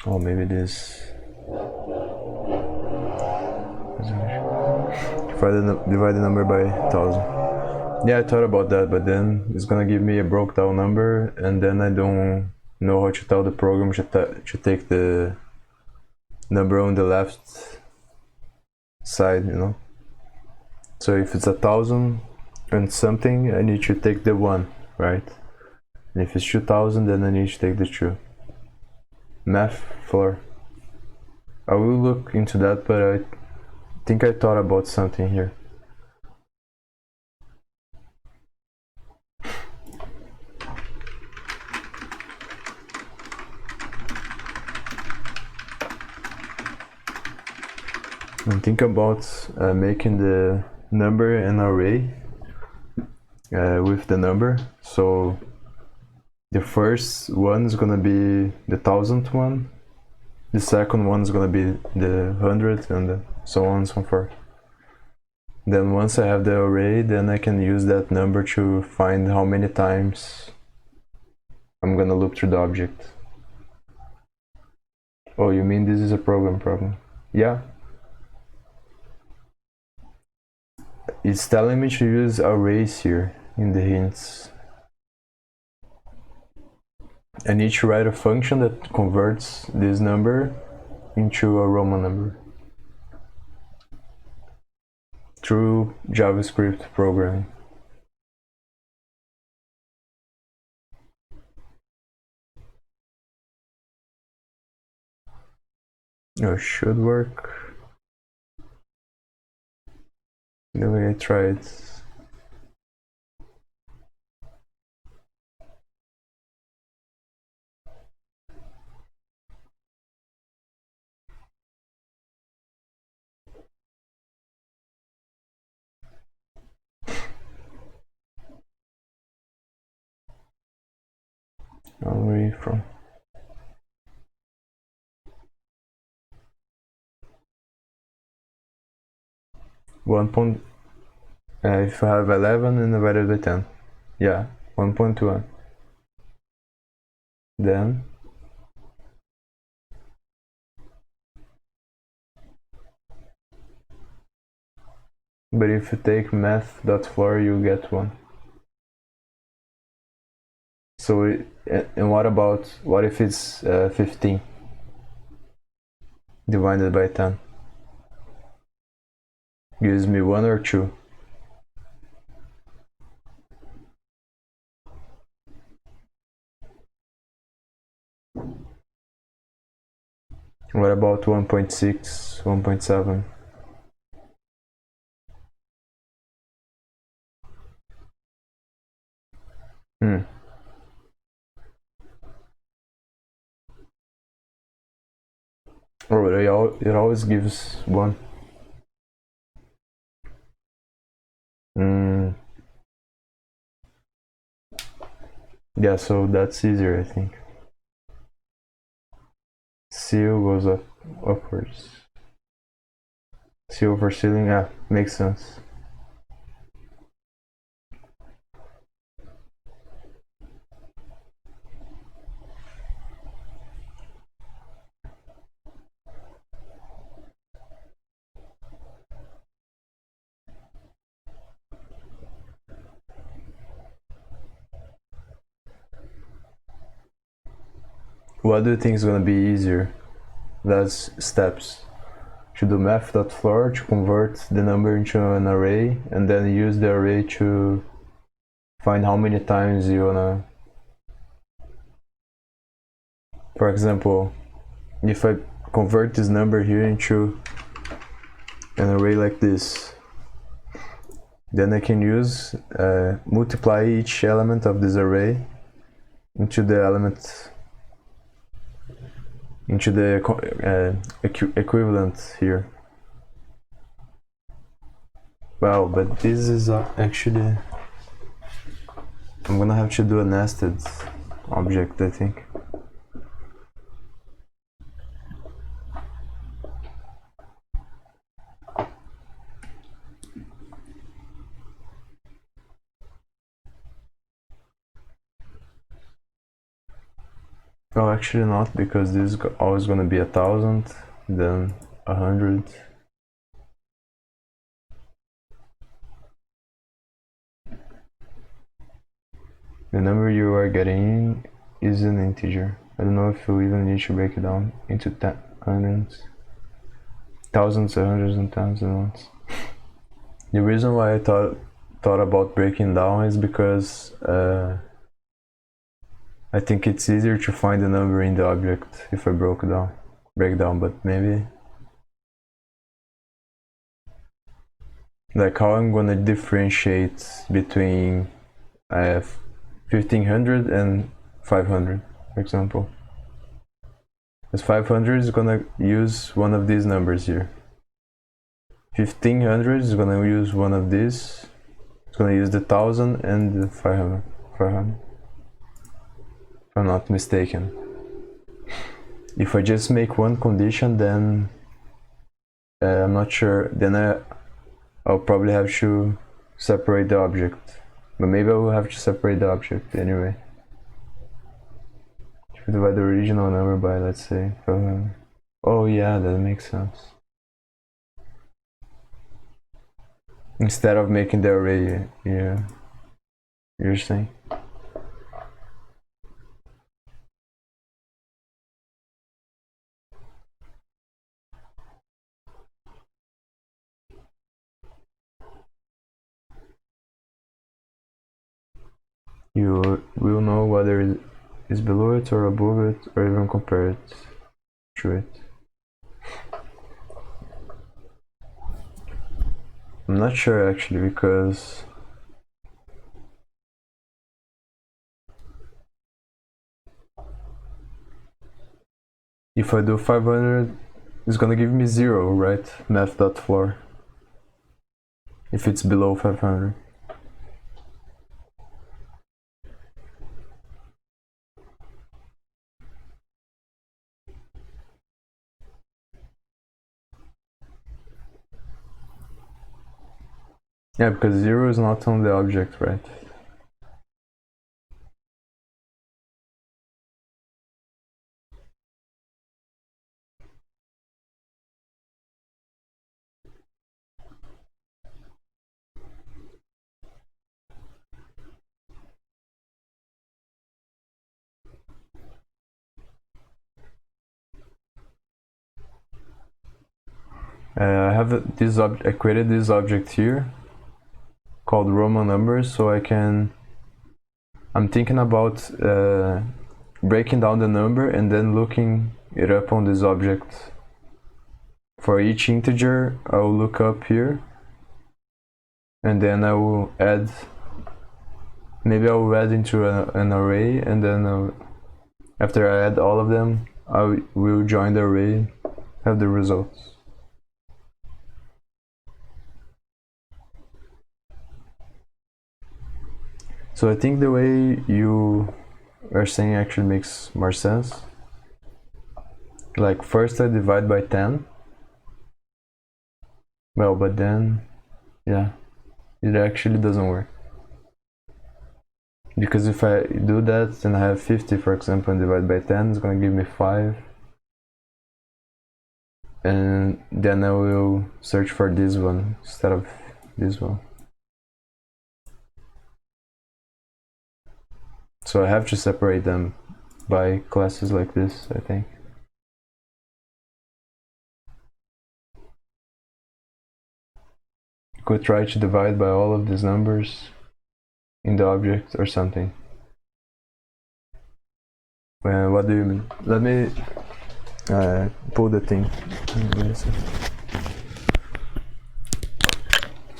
Oh, maybe this. If I divide the number by 1000. Yeah, I thought about that, but then it's gonna give me a broke down number, and then I don't know how to tell the program to take the number on the left side, you know. So if it's 1000 and something, I need to take the 1, right? And if it's 2000, then I need to take the 2. Math floor. I will look into that, but I think I thought about something here. And think about making the number an array with the number. So the first one is gonna be the 1000th one. The second one is gonna be the 100th, and so on and so forth. Then once I have the array, then I can use that number to find how many times I'm gonna loop through the object. Oh, you mean this is a program problem? Yeah. It's telling me to use arrays here in the hints. I need to write a function that converts this number into a Roman number through JavaScript programming. It should work the way I tried. Array from 1. If I have 11 and divided by 10, yeah, 1.1. Then but if you take math.floor, you get 1. So and what if it's 15 divided by 10? Gives me 1 or 2. What about 1.6, 1.7? Oh, it always gives 1. Yeah, so that's easier, I think. Seal goes upwards. Seal over ceiling, yeah, makes sense. What do you think is gonna be easier? That's steps. To do math.floor to convert the number into an array, and then use the array to find how many times you wanna. For example, if I convert this number here into an array like this, then I can use multiply each element of this array into the element into the equivalent here. Well, but this is actually, I'm gonna have to do a nested object, I think. Oh, actually not, because this is always gonna be 1,000, then 100. The number you are getting is an integer. I don't know if you even need to break it down into hundreds, thousands, hundreds, and thousands. The reason why I thought about breaking down is because I think it's easier to find the number in the object if I break down, but maybe like how I'm gonna differentiate between 1500 and 500, for example. Because 500 is gonna use one of these numbers here. 1500 is gonna use one of these. It's gonna use the 1000 and the 500. If I'm not mistaken. If I just make one condition, then I'm not sure. Then I'll probably have to separate the object. But maybe I will have to separate the object anyway. If we divide the original number by, let's say, 500. Oh yeah, that makes sense. Instead of making the array, yeah, you're saying. You will know whether it is below it or above it, or even compare it to it. I'm not sure actually, because if I do 500, it's gonna give me 0, right? Math.floor. If it's below 500. Yeah, because 0 is not on the object, right? I have this object. I created this object here called Roman numbers, so I'm thinking about breaking down the number and then looking it up on this object. For each integer, I will look up here, and then I will add. Maybe I will add into an array, and then after I add all of them, I will join the array, have the results. So I think the way you are saying actually makes more sense. Like first I divide by 10. Well, but then, yeah, it actually doesn't work. Because if I do that, then I have 50, for example, and divide by 10, it's gonna give me 5. And then I will search for this one instead of this one. So I have to separate them by classes like this, I think. You could try to divide by all of these numbers in the object or something. Well, what do you mean? Let me pull the thing.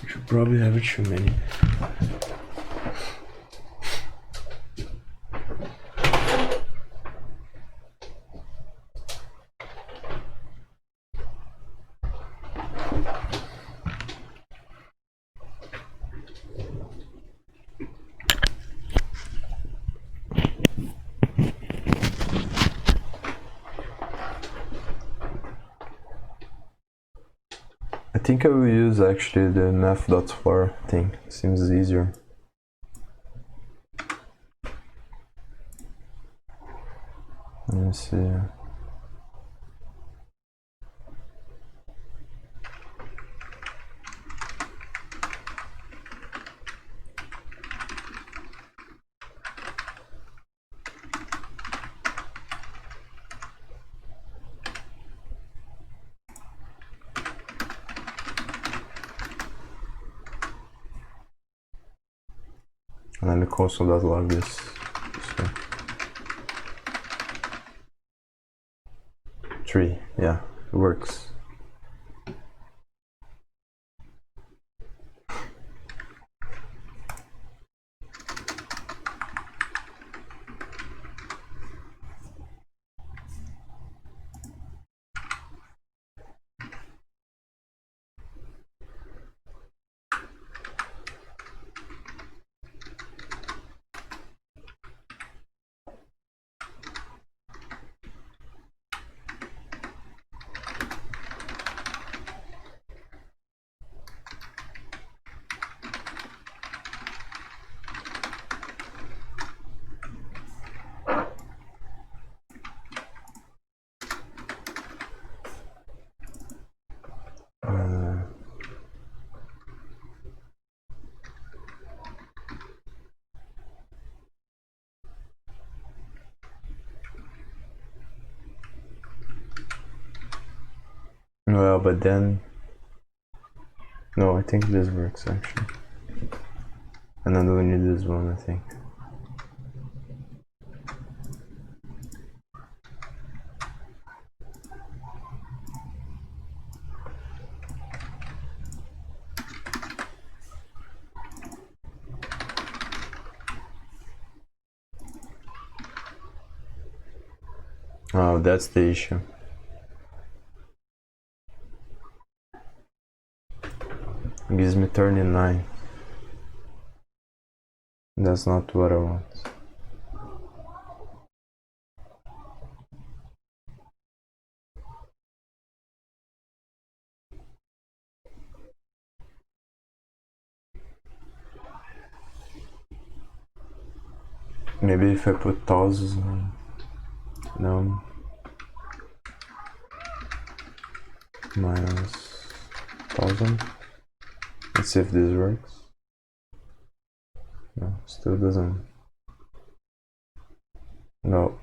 You should probably have it too many. I think I will use actually the math.floor thing. Seems easier. me see. And let me console.log this. So 3, yeah, it works. Well, but then, no, I think this works actually. And then we need this one, I think. Oh, that's the issue. It gives me 39. That's not what I want. Maybe if I put 1,000, no, minus 1,000. Let's see if this works. No, still doesn't. No.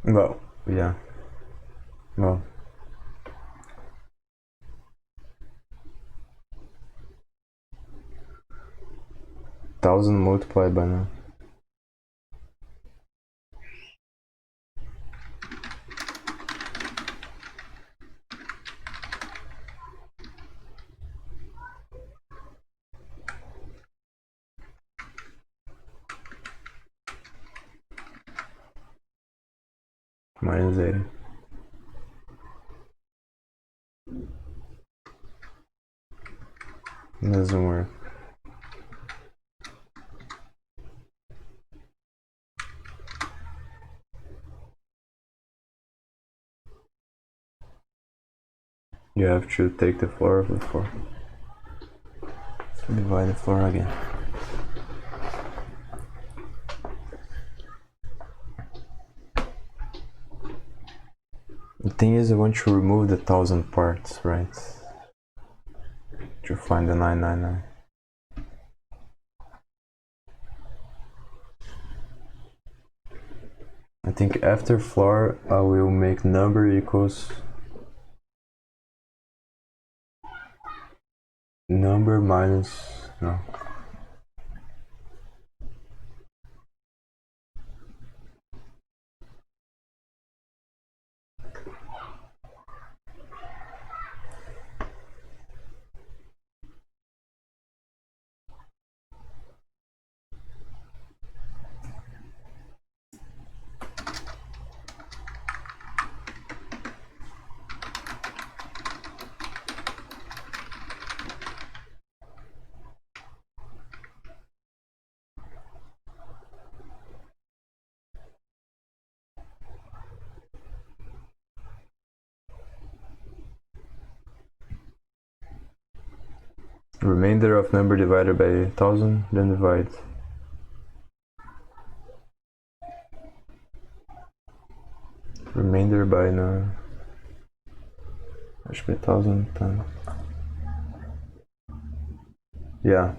Well, yeah. Well. Thousand multiplied by now. Minus 80. It doesn't work. You have to take the floor of the 4. Divide the floor again. The thing is, I want to remove the 1,000 parts, right? To find the 999. I think after floor, I will make number equals number minus, no. Remainder of number divided by 1000, then divide. Remainder by no. Acho que 1000 times. Yeah.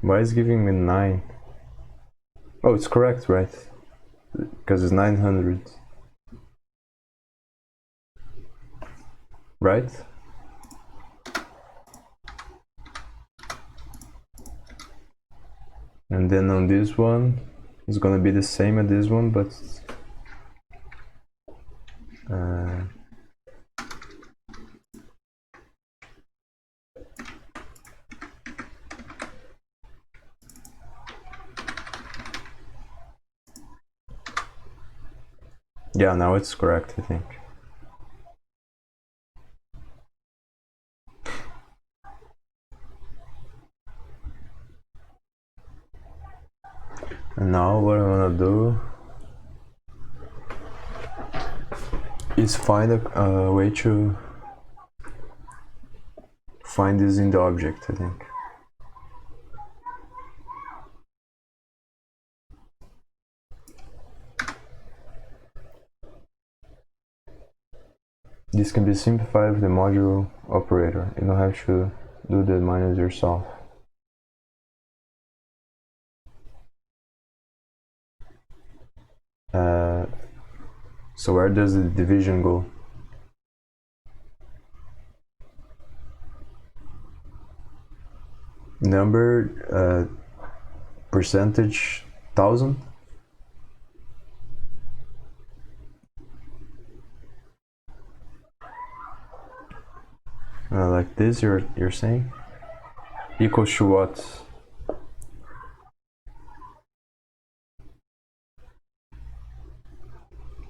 Why is it giving me 9? Oh, it's correct, right? Because it's 900. Right? And then on this one, it's gonna be the same as this one, but yeah, now it's correct, I think. And now what I wanna do is find a way to find this in the object, I think. This can be simplified with the module operator. You don't have to do the minus yourself. So where does the division go? Number, percentage, 1000? Like this, you're saying? Equals to what?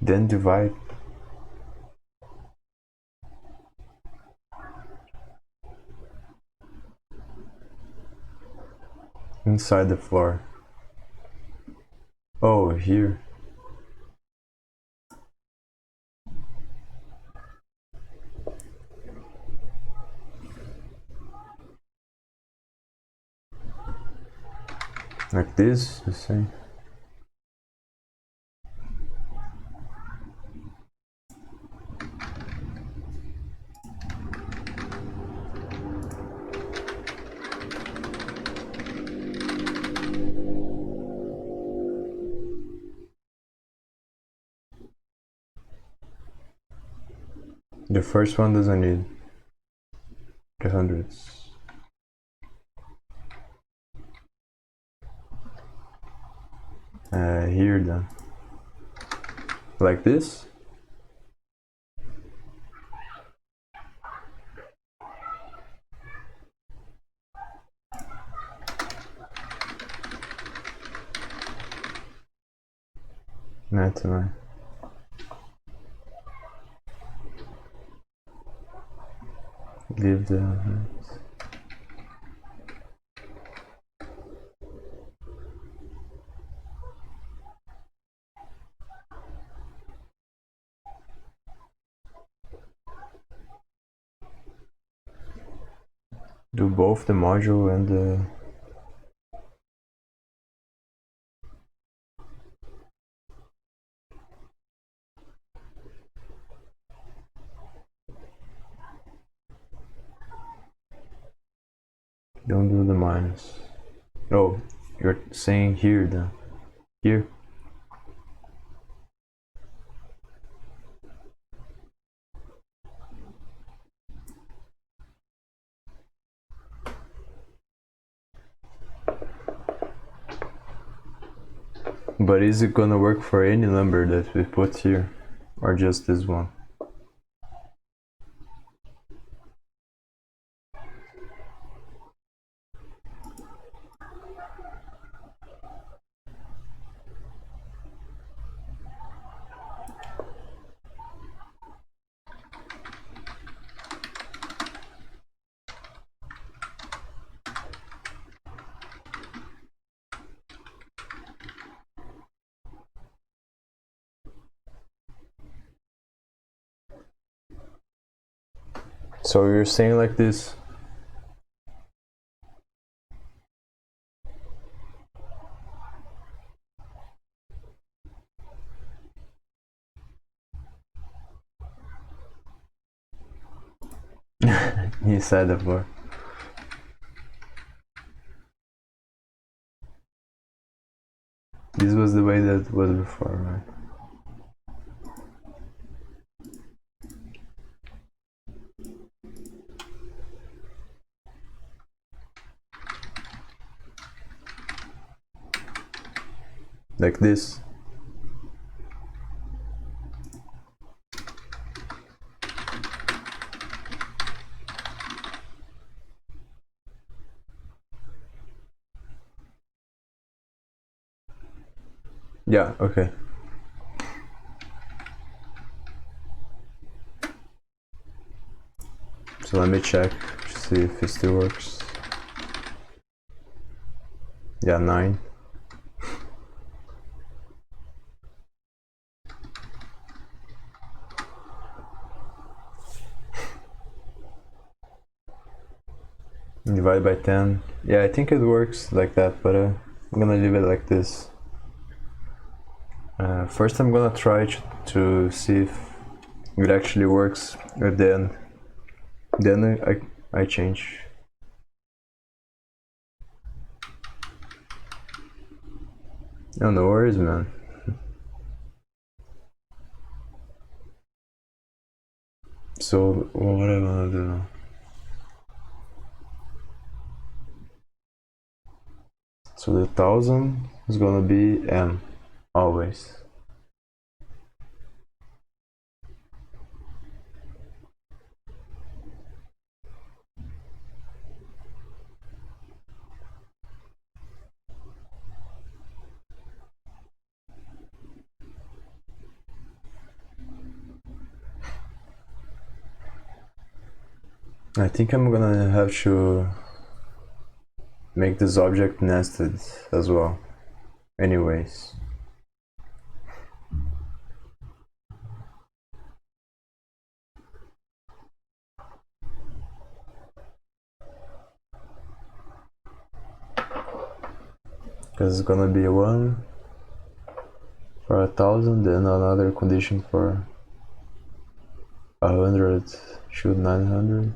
Then divide. Inside the floor. Oh, here. Like this, you say? The first one doesn't need the hundreds. Here then. Like this? Not nine. Leave the do both the module and the don't do the minus. Oh, you're saying here then. Here. But is it gonna work for any number that we put here, or just this one? So you're saying like this. He said that before. This was the way that was before, right? Like this. Yeah, okay. So let me check to see if it still works. Yeah, 9. Divide by 10. Yeah, I think it works like that, but I'm gonna leave it like this. First I'm gonna try to see if it actually works, and then I change. Oh, no worries, man. So what am I gonna do now? So the 1000 is gonna be M always. I think I'm gonna have to make this object nested as well. Anyways. Because it's gonna be 1 for 1000, then another condition for 100 shoot 900.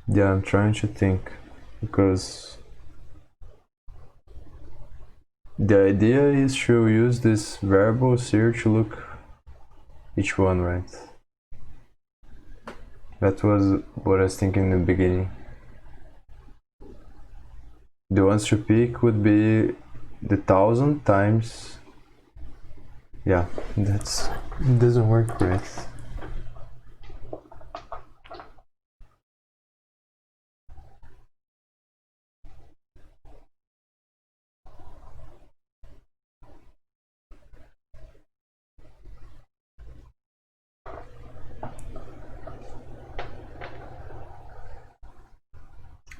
Yeah, I'm trying to think, because the idea is to use this variable here to look each one, right? That was what I was thinking in the beginning. The ones to pick would be the 1000 times. Yeah, it doesn't work right.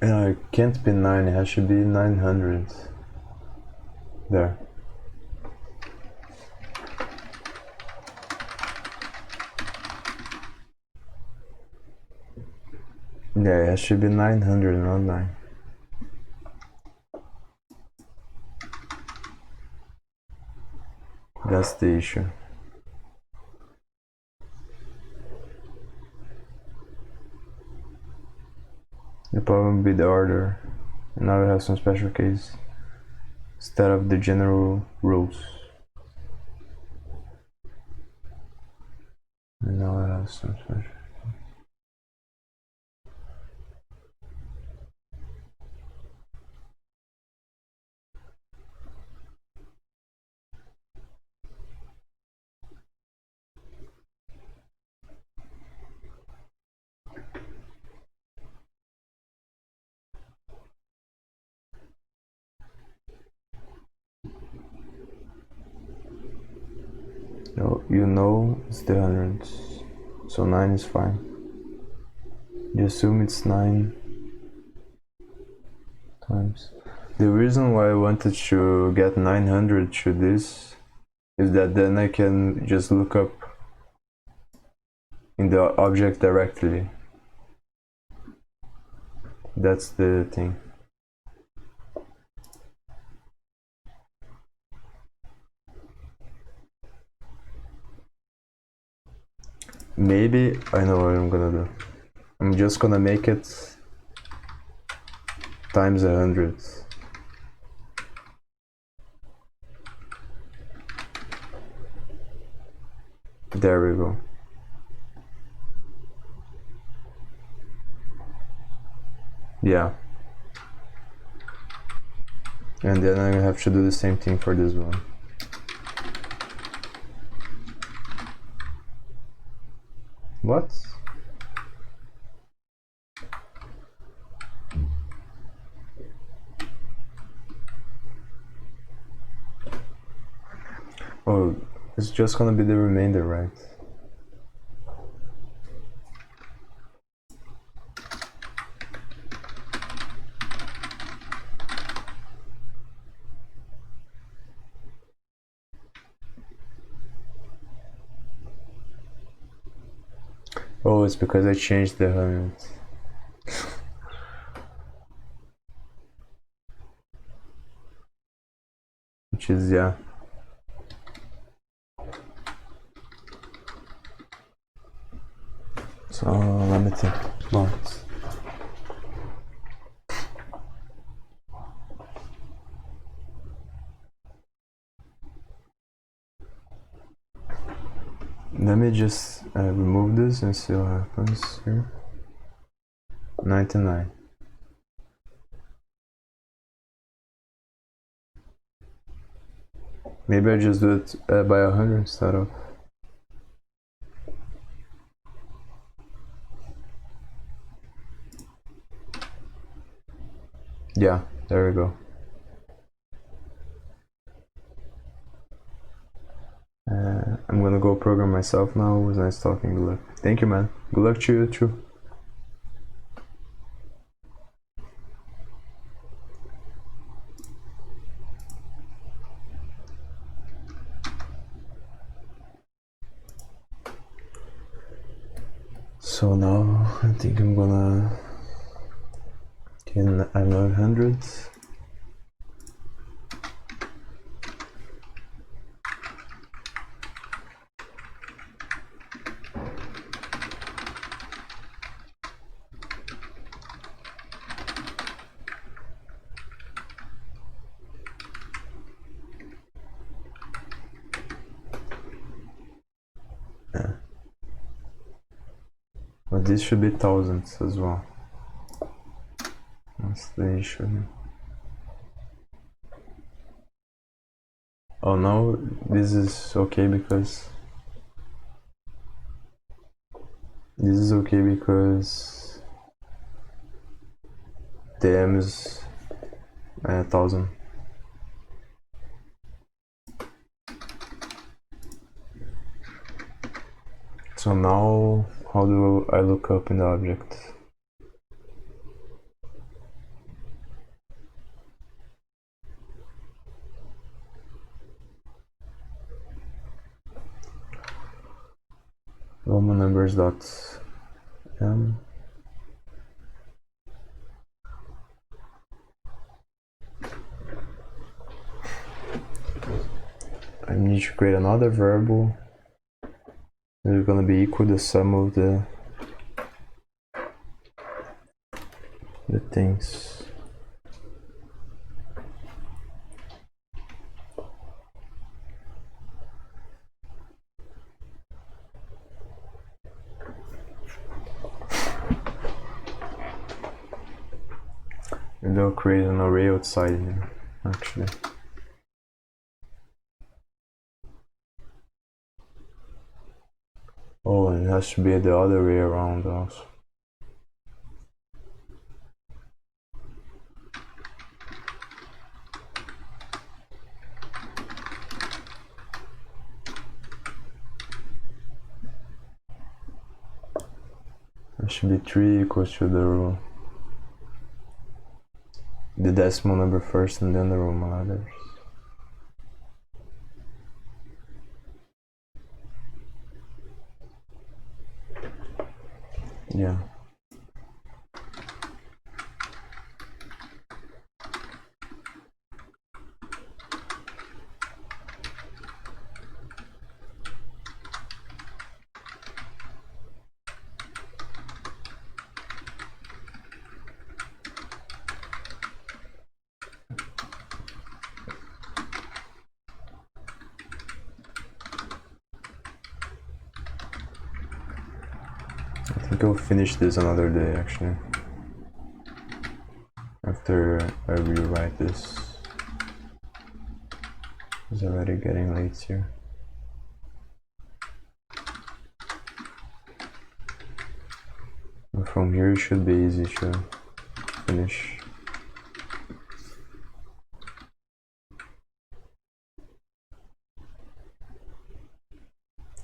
Yeah, it can't be 9, it has to be 900. There. Yeah, it should be 900, not 9. That's the issue. The problem will be the order. Now we have some special case instead of the general rules. And now I have some special. No, you know it's the hundreds. So 9 is fine. You assume it's 9 times. The reason why I wanted to get 900 to this is that then I can just look up in the object directly. That's the thing. Maybe I know what I'm gonna do. I'm just gonna make it times 100. There we go. Yeah. And then I have to do the same thing for this one. What? Oh, it's just gonna be the remainder, right? Oh, it's because I changed the 100. Which is, yeah. So, let me think. Months. Let me just remove this and see what happens here. 99. Maybe I just do it by 100 instead of. Yeah, there we go. I'm gonna go program myself now. It was nice talking. Good luck. Thank you, man. Good luck to you too. So now I think I'm gonna get another 100. But this should be thousands as well. That's the issue here. Oh no, this is okay because the M is 1000. So now, how do I look up in the object? Roman numbers dot M. I need to create another variable. It's gonna be equal to the sum of the things. And I'll create an array outside here, actually. Oh, and it has to be the other way around also. It should be 3 equals to the decimal number first and then the Roman letters. Yeah. I think I'll finish this another day actually. After I rewrite this. It's already getting late here. And from here it should be easy to finish.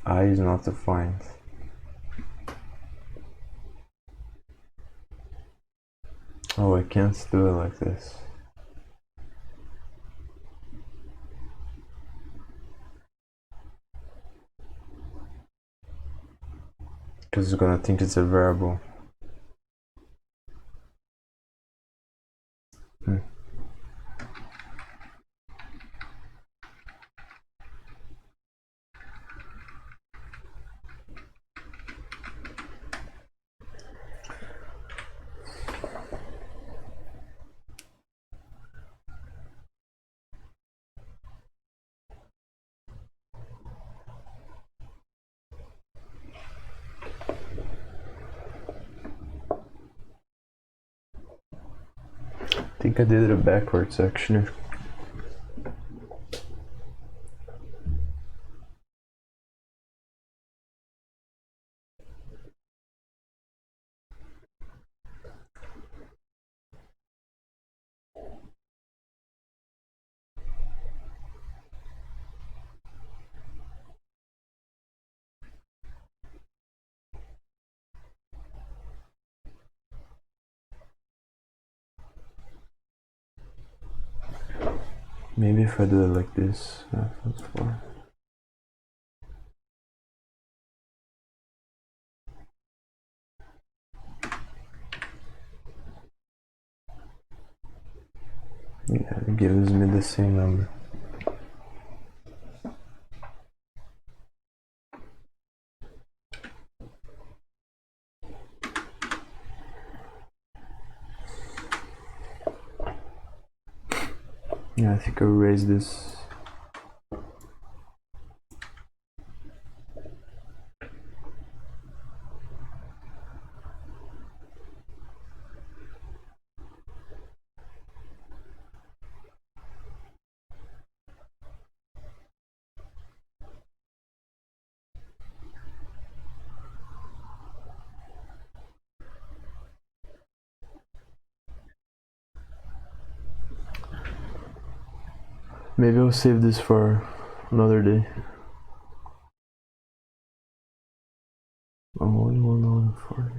I is not defined. Oh, I can't do it like this. Because it's gonna think it's a variable. I think I did it backwards actually. Maybe if I do it like this, that's 4. Yeah, it gives me the same number. Yeah, I think I'll erase this. Maybe I'll save this for another day. I'm only 140.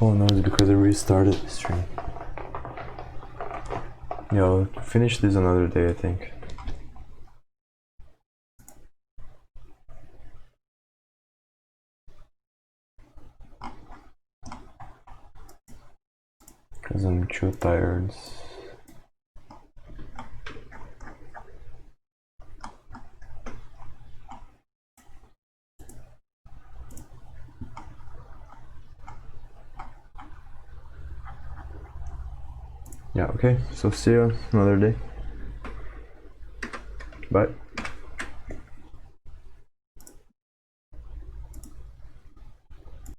Oh no, it's because I restarted the stream. Yeah, I'll finish this another day, I think. Because I'm too tired. Yeah, okay, so see you another day. Bye.